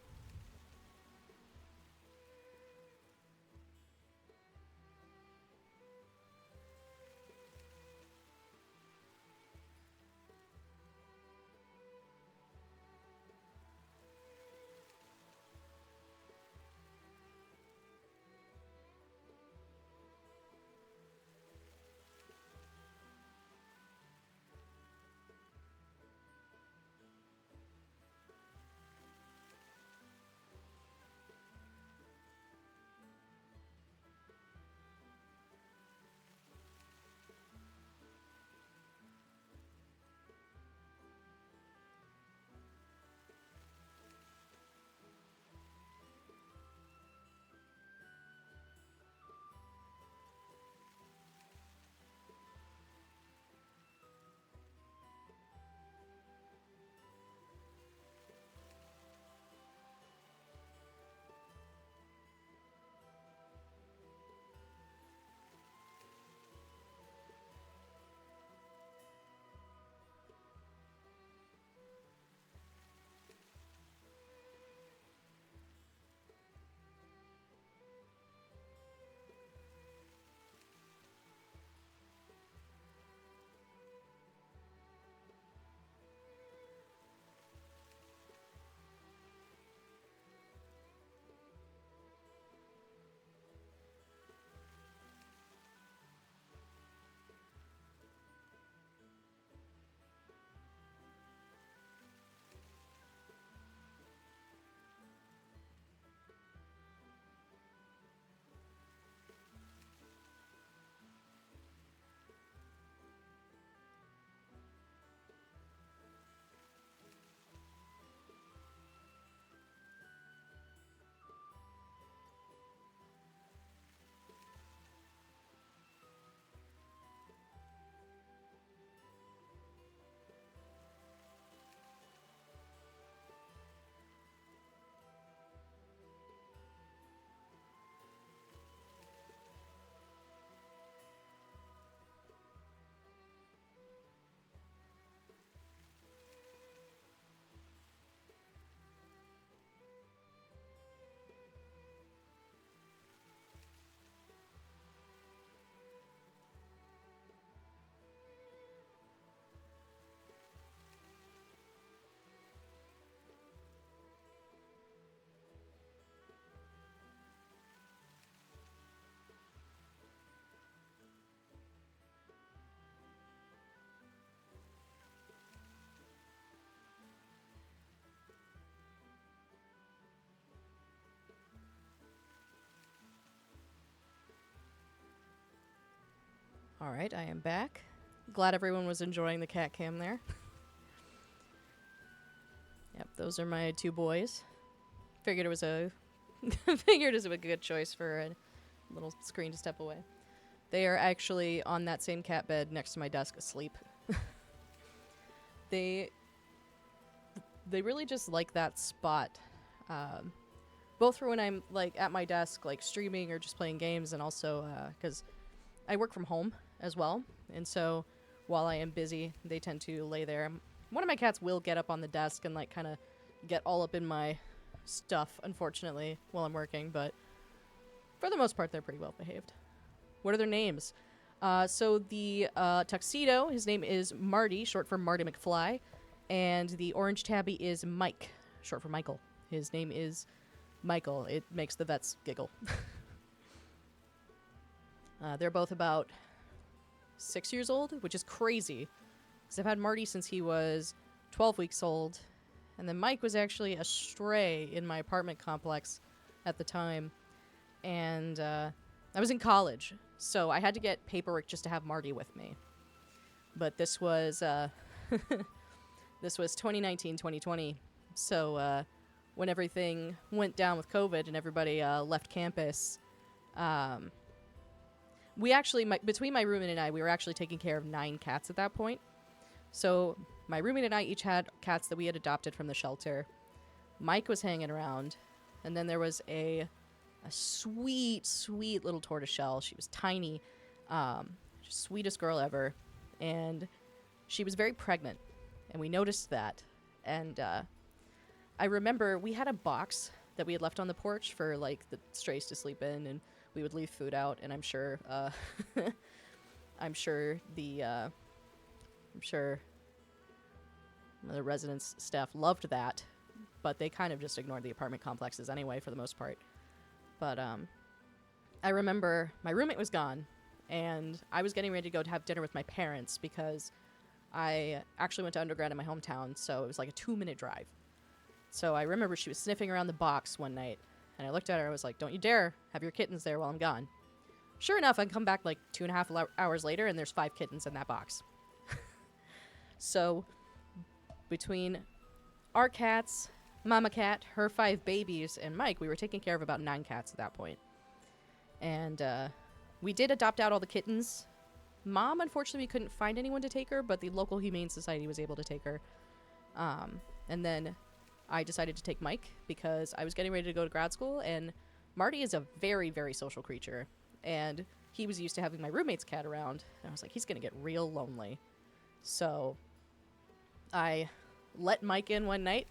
Alright, I am back. Glad everyone was enjoying the cat cam there. Yep, those are my two boys. Figured it was a good choice for a little screen to step away. They are actually on that same cat bed next to my desk asleep. They really just like that spot. Both for when I'm like at my desk like streaming or just playing games, and also because I work from home as well, and so while I am busy they tend to lay there. I'm One of my cats will get up on the desk and, like, kind of get all up in my stuff, unfortunately, while I'm working, but for the most part, they're pretty well behaved. What are their names? So the tuxedo, his name is Marty, short for Marty McFly, and the orange tabby is Mike, short for Michael. His name is Michael. It makes the vets giggle. They're both about 6 years old, which is crazy, because I've had Marty since he was 12 weeks old, and then Mike was actually a stray in my apartment complex at the time, and I was in college, so I had to get paperwork just to have Marty with me. But this was this was 2019, 2020, so when everything went down with COVID and everybody left campus, we actually, between my roommate and I, we were actually taking care of 9 cats at that point. So my roommate and I each had cats that we had adopted from the shelter. Mike was hanging around, and then there was a sweet, sweet little tortoiseshell. She was tiny, sweetest girl ever, and she was very pregnant, and we noticed that. And I remember we had a box that we had left on the porch for, like, the strays to sleep in, and we would leave food out, and I'm sure the residence staff loved that, but they kind of just ignored the apartment complexes anyway for the most part. But I remember my roommate was gone, and I was getting ready to go to have dinner with my parents because I actually went to undergrad in my hometown, so it was like a 2-minute drive. So I remember she was sniffing around the box one night, and I looked at her and I was like, "Don't you dare have your kittens there while I'm gone." Sure enough, I come back like 2.5 hours later, and there's 5 kittens in that box. So between our cats, Mama Cat, her 5 babies, and Mike, we were taking care of about 9 cats at that point. And we did adopt out all the kittens. Mom, unfortunately, we couldn't find anyone to take her, but the local Humane Society was able to take her. And then I decided to take Mike because I was getting ready to go to grad school, and Marty is a very, very social creature. And he was used to having my roommate's cat around, and I was like, he's going to get real lonely. So I let Mike in one night,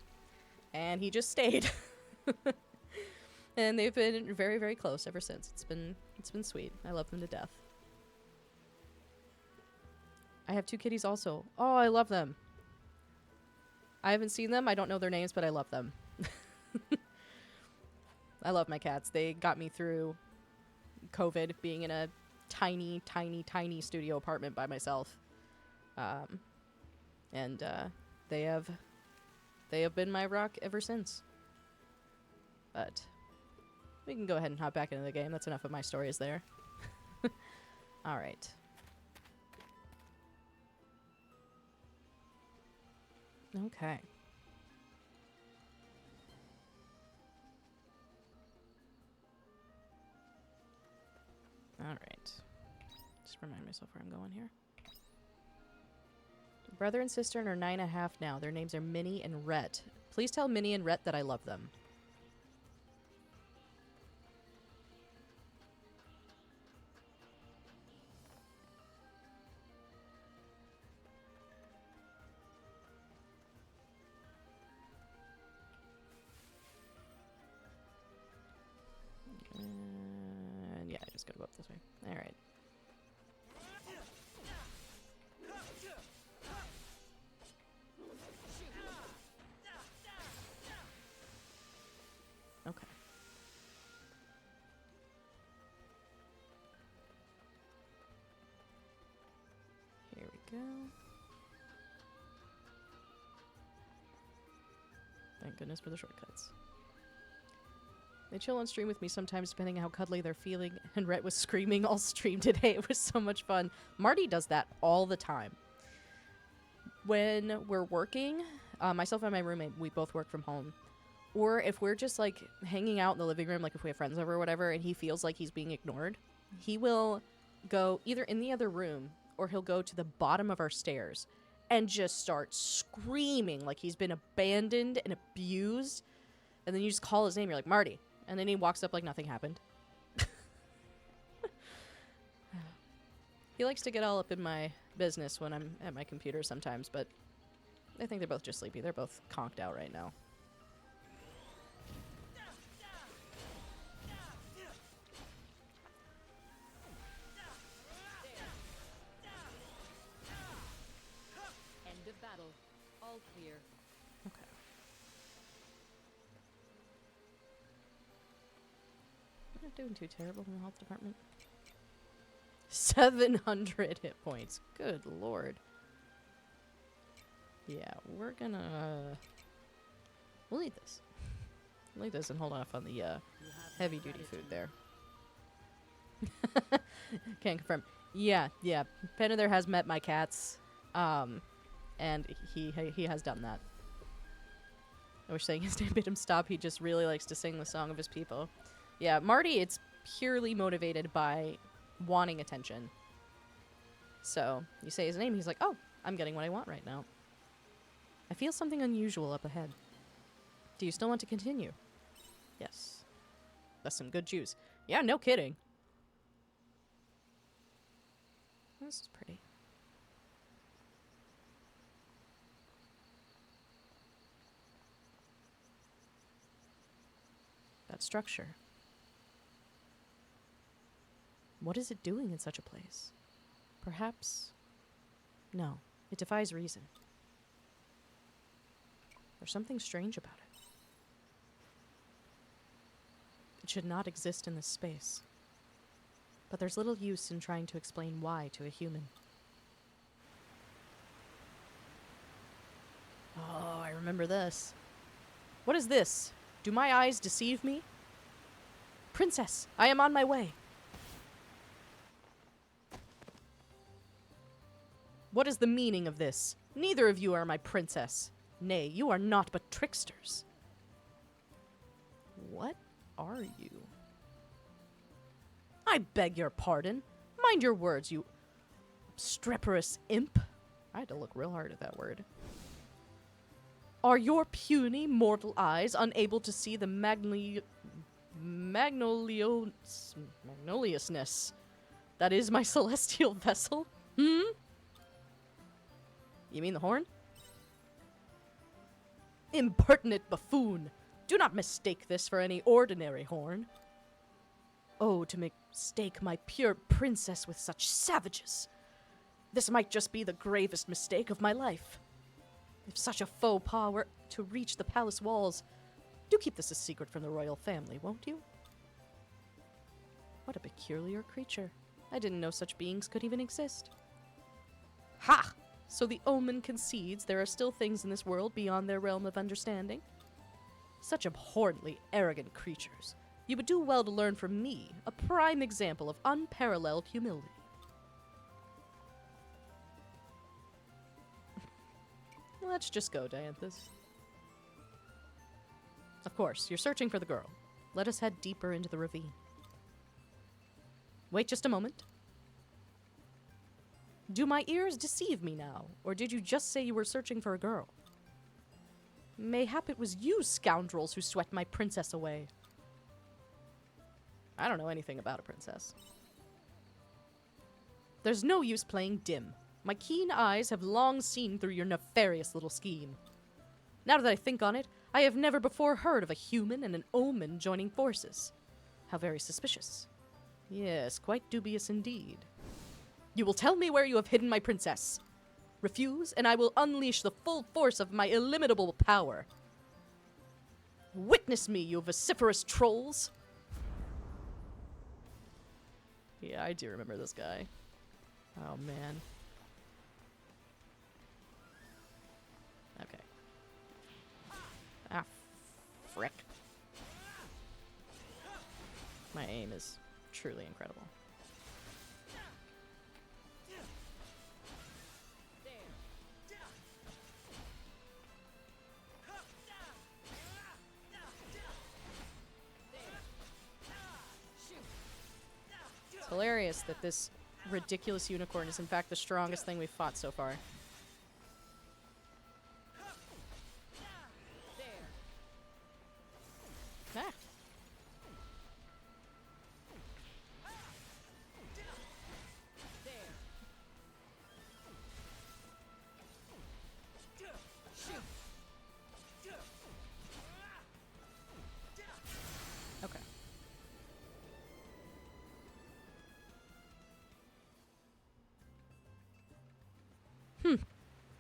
and he just stayed. And they've been very, very close ever since. It's been sweet. I love them to death. I have 2 kitties also. Oh, I love them. I haven't seen them. I don't know their names, but I love them. I love my cats. They got me through COVID, being in a tiny, tiny, tiny studio apartment by myself. And they have been my rock ever since. But we can go ahead and hop back into the game. That's enough of my stories there. All right. Okay. All right. Just remind myself where I'm going here. Brother and sister are 9.5 now. Their names are Minnie and Rhett. Please tell Minnie and Rhett that I love them. And yeah, I just gotta go up this way. All right. Okay. Here we go. Thank goodness for the shortcuts. They chill on stream with me sometimes, depending on how cuddly they're feeling, and Rhett was screaming all stream today. It was so much fun. Marty does that all the time. When we're working, myself and my roommate, we both work from home. Or if we're just, like, hanging out in the living room, like if we have friends over or whatever, and he feels like he's being ignored, he will go either in the other room, or he'll go to the bottom of our stairs and just start screaming like he's been abandoned and abused. And then you just call his name, you're like, "Marty." And then he walks up like nothing happened. He likes to get all up in my business when I'm at my computer sometimes, but I think they're both just sleepy. They're both conked out right now. End of battle. All clear. Okay. We're not doing too terrible in the health department. 700 hit points. Good lord. Yeah, we're gonna... We'll eat this. We'll eat this and hold off on the heavy duty food there. Can't confirm. Yeah. Panda there has met my cats. And he has done that. I wish saying his name made him stop. He just really likes to sing the song of his people. Yeah, Marty, it's purely motivated by wanting attention. So, you say his name, he's like, oh, I'm getting what I want right now. I feel something unusual up ahead. Do you still want to continue? Yes. That's some good juice. Yeah, no kidding. This is pretty. That structure. What is it doing in such a place? Perhaps... No, it defies reason. There's something strange about it. It should not exist in this space. But there's little use in trying to explain why to a human. Oh, I remember this. What is this? Do my eyes deceive me? Princess, I am on my way. What is the meaning of this? Neither of you are my princess. Nay, you are not but tricksters. What are you? I beg your pardon. Mind your words, you obstreperous imp. I had to look real hard at that word. Are your puny mortal eyes unable to see the magnoliousness that is my celestial vessel? Hmm? You mean the horn? Impertinent buffoon! Do not mistake this for any ordinary horn. Oh, to mistake my pure princess with such savages! This might just be the gravest mistake of my life. If such a faux pas were to reach the palace walls, do keep this a secret from the royal family, won't you? What a peculiar creature. I didn't know such beings could even exist. Ha! So the omen concedes there are still things in this world beyond their realm of understanding? Such abhorrently arrogant creatures. You would do well to learn from me, a prime example of unparalleled humility. Let's just go, Dianthus. Of course, you're searching for the girl. Let us head deeper into the ravine. Wait just a moment. Do my ears deceive me now, or did you just say you were searching for a girl? Mayhap it was you scoundrels who swept my princess away. I don't know anything about a princess. There's no use playing dim. My keen eyes have long seen through your nefarious little scheme. Now that I think on it, I have never before heard of a human and an omen joining forces. How very suspicious. Yes, quite dubious indeed. You will tell me where you have hidden my princess. Refuse, and I will unleash the full force of my illimitable power. Witness me, you vociferous trolls! Yeah, I do remember this guy. Oh, man. Okay. Ah, frick. My aim is truly incredible. It's hilarious that this ridiculous unicorn is in fact the strongest thing we've fought so far. Ah.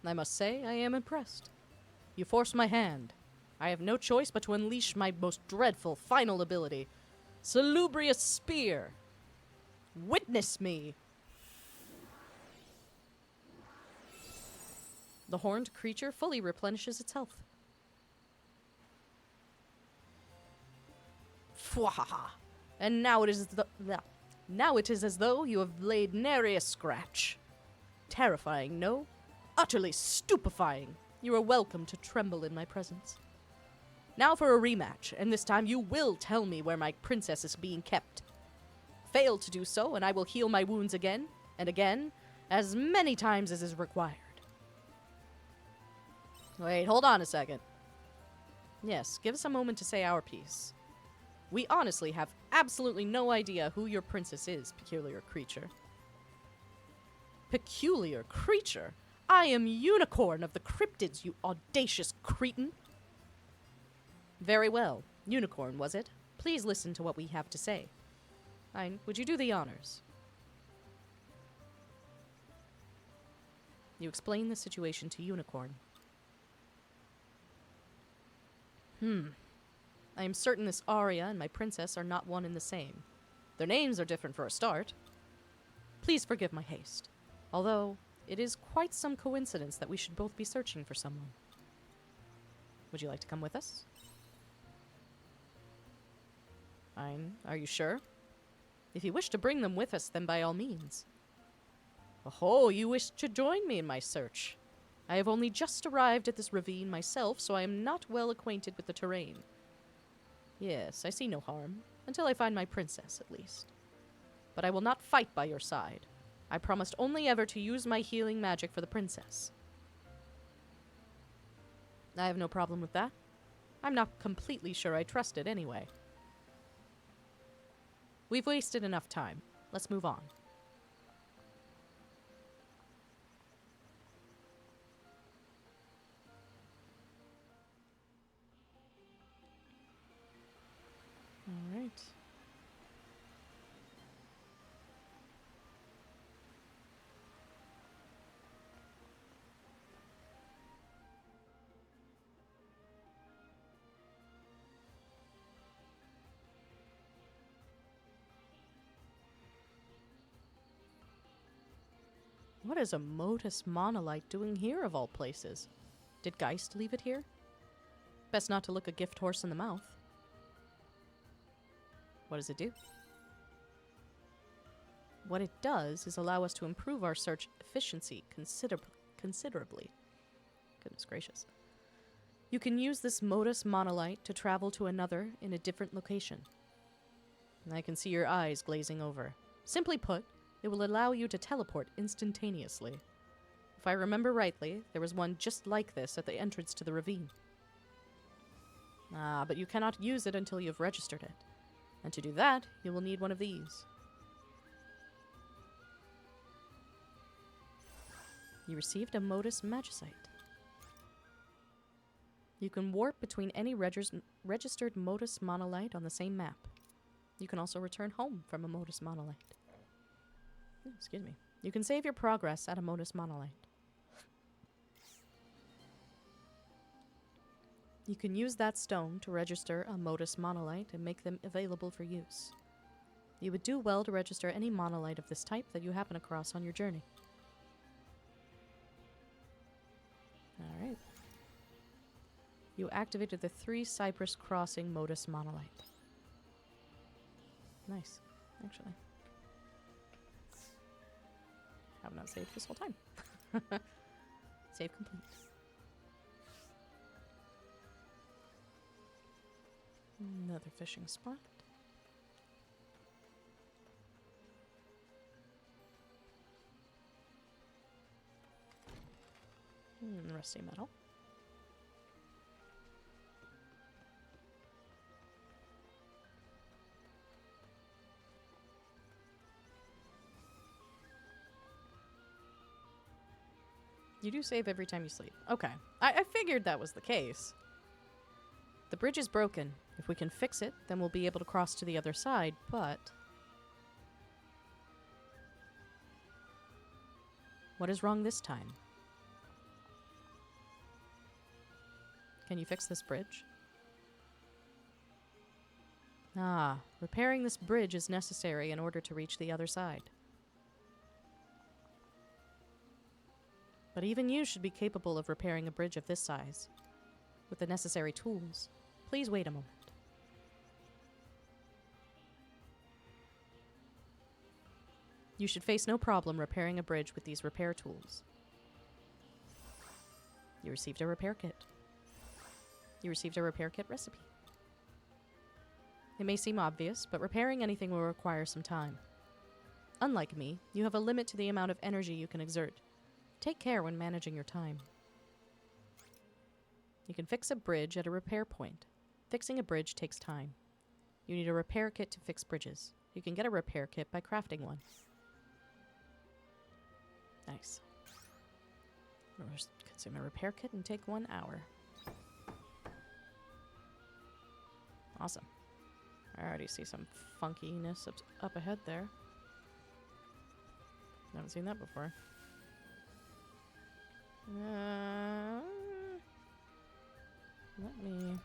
I must say I am impressed. You forced my hand. I have no choice but to unleash my most dreadful final ability, Salubrious Spear. Witness me! The horned creature fully replenishes its health. Fwahaha! And now it is now it is as though you have laid nary a scratch. Terrifying, no? Utterly stupefying. You are welcome to tremble in my presence. Now for a rematch, and this time you will tell me where my princess is being kept. Fail to do so, and I will heal my wounds again, and again, as many times as is required. Wait, hold on a second. Yes, give us a moment to say our piece. We honestly have absolutely no idea who your princess is, peculiar creature. Peculiar creature? I am Unicorn of the Cryptids, you audacious cretin! Very well. Unicorn, was it? Please listen to what we have to say. Fine, would you do the honors? You explain the situation to Unicorn. I am certain this Aria and my princess are not one and the same. Their names are different for a start. Please forgive my haste. Although, it is quite some coincidence that we should both be searching for someone. Would you like to come with us? Fine. Are you sure? If you wish to bring them with us, then by all means. Oh, you wish to join me in my search. I have only just arrived at this ravine myself, so I am not well acquainted with the terrain. Yes, I see no harm, until I find my princess, at least. But I will not fight by your side. I promised only ever to use my healing magic for the princess. I have no problem with that. I'm not completely sure I trust it anyway. We've wasted enough time. Let's move on. All right. What is a Modus Monolite doing here of all places? Did Geist leave it here? Best not to look a gift horse in the mouth. What does it do? What it does is allow us to improve our search efficiency considerably. Goodness gracious. You can use this Modus Monolite to travel to another in a different location. I can see your eyes glazing over. Simply put, it will allow you to teleport instantaneously. If I remember rightly, there was one just like this at the entrance to the ravine. Ah, but you cannot use it until you have registered it. And to do that, you will need one of these. You received a Modus Magicite. You can warp between any registered Modus Monolite on the same map. You can also return home from a Modus Monolite. Excuse me. You can save your progress at a Modus Monolite. You can use that stone to register a Modus Monolite and make them available for use. You would do well to register any monolite of this type that you happen across on your journey. Alright. You activated the 3 Cypress Crossing Modus Monolite. Nice, actually. Have not saved this whole time. Save complete. Another fishing spot. Rusty metal. You do save every time you sleep. Okay. I figured that was the case. The bridge is broken. If we can fix it, then we'll be able to cross to the other side, but... What is wrong this time? Can you fix this bridge? Ah, repairing this bridge is necessary in order to reach the other side. But even you should be capable of repairing a bridge of this size, with the necessary tools. Please wait a moment. You should face no problem repairing a bridge with these repair tools. You received a repair kit. You received a repair kit recipe. It may seem obvious, but repairing anything will require some time. Unlike me, you have a limit to the amount of energy you can exert. Take care when managing your time. You can fix a bridge at a repair point. Fixing a bridge takes time. You need a repair kit to fix bridges. You can get a repair kit by crafting one. Nice. Consume a repair kit and take 1 hour. Awesome. I already see some funkiness up ahead there. Haven't seen that before. Let me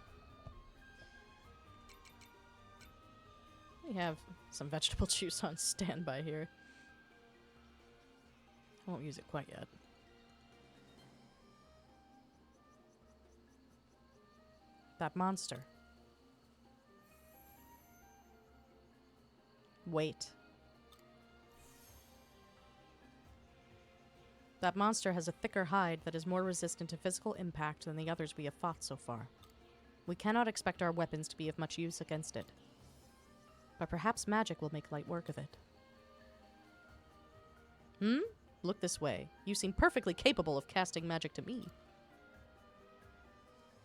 have some vegetable juice on standby here. I won't use it quite yet. That monster. Wait. That monster has a thicker hide that is more resistant to physical impact than the others we have fought so far. We cannot expect our weapons to be of much use against it. But perhaps magic will make light work of it. Look this way. You seem perfectly capable of casting magic to me.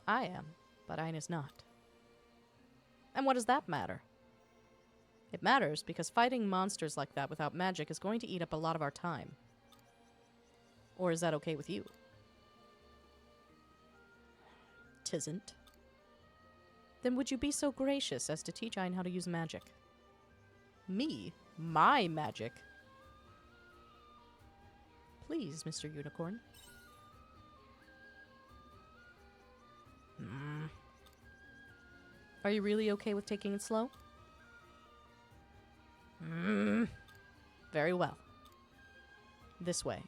I am, but Ayn is not. And what does that matter? It matters because fighting monsters like that without magic is going to eat up a lot of our time. Or is that okay with you? Tisn't. Then would you be so gracious as to teach Ayn how to use magic? Me? My magic? Please, Mr. Unicorn. Are you really okay with taking it slow? Very well. This way.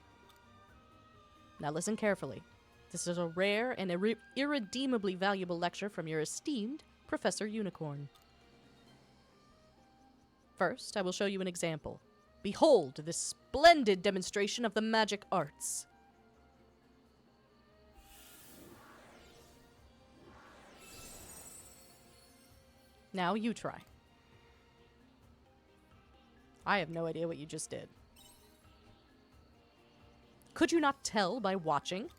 Now listen carefully. This is a rare and irredeemably valuable lecture from your esteemed Professor Unicorn. First, I will show you an example. Behold this splendid demonstration of the magic arts. Now you try. I have no idea what you just did. Could you not tell by watching?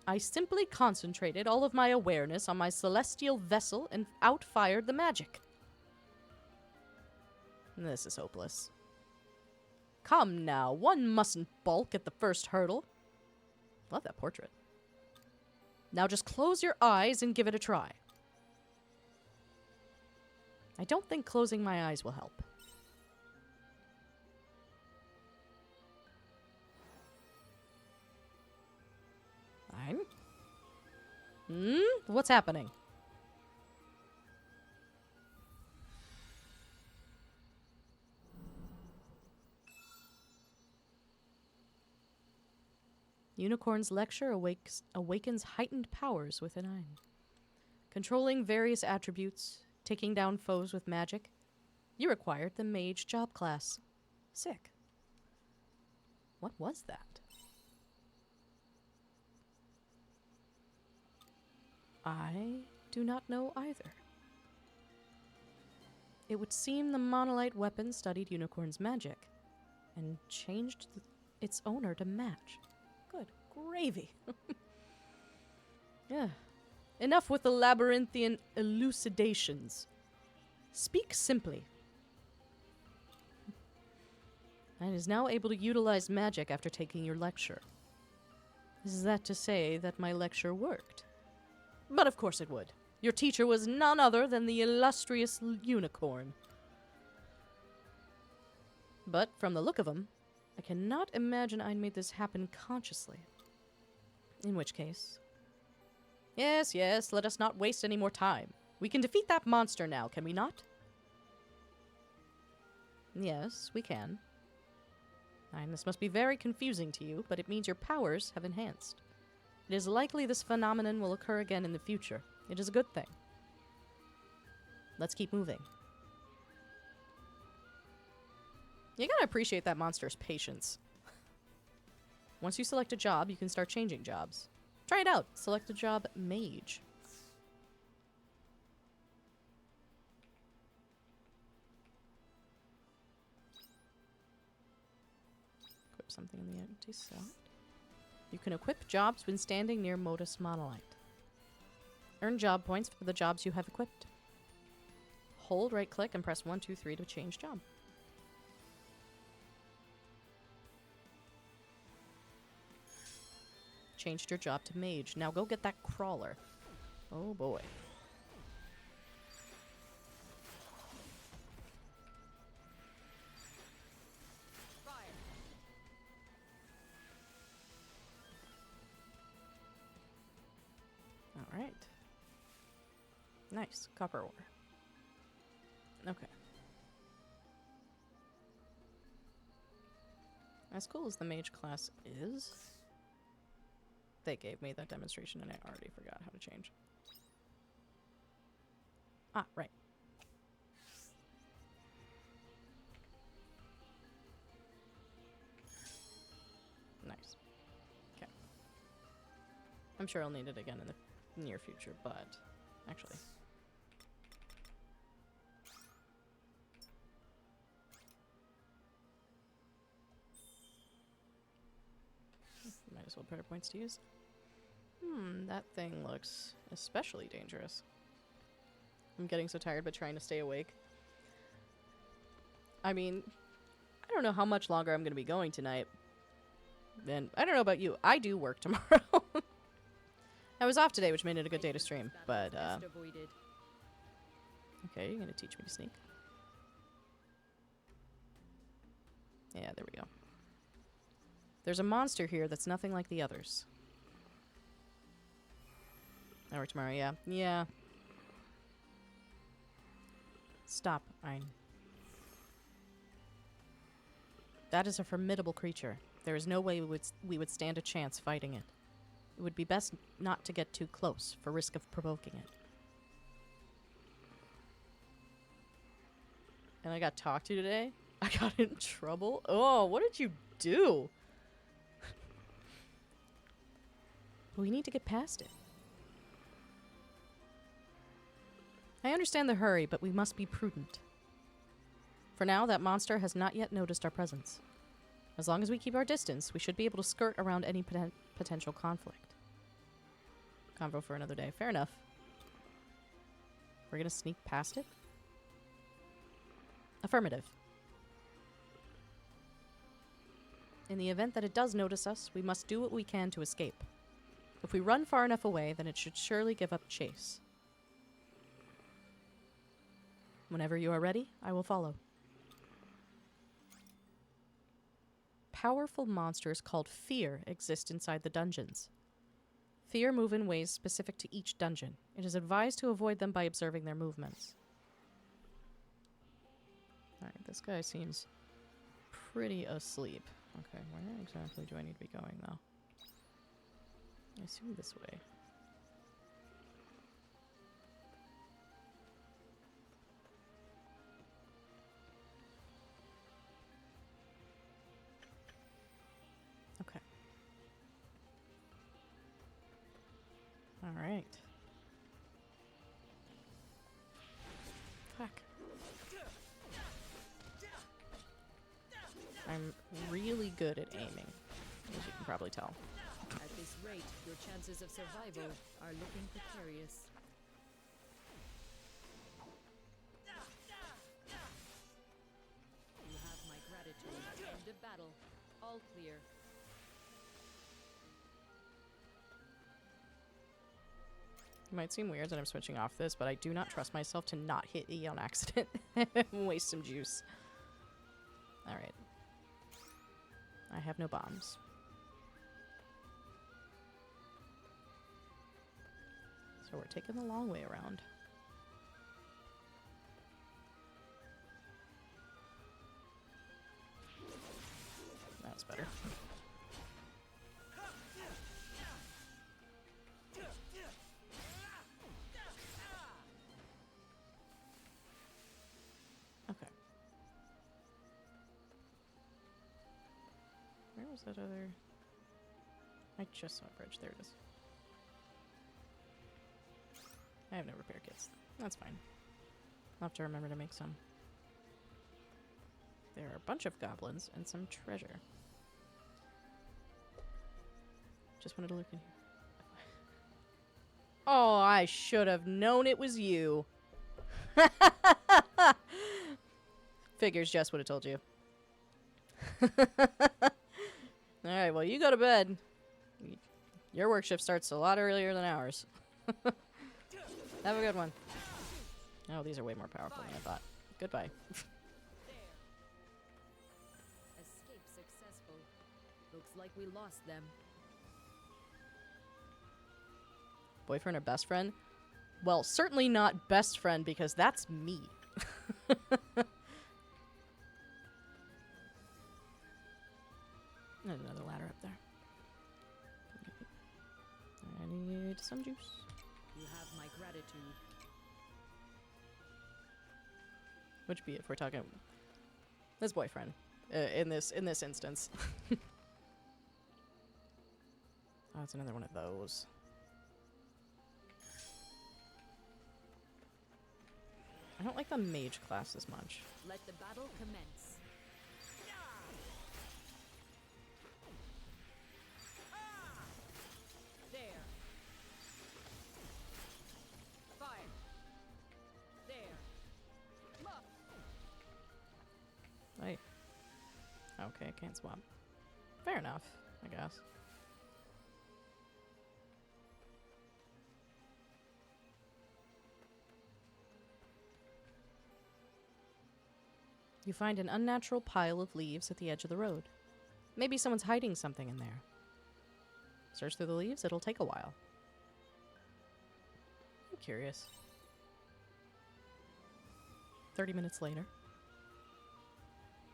I simply concentrated all of my awareness on my celestial vessel and outfired the magic. This is hopeless. Come now, one mustn't balk at the first hurdle. Love that portrait. Now just close your eyes and give it a try. I don't think closing my eyes will help. What's happening? Unicorn's lecture awakens heightened powers within Ayn. Controlling various attributes, taking down foes with magic. You acquired the mage job class. Sick. What was that? I do not know either. It would seem the monolite weapon studied Unicorn's magic and changed its owner to match. Good gravy. Yeah. Enough with the labyrinthian elucidations. Speak simply. And is now able to utilize magic after taking your lecture. Is that to say that my lecture worked? But of course it would. Your teacher was none other than the illustrious Unicorn. But from the look of him, I cannot imagine I made this happen consciously. In which case, Yes, yes, let us not waste any more time. We can defeat that monster now, can we not? Yes, we can. And this must be very confusing to you, but it means your powers have enhanced. It is likely this phenomenon will occur again in the future. It is a good thing. Let's keep moving. You gotta appreciate that monster's patience. Once you select a job, you can start changing jobs. Try it out. Select the job Mage. Equip something in the empty slot. You can equip jobs when standing near Modus Monolite. Earn job points for the jobs you have equipped. Hold right click and press 1, 2, 3 to change job. Changed your job to Mage. Now go get that crawler. Oh boy. Alright. Nice. Copper ore. Okay. As cool as the mage class is, they gave me that demonstration and I already forgot how to change. Ah, right. Nice. Okay. I'm sure I'll need it again in the near future, but actually. Might as well put our points to use. That thing looks especially dangerous. I'm getting so tired but trying to stay awake. I mean, I don't know how much longer I'm going to be going tonight. And I don't know about you. I do work tomorrow. I was off today, which made it a good day to stream, but okay, you're going to teach me to sneak. Yeah, there we go. There's a monster here that's nothing like the others. I work tomorrow, yeah. Yeah. Stop, Ein. That is a formidable creature. There is no way we would stand a chance fighting it. It would be best not to get too close, for risk of provoking it. And I got talked to today? I got in trouble? Oh, what did you do? We need to get past it. I understand the hurry, but we must be prudent. For now, that monster has not yet noticed our presence. As long as we keep our distance, we should be able to skirt around any potential conflict. Convo for another day. Fair enough. We're gonna sneak past it? Affirmative. In the event that it does notice us, we must do what we can to escape. If we run far enough away, then it should surely give up chase. Whenever you are ready, I will follow. Powerful monsters called Fear exist inside the dungeons. Fear move in ways specific to each dungeon. It is advised to avoid them by observing their movements. Alright, this guy seems pretty asleep. Okay, where exactly do I need to be going, though? I assume this way. Okay. Alright. Fuck. I'm really good at aiming, as you can probably tell. At this rate, your chances of survival are looking precarious. You have my gratitude. End of battle. All clear. It might seem weird that I'm switching off this, but I do not trust myself to not hit E on accident and waste some juice. Alright. I have no bombs. So we're taking the long way around. That's better. Okay. Where was that other... I just saw a bridge. There it is. I have no repair kits. That's fine. I'll have to remember to make some. There are a bunch of goblins and some treasure. Just wanted to look in here. Oh, I should have known it was you. Figures Jess would have told you. Alright, well, you go to bed. Your work shift starts a lot earlier than ours. Have a good one. Oh, these are way more powerful than I thought. Goodbye. Escape successful. Looks like we lost them. Boyfriend or best friend? Well, certainly not best friend because that's me. There's another ladder up there. I need some juice. You have my gratitude. Which be if we're talking this boyfriend in this instance. Oh, it's another one of those. I don't like the mage class as much. Let the battle commence. There. Fire. There. Right. Okay, can't swap. Fair enough, I guess. You find an unnatural pile of leaves at the edge of the road. Maybe someone's hiding something in there. Search through the leaves, it'll take a while. I'm curious. 30 minutes later.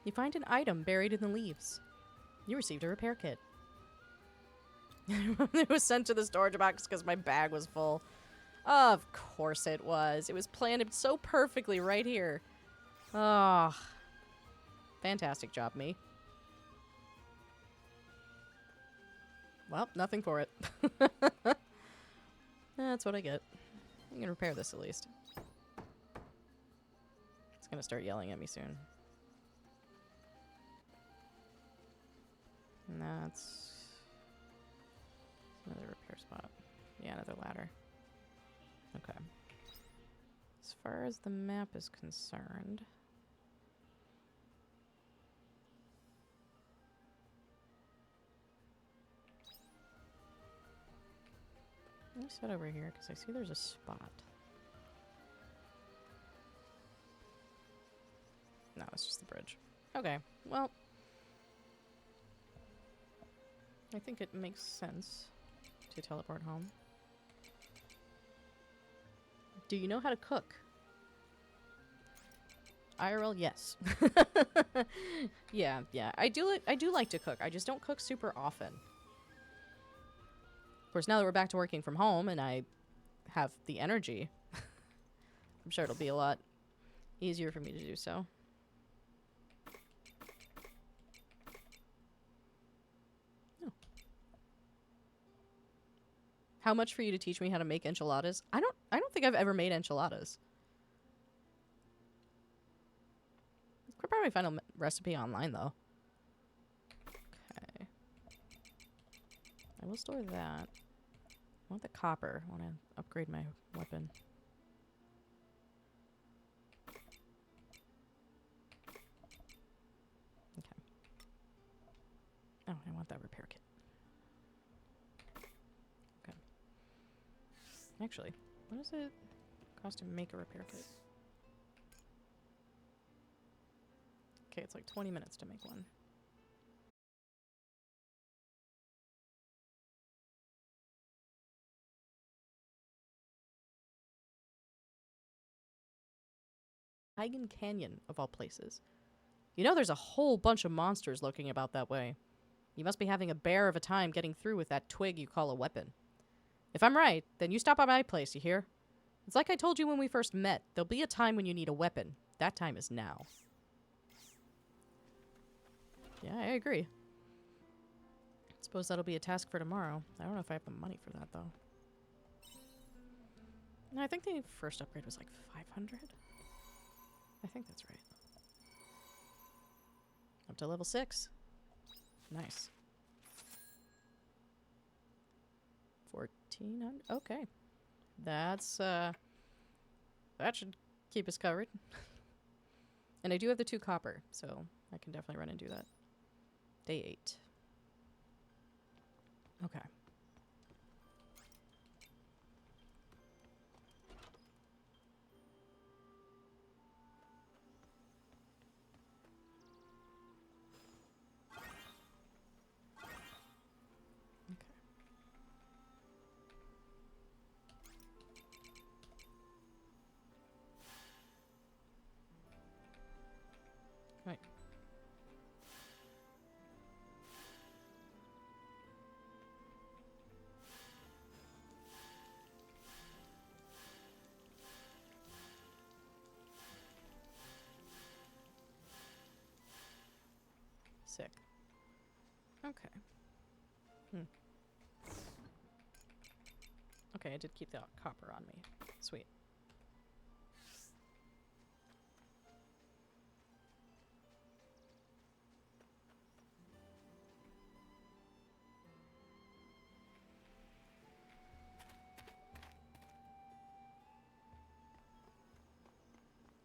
You find an item buried in the leaves. You received a repair kit. It was sent to the storage box because my bag was full. Of course it was. It was planted so perfectly right here. Oh. Fantastic job, me. Well, nothing for it. That's what I get. I'm gonna repair this at least. It's gonna start yelling at me soon. And that's another repair spot. Yeah, another ladder. Okay. As far as the map is concerned... Let me set over here because I see there's a spot. No, it's just the bridge. Okay, well... I think it makes sense to teleport home. Do you know how to cook? IRL, yes. Yeah. I do like to cook. I just don't cook super often. Of course, now that we're back to working from home and I have the energy, I'm sure it'll be a lot easier for me to do so. Oh. How much for you to teach me how to make enchiladas? I don't think I've ever made enchiladas. Could probably find a recipe online though. Okay. I will store that. I want the copper. I want to upgrade my weapon. Okay. Oh, I want that repair kit. Okay. Actually, what does it cost to make a repair kit? Okay, it's like 20 minutes to make one. Eigen Canyon, of all places. You know there's a whole bunch of monsters lurking about that way. You must be having a bear of a time getting through with that twig you call a weapon. If I'm right, then you stop by my place, you hear? It's like I told you when we first met. There'll be a time when you need a weapon. That time is now. Yeah, I agree. Suppose that'll be a task for tomorrow. I don't know if I have the money for that, though. No, I think the first upgrade was like 500. I think that's right. Up to level 6. Nice. 1400. Okay. That's, that should keep us covered. And I do have the 2 copper, so I can definitely run and do that. Day 8. Okay. Right. Sick. Okay. Okay, I did keep the copper on me. Sweet.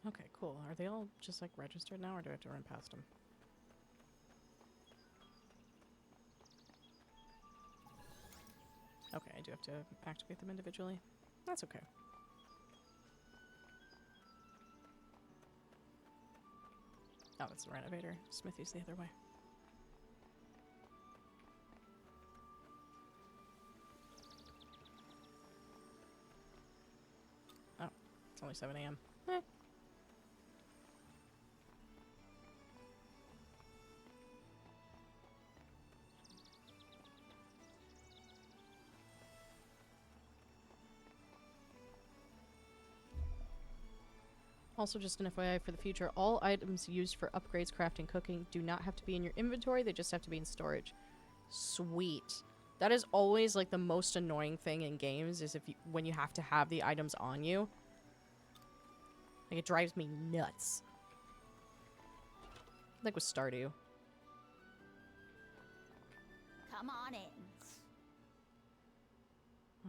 Okay, cool. Are they all just like registered now, or do I have to run past them? Okay, I do have to activate them individually. That's okay. Oh, it's the renovator. Smithy's the other way. Oh, it's only 7 a.m. Eh. Also, just an FYI for the future, all items used for upgrades, crafting, cooking do not have to be in your inventory. They just have to be in storage. Sweet. That is always, like, the most annoying thing in games, is when you have to have the items on you. Like, it drives me nuts. Like with Stardew. Come on in.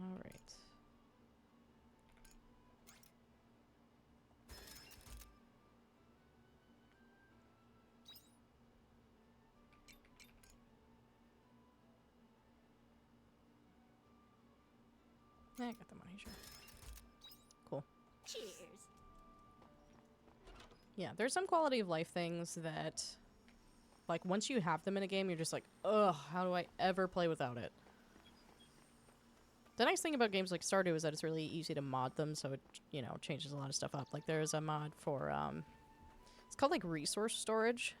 Alright. I got the money, sure. Cool. Cheers. Yeah, there's some quality of life things that, like, once you have them in a game, you're just like, ugh, how do I ever play without it? The nice thing about games like Stardew is that it's really easy to mod them, so it, you know, changes a lot of stuff up. Like, there's a mod for, it's called, like, resource storage,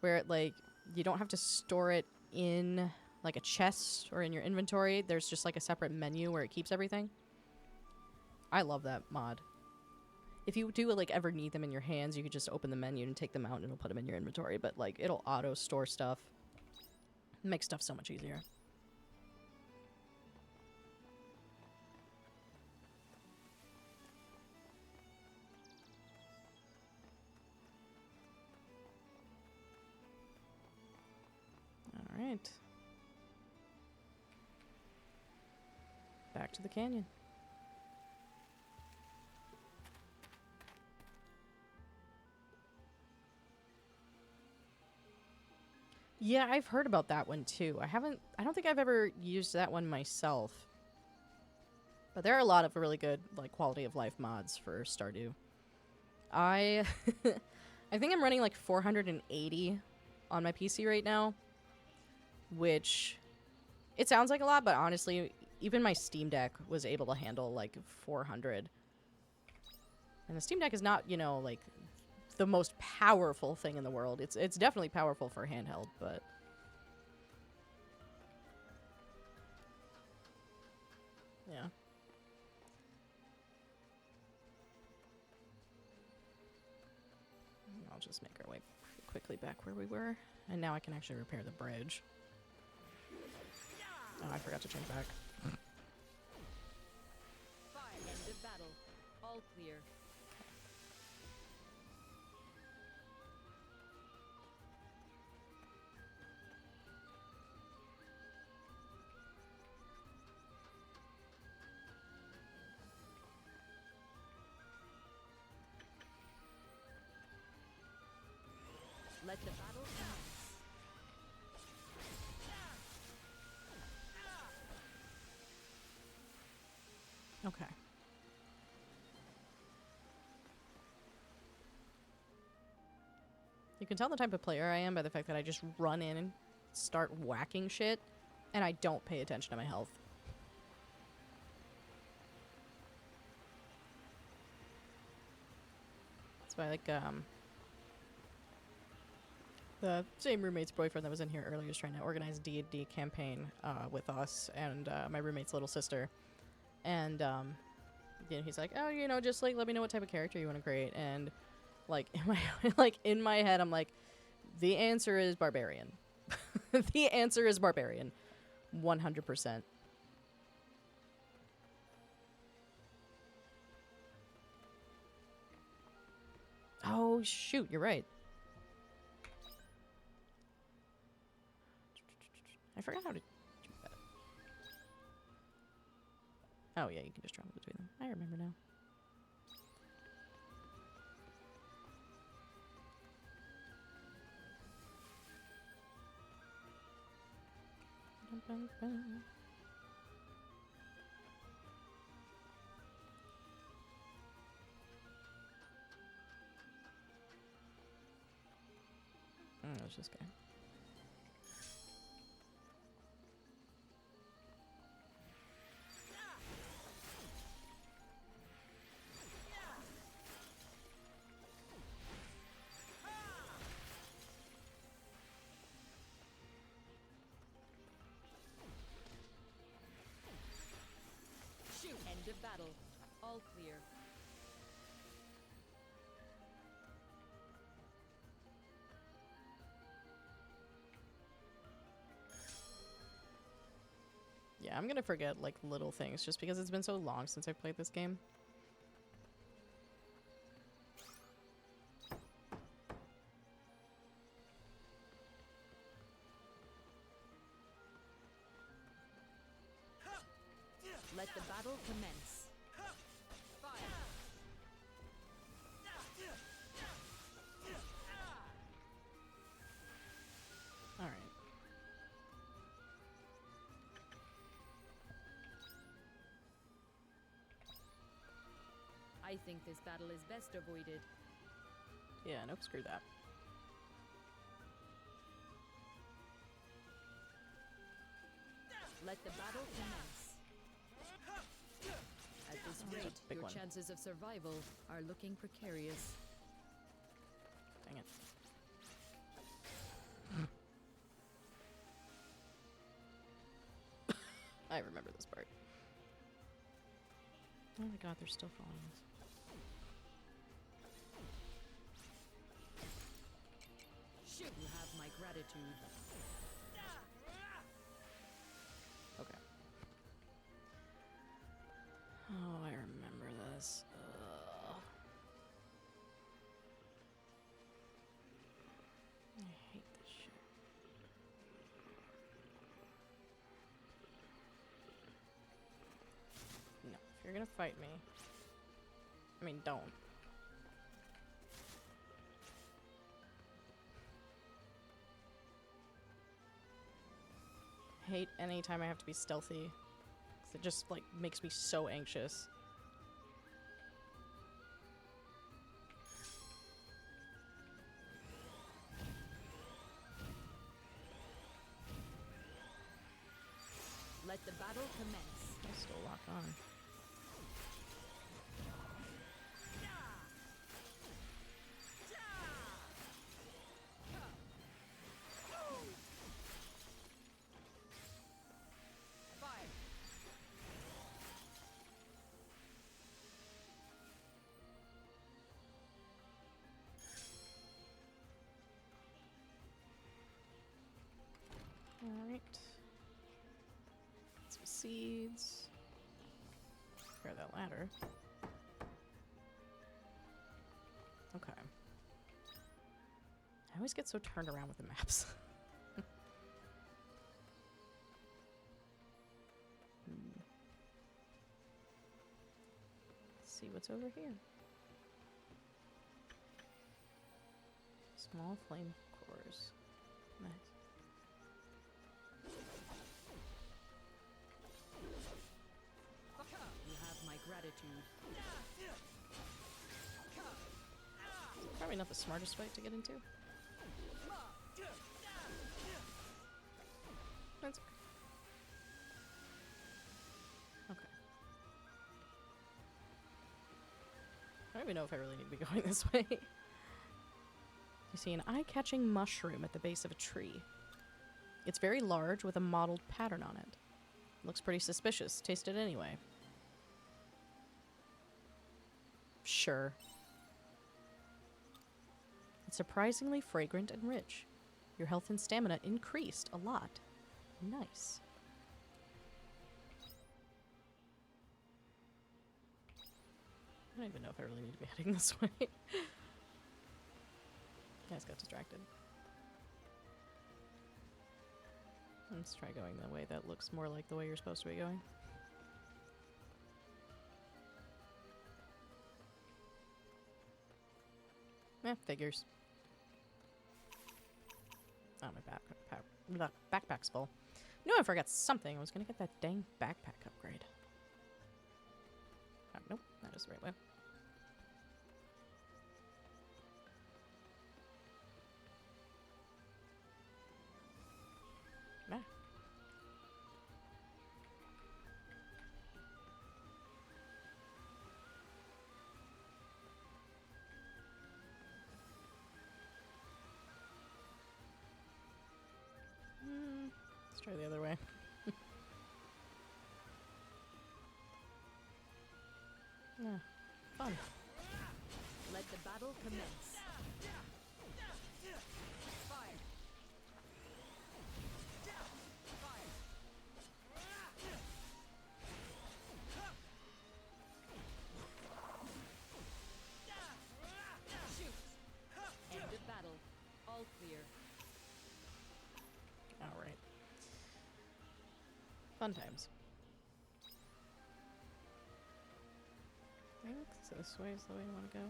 where, like, you don't have to store it in, like, a chest or in your inventory. There's just, like, a separate menu where it keeps everything. I love that mod. If you do, like, ever need them in your hands, you could just open the menu and take them out and it'll put them in your inventory. But, like, it'll auto-store stuff. It makes stuff so much easier. Alright. Back to the canyon. Yeah, I've heard about that one too. I don't think I've ever used that one myself. But there are a lot of really good, like, quality of life mods for Stardew. I think I'm running like 480 on my PC right now, which it sounds like a lot, but honestly, even my Steam Deck was able to handle like 400. And the Steam Deck is not, you know, like the most powerful thing in the world. It's definitely powerful for handheld, but yeah. I'll just make our way quickly back where we were. And now I can actually repair the bridge. Oh, I forgot to change back. End of battle. All clear. Let the battle commence. Okay. You can tell the type of player I am by the fact that I just run in and start whacking shit, and I don't pay attention to my health. That's why, like, the same roommate's boyfriend that was in here earlier was trying to organize a D&D campaign with us and my roommate's little sister. And you know, he's like, oh, you know, just like let me know what type of character you want to create. And like in my head, I'm like, the answer is barbarian. The answer is barbarian, 100%. Oh shoot, you're right. I forgot how to do that. Oh yeah, you can just travel between them. I remember now. It's this guy. Shoot. End of battle. All clear. Yeah, I'm gonna forget like little things just because it's been so long since I played this game. Let the battle commence. Fire. All right. I think this battle is best avoided. Yeah, nope, screw that. Let the battle commence. At this Oh, rate, that's a big your one. chances of survival are looking precarious. Dang it. I remember this part. Oh my god, they're still following us. Shoot, you have my gratitude. Okay. Oh, I remember this. Ugh. I hate this shit. No, if you're gonna fight me, I mean, don't. Hate any time I have to be stealthy. 'Cause it just, like, makes me so anxious. Let the battle commence. I still lock on. seeds. Grab that ladder. Okay. I always get so turned around with the maps. Let's see what's over here. Small flame cores. Nice. You have my gratitude. Probably not the smartest fight to get into. That's okay. I don't even know if I really need to be going this way. You see an eye-catching mushroom at the base of a tree. It's very large with a mottled pattern on it. Looks pretty suspicious. Taste it anyway. Sure. It's surprisingly fragrant and rich. Your health and stamina increased a lot. Nice. I don't even know if I really need to be heading this way. I just got distracted. Let's try going the way that looks more like the way you're supposed to be going. Figures. Oh, my backpack's full. No, I forgot something. I was gonna get that dang backpack upgrade. Oh, nope, that is the right way. Ah. Let's try the other way. Yeah, fun. Let the battle commence. Fire. Shoot. End of battle. All clear. Alright. Fun times. I think this way is the way I want to go.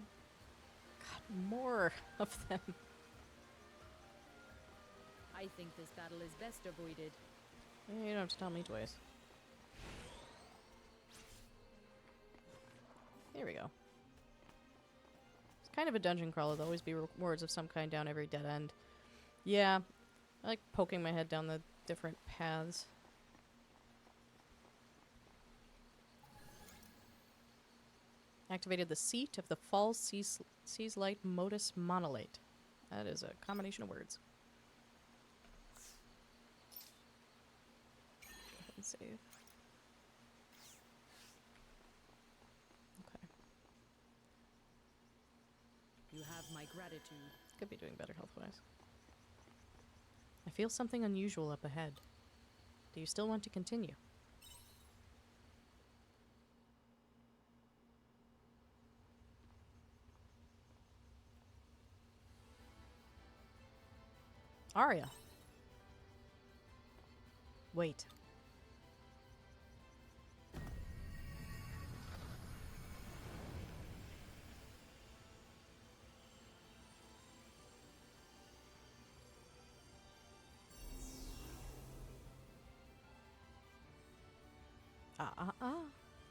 God, more of them. I think this battle is best avoided. You don't have to tell me twice. There we go. It's kind of a dungeon crawler. There'll always be rewards of some kind down every dead end. Yeah, I like poking my head down the different paths. Activated the seat of the Falls Seas Light Modus Monolite. That is a combination of words. Go ahead and save. Okay. You have my gratitude. Could be doing better health-wise. I feel something unusual up ahead. Do you still want to continue? Arya. Wait.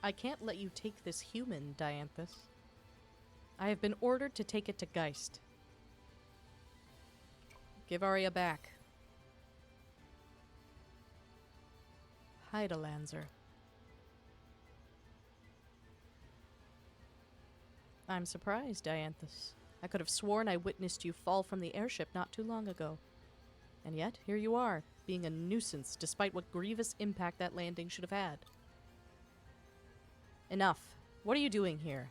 I can't let you take this human, Dianthus. I have been ordered to take it to Geist. Give Arya back. Heidelanzer. I'm surprised, Dianthus. I could have sworn I witnessed you fall from the airship not too long ago. And yet, here you are, being a nuisance despite what grievous impact that landing should have had. Enough. What are you doing here?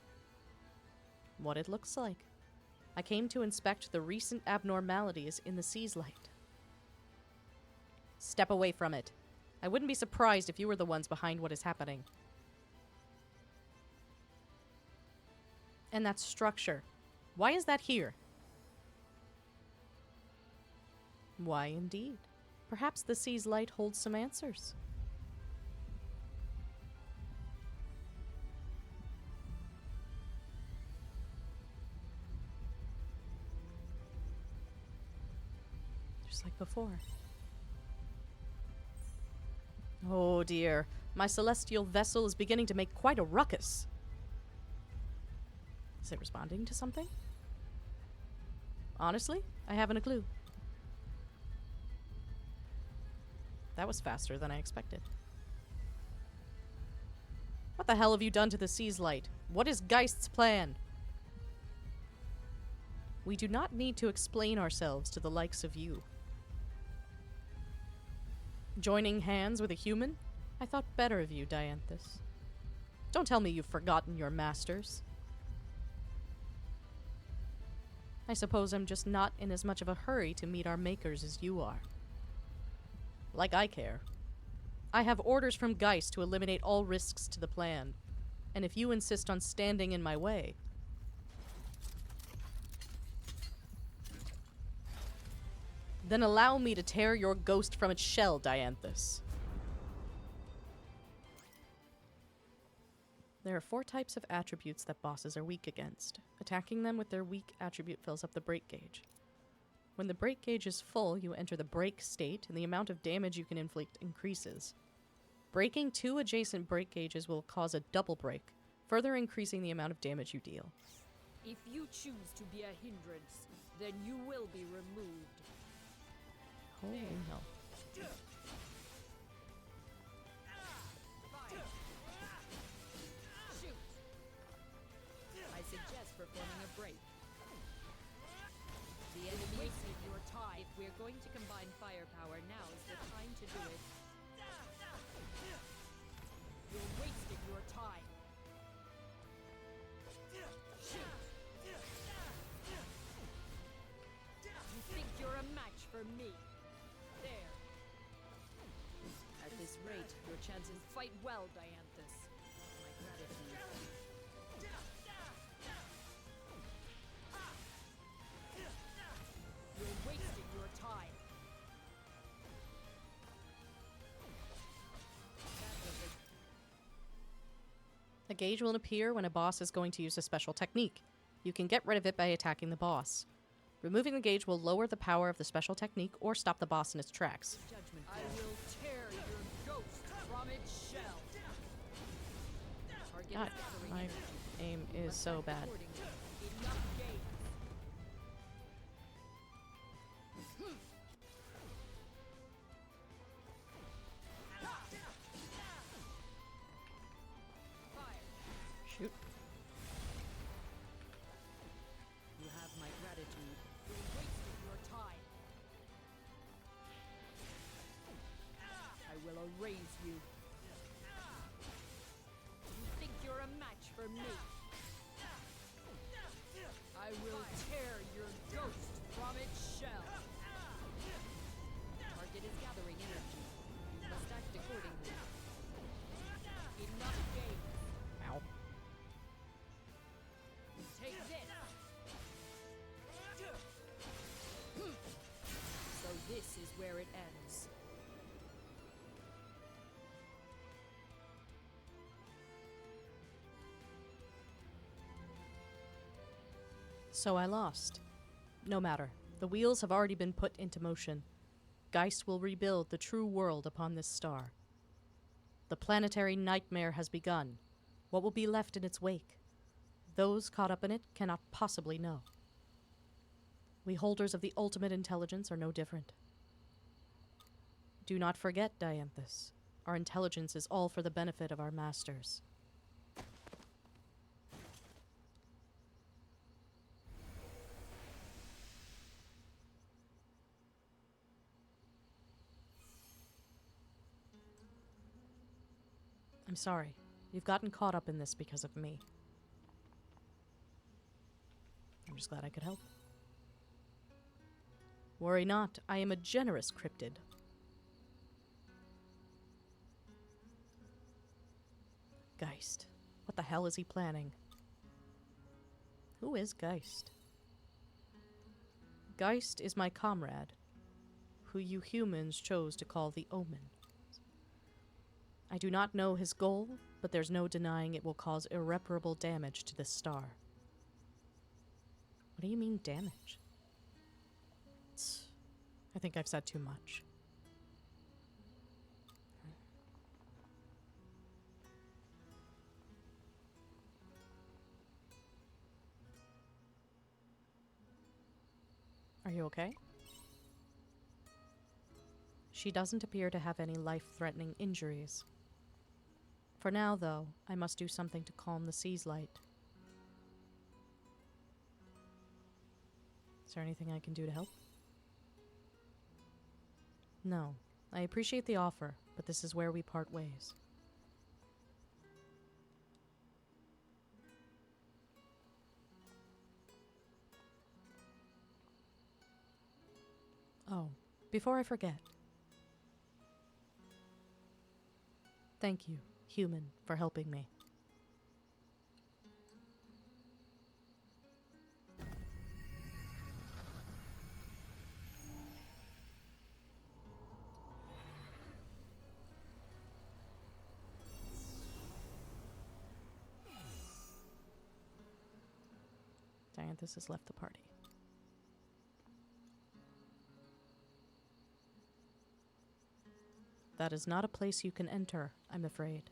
What it looks like. I came to inspect the recent abnormalities in the Seas Light. Step away from it. I wouldn't be surprised if you were the ones behind what is happening. And that structure. Why is that here? Why indeed? Perhaps the sea's light holds some answers. Just like before. Oh dear, my celestial vessel is beginning to make quite a ruckus. Is it responding to something? Honestly, I haven't a clue. That was faster than I expected. What the hell have you done to the sea's light? What is Geist's plan? We do not need to explain ourselves to the likes of you. Joining hands with a human? I thought better of you, Dianthus. Don't tell me you've forgotten your masters. I suppose I'm just not in as much of a hurry to meet our makers as you are. Like I care. I have orders from Geist to eliminate all risks to the plan, and if you insist on standing in my way... then allow me to tear your ghost from its shell, Dianthus. There are 4 types of attributes that bosses are weak against. Attacking them with their weak attribute fills up the break gauge. When the break gauge is full, you enter the break state, and the amount of damage you can inflict increases. Breaking 2 adjacent break gauges will cause a double break, further increasing the amount of damage you deal. If you choose to be a hindrance, then you will be removed. Holy hell. Shoot! I suggest performing a break. The enemy wasted your time. If we're going to combine firepower, now is the time to do it. You're wasting your time. Shoot! You think you're a match for me? There. At this rate, your chances fight well, Dianthus. My gratitude. You're wasting your time. That was A gauge will appear when a boss is going to use a special technique. You can get rid of it by attacking the boss. Removing the gauge will lower the power of the special technique or stop the boss in its tracks. judgment. I will tear your ghost from its shell. Target God, is gathering my energy. aim is so bad. Accordingly. Enough games. Fire. Shoot. You have my gratitude. You're wasting your time. I will erase you. You think you're a match for me? I will tear your ghost from its shell. Target is gathering energy. You must act accordingly. Enough games. Ow. Take this. So this is where it ends. So I lost. No matter. The wheels have already been put into motion. Geist will rebuild the true world upon this star. The planetary nightmare has begun. What will be left in its wake? Those caught up in it cannot possibly know. We holders of the ultimate intelligence are no different. Do not forget, Dianthus. Our intelligence is all for the benefit of our masters. I'm sorry. You've gotten caught up in this because of me. I'm just glad I could help. Worry not, I am a generous cryptid. Geist. What the hell is he planning? Who is Geist? Geist is my comrade, who you humans chose to call the Omen. I do not know his goal, but there's no denying it will cause irreparable damage to this star. What do you mean, damage? I think I've said too much. Are you okay? She doesn't appear to have any life-threatening injuries. For now, though, I must do something to calm the sea's light. Is there anything I can do to help? No. I appreciate the offer, but this is where we part ways. Oh, before I forget. Thank you, human, for helping me. Dianthus has left the party. That is not a place you can enter, I'm afraid.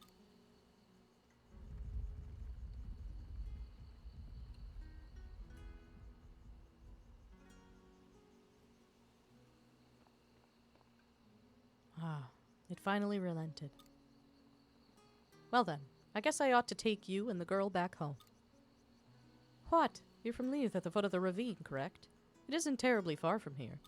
Ah, it finally relented. Well then, I guess I ought to take you and the girl back home. What? You're from Leith at the foot of the ravine, correct? It isn't terribly far from here.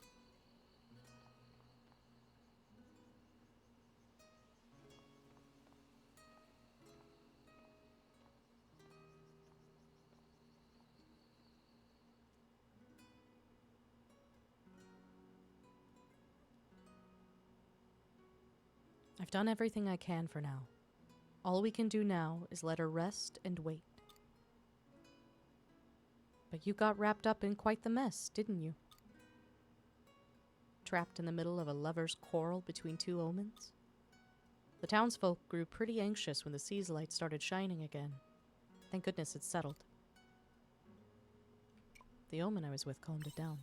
I've done everything I can for now. All we can do now is let her rest and wait. But you got wrapped up in quite the mess, didn't you? Trapped in the middle of a lover's quarrel between two omens? The townsfolk grew pretty anxious when the sea's light started shining again. Thank goodness it settled. The omen I was with calmed it down.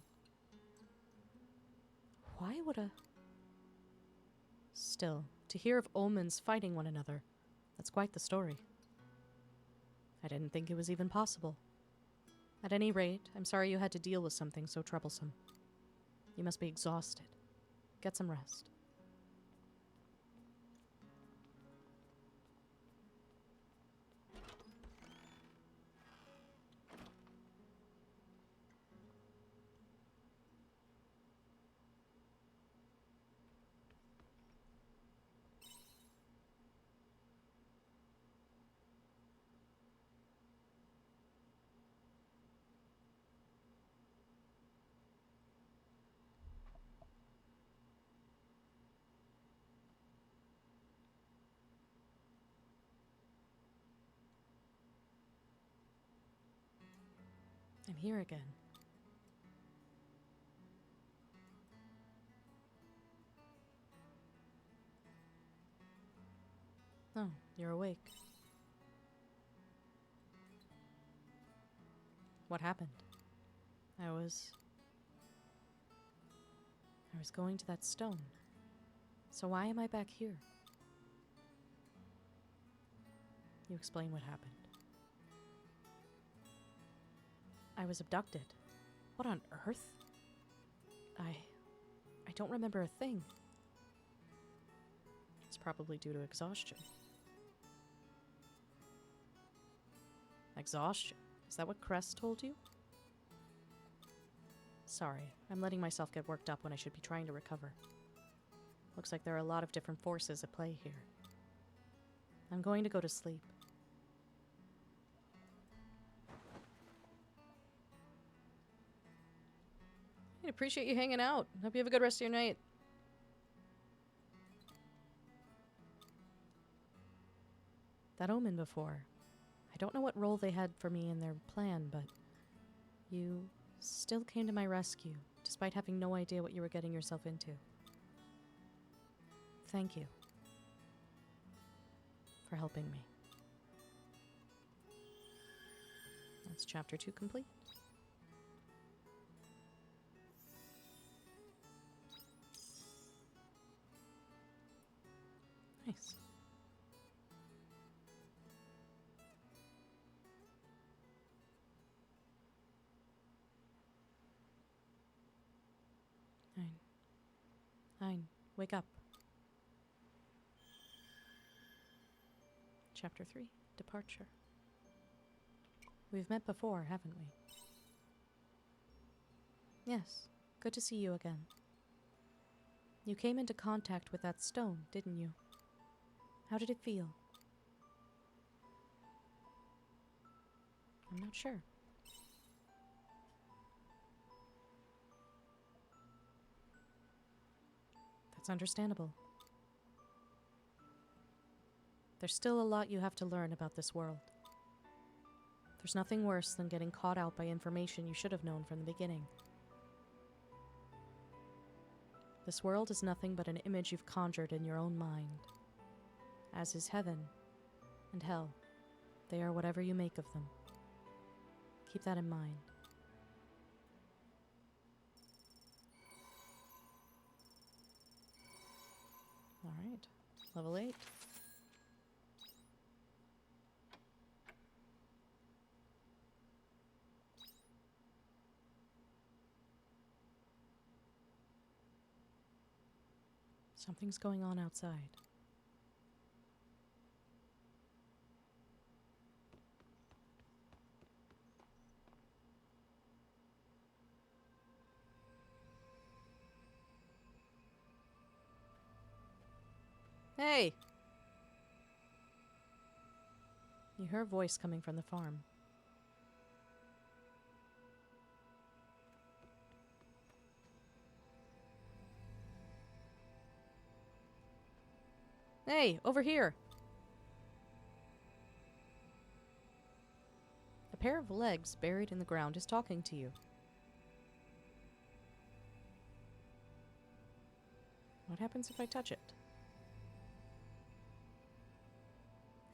Why would a... Still, to hear of omens fighting one another, that's quite the story. I didn't think it was even possible. At any rate, I'm sorry you had to deal with something so troublesome. You must be exhausted. Get some rest. I'm here again. Oh, you're awake. What happened? I was going to that stone. So why am I back here? You explain what happened. I was abducted. What on earth? I don't remember a thing. It's probably due to exhaustion. Exhaustion? Is that what Crest told you? Sorry, I'm letting myself get worked up when I should be trying to recover. Looks like there are a lot of different forces at play here. I'm going to go to sleep. I appreciate you hanging out. Hope you have a good rest of your night. That that omen before. I don't know what role they had for me in their plan, but you still came to my rescue, despite having no idea what you were getting yourself into. Thank you for helping me. That's chapter 2 complete. Nice. Nine. Wake up. Chapter 3, Departure. We've met before, haven't we? Yes. Good to see you again. You came into contact with that stone, didn't you? How did it feel? I'm not sure. That's understandable. There's still a lot you have to learn about this world. There's nothing worse than getting caught out by information you should have known from the beginning. This world is nothing but an image you've conjured in your own mind. As is heaven and hell. They are whatever you make of them. Keep that in mind. Alright, level 8. Something's going on outside. Hey! You hear a voice coming from the farm. Hey, over here! A pair of legs buried in the ground is talking to you. What happens if I touch it?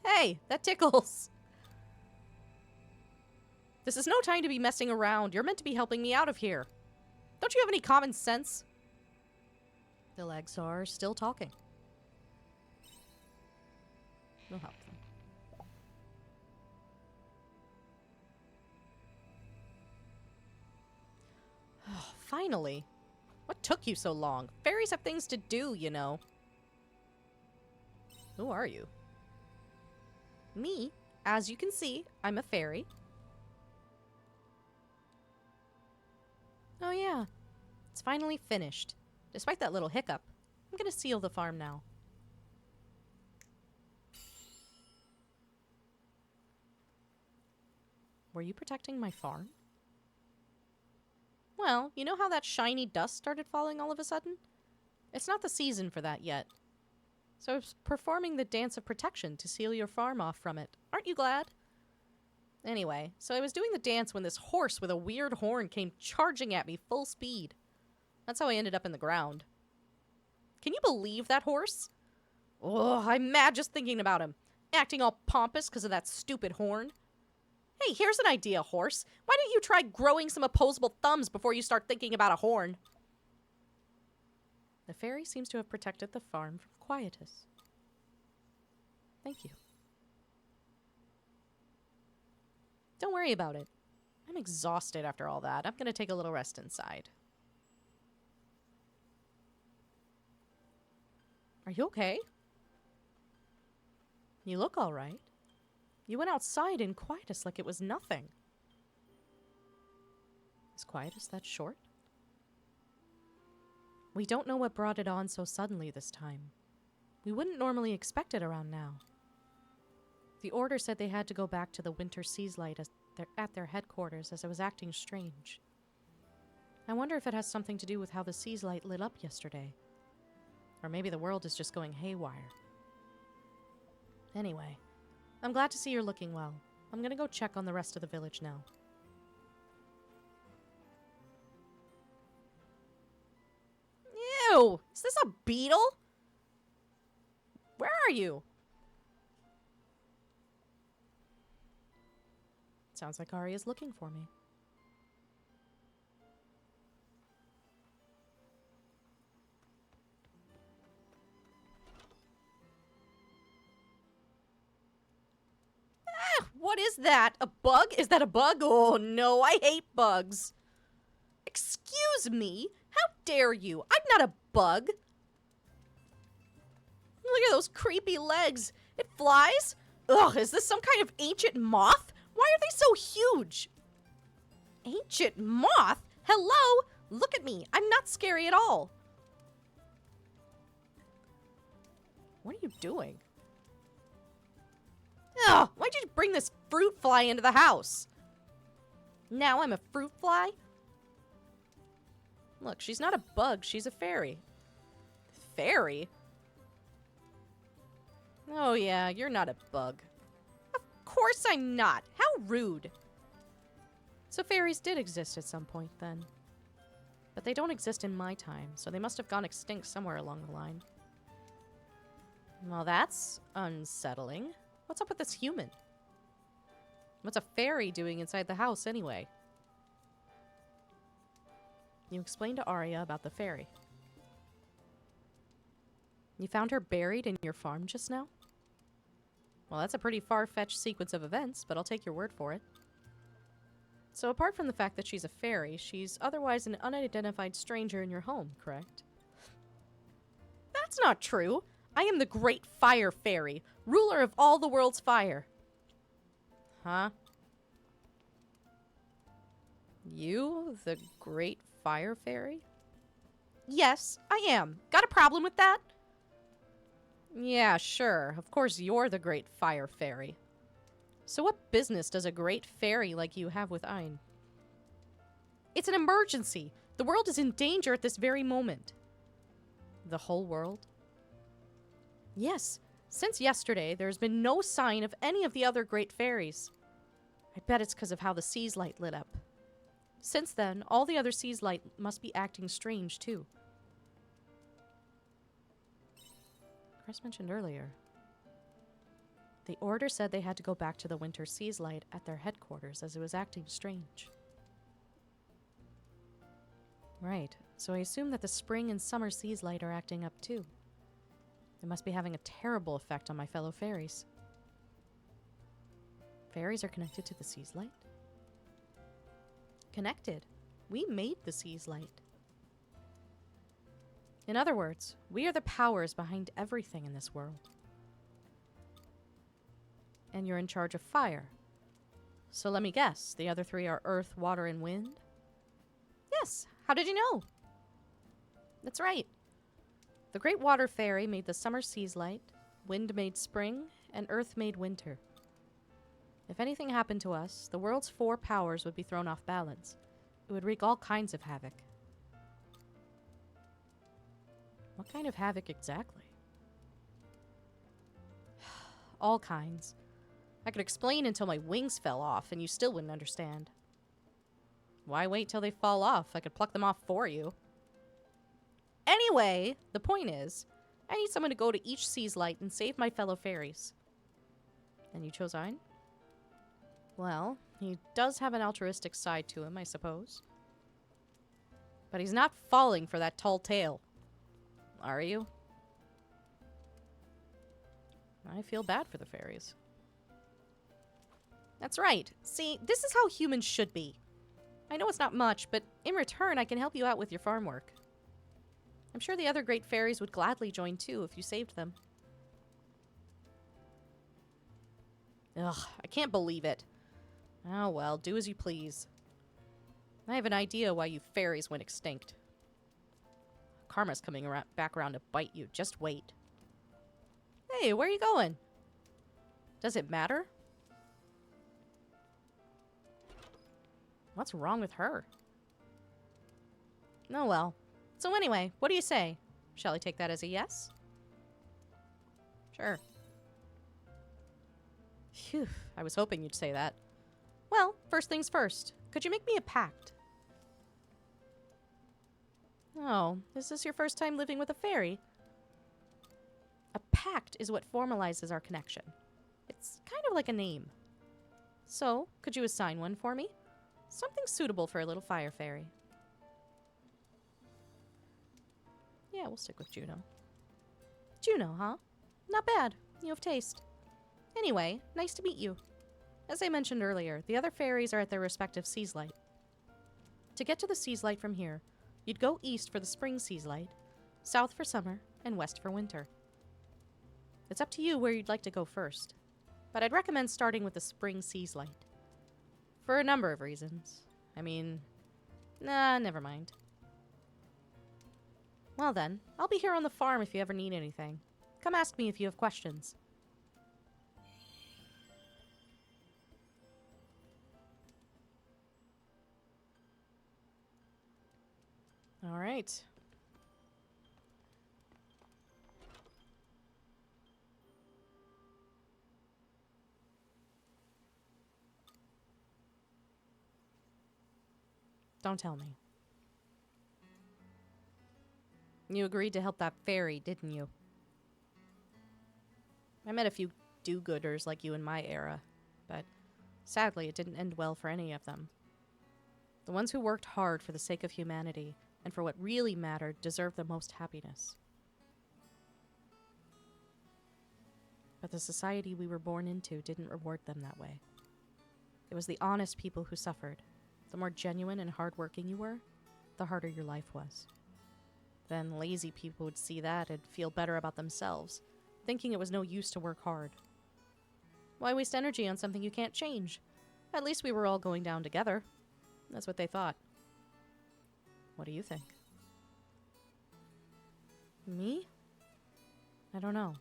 Hey, that tickles! This is no time to be messing around. You're meant to be helping me out of here. Don't you have any common sense? The legs are still talking. We'll help them. Finally! What took you so long? Fairies have things to do, you know. Who are you? Me? As you can see, I'm a fairy. Oh yeah. It's finally finished. Despite that little hiccup. I'm gonna seal the farm now. Were you protecting my farm? Well, you know how that shiny dust started falling all of a sudden? It's not the season for that yet. So I was performing the dance of protection to seal your farm off from it. Aren't you glad? Anyway, so I was doing the dance when this horse with a weird horn came charging at me full speed. That's how I ended up in the ground. Can you believe that horse? Oh, I'm mad just thinking about him. Acting all pompous because of that stupid horn. Hey, here's an idea, horse. Why don't you try growing some opposable thumbs before you start thinking about a horn? The fairy seems to have protected the farm from quietus. Thank you. Don't worry about it. I'm exhausted after all that. I'm going to take a little rest inside. Are you okay? You look all right. You went outside in quietus like it was nothing. Is quietus that short? We don't know what brought it on so suddenly this time. We wouldn't normally expect it around now. The order said they had to go back to the winter seas light at their headquarters as it was acting strange. I wonder if it has something to do with how the seas light lit up yesterday. Or maybe the world is just going haywire. Anyway, I'm glad to see you're looking well. I'm gonna go check on the rest of the village now. Ew! Is this a beetle? Where are you? Sounds like Arya's looking for me. What is that? A bug? Is that a bug? Oh no, I hate bugs. Excuse me? How dare you? I'm not a bug. Look at those creepy legs. It flies? Ugh, is this some kind of ancient moth? Why are they so huge? Ancient moth? Hello? Look at me. I'm not scary at all. What are you doing? Ugh, why'd you bring this fruit fly into the house? Now I'm a fruit fly? Look, she's not a bug, she's a fairy. Fairy? Oh yeah, you're not a bug. Of course I'm not. How rude. So fairies did exist at some point then. But they don't exist in my time, so they must have gone extinct somewhere along the line. Well, that's unsettling. What's up with this human? What's a fairy doing inside the house anyway? You explained to Arya about the fairy. You found her buried in your farm just now? Well, that's a pretty far-fetched sequence of events, but I'll take your word for it. So apart from the fact that she's a fairy, she's otherwise an unidentified stranger in your home, correct? That's not true! I am the Great Fire Fairy, ruler of all the world's fire. Huh? You, the Great Fire Fairy? Yes, I am. Got a problem with that? Yeah, sure. Of course you're the Great Fire Fairy. So what business does a great fairy like you have with Ayn? It's an emergency. The world is in danger at this very moment. The whole world? Yes. Since yesterday, there's been no sign of any of the other great fairies. I bet it's because of how the sea's light lit up. Since then, all the other sea's light must be acting strange, too. Chris mentioned earlier. The Order said they had to go back to the Winter Sea's Light at their headquarters as it was acting strange. Right, so I assume that the Spring and Summer Sea's Light are acting up too. It must be having a terrible effect on my fellow fairies. Fairies are connected to the Sea's Light? Connected? We made the Sea's Light. In other words, we are the powers behind everything in this world. And you're in charge of fire. So let me guess, the other three are earth, water, and wind? Yes, how did you know? That's right. The Great Water Fairy made the summer sea's light, wind made spring, and earth made winter. If anything happened to us, the world's 4 powers would be thrown off balance. It would wreak all kinds of havoc. What kind of havoc exactly? All kinds. I could explain until my wings fell off, and you still wouldn't understand. Why wait till they fall off? I could pluck them off for you. Anyway, the point is, I need someone to go to each sea's light and save my fellow fairies. And you chose Ayn? Well, he does have an altruistic side to him, I suppose. But he's not falling for that tall tale. Are you? I feel bad for the fairies. That's right. See, this is how humans should be. I know it's not much, but in return, I can help you out with your farm work. I'm sure the other great fairies would gladly join too if you saved them. Ugh, I can't believe it. Oh well, do as you please. I have an idea why you fairies went extinct. Karma's coming back around to bite you. Just wait. Hey, where are you going? Does it matter? What's wrong with her? Oh well. So anyway, what do you say? Shall I take that as a yes? Sure. Phew, I was hoping you'd say that. Well, first things first. Could you make me a pact? Oh, is this your first time living with a fairy? A pact is what formalizes our connection. It's kind of like a name. So, could you assign one for me? Something suitable for a little fire fairy. Yeah, we'll stick with Juno. Juno, huh? Not bad. You have taste. Anyway, nice to meet you. As I mentioned earlier, the other fairies are at their respective Seas Light. To get to the Seas Light from here, you'd go east for the Spring Seas Light, south for summer, and west for winter. It's up to you where you'd like to go first, but I'd recommend starting with the Spring Seas Light. For a number of reasons. I mean, nah, never mind. Well then, I'll be here on the farm if you ever need anything. Come ask me if you have questions. All right. Don't tell me. You agreed to help that fairy, didn't you? I met a few do-gooders like you in my era, but sadly it didn't end well for any of them. The ones who worked hard for the sake of humanity and for what really mattered deserved the most happiness. But the society we were born into didn't reward them that way. It was the honest people who suffered. The more genuine and hardworking you were, the harder your life was. Then lazy people would see that and feel better about themselves, thinking it was no use to work hard. Why waste energy on something you can't change? At least we were all going down together. That's what they thought. What do you think? Me? I don't know.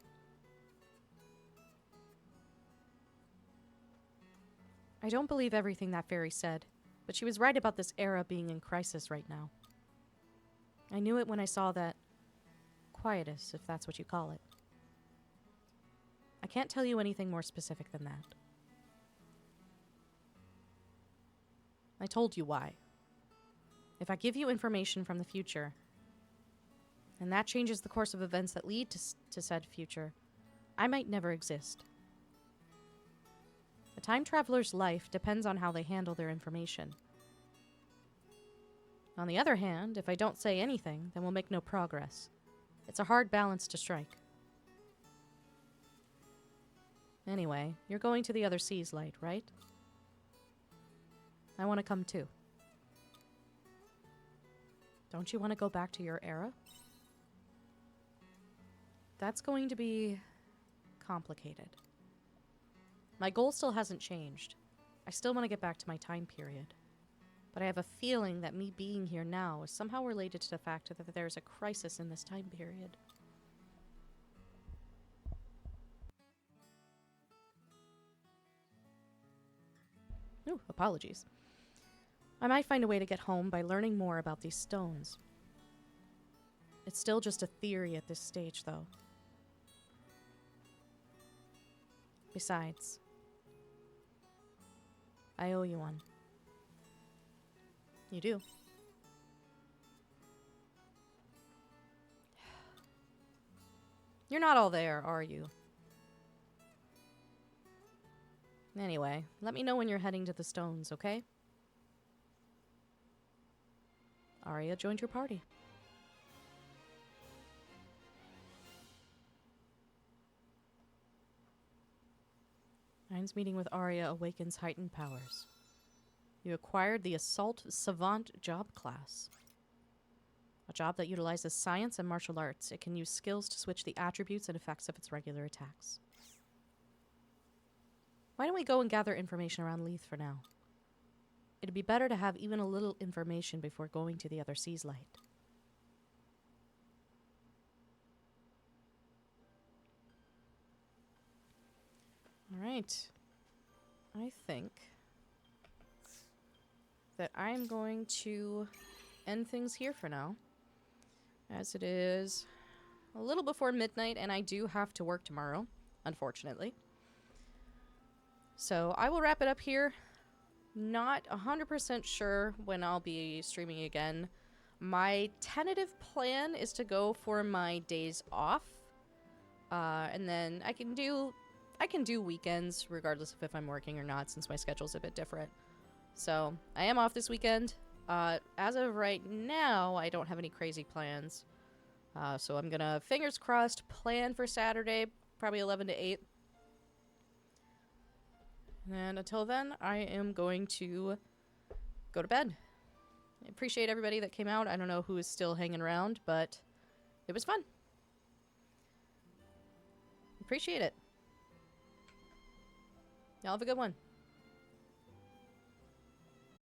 I don't believe everything that fairy said, but she was right about this era being in crisis right now. I knew it when I saw that quietus, if that's what you call it. I can't tell you anything more specific than that. I told you why. If I give you information from the future, and that changes the course of events that lead to said future, I might never exist. A time traveler's life depends on how they handle their information. On the other hand, if I don't say anything, then we'll make no progress. It's a hard balance to strike. Anyway, you're going to the other Seas Light, right? I want to come too. Don't you want to go back to your era? That's going to be complicated. My goal still hasn't changed. I still want to get back to my time period. But I have a feeling that me being here now is somehow related to the fact that there's a crisis in this time period. Ooh, apologies. I might find a way to get home by learning more about these stones. It's still just a theory at this stage, though. Besides, I owe you one. You do. You're not all there, are you? Anyway, let me know when you're heading to the stones, okay? Arya joined your party. Ein's meeting with Arya awakens heightened powers. You acquired the Assault Savant job class. A job that utilizes science and martial arts. It can use skills to switch the attributes and effects of its regular attacks. Why don't we go and gather information around Leith for now? It'd be better to have even a little information before going to the other Seas Light. Alright. I think that I'm going to end things here for now, as it is a little before midnight and I do have to work tomorrow, unfortunately. So I will wrap it up here. Not 100% sure when I'll be streaming again. My tentative plan is to go for my days off. And then I can do weekends regardless of if I'm working or not, since my schedule's a bit different. So I am off this weekend. As of right now, I don't have any crazy plans. So I'm gonna, fingers crossed, plan for Saturday, probably 11 to 8. And until then, I am going to go to bed. I appreciate everybody that came out. I don't know who is still hanging around, but it was fun. Appreciate it. Y'all have a good one.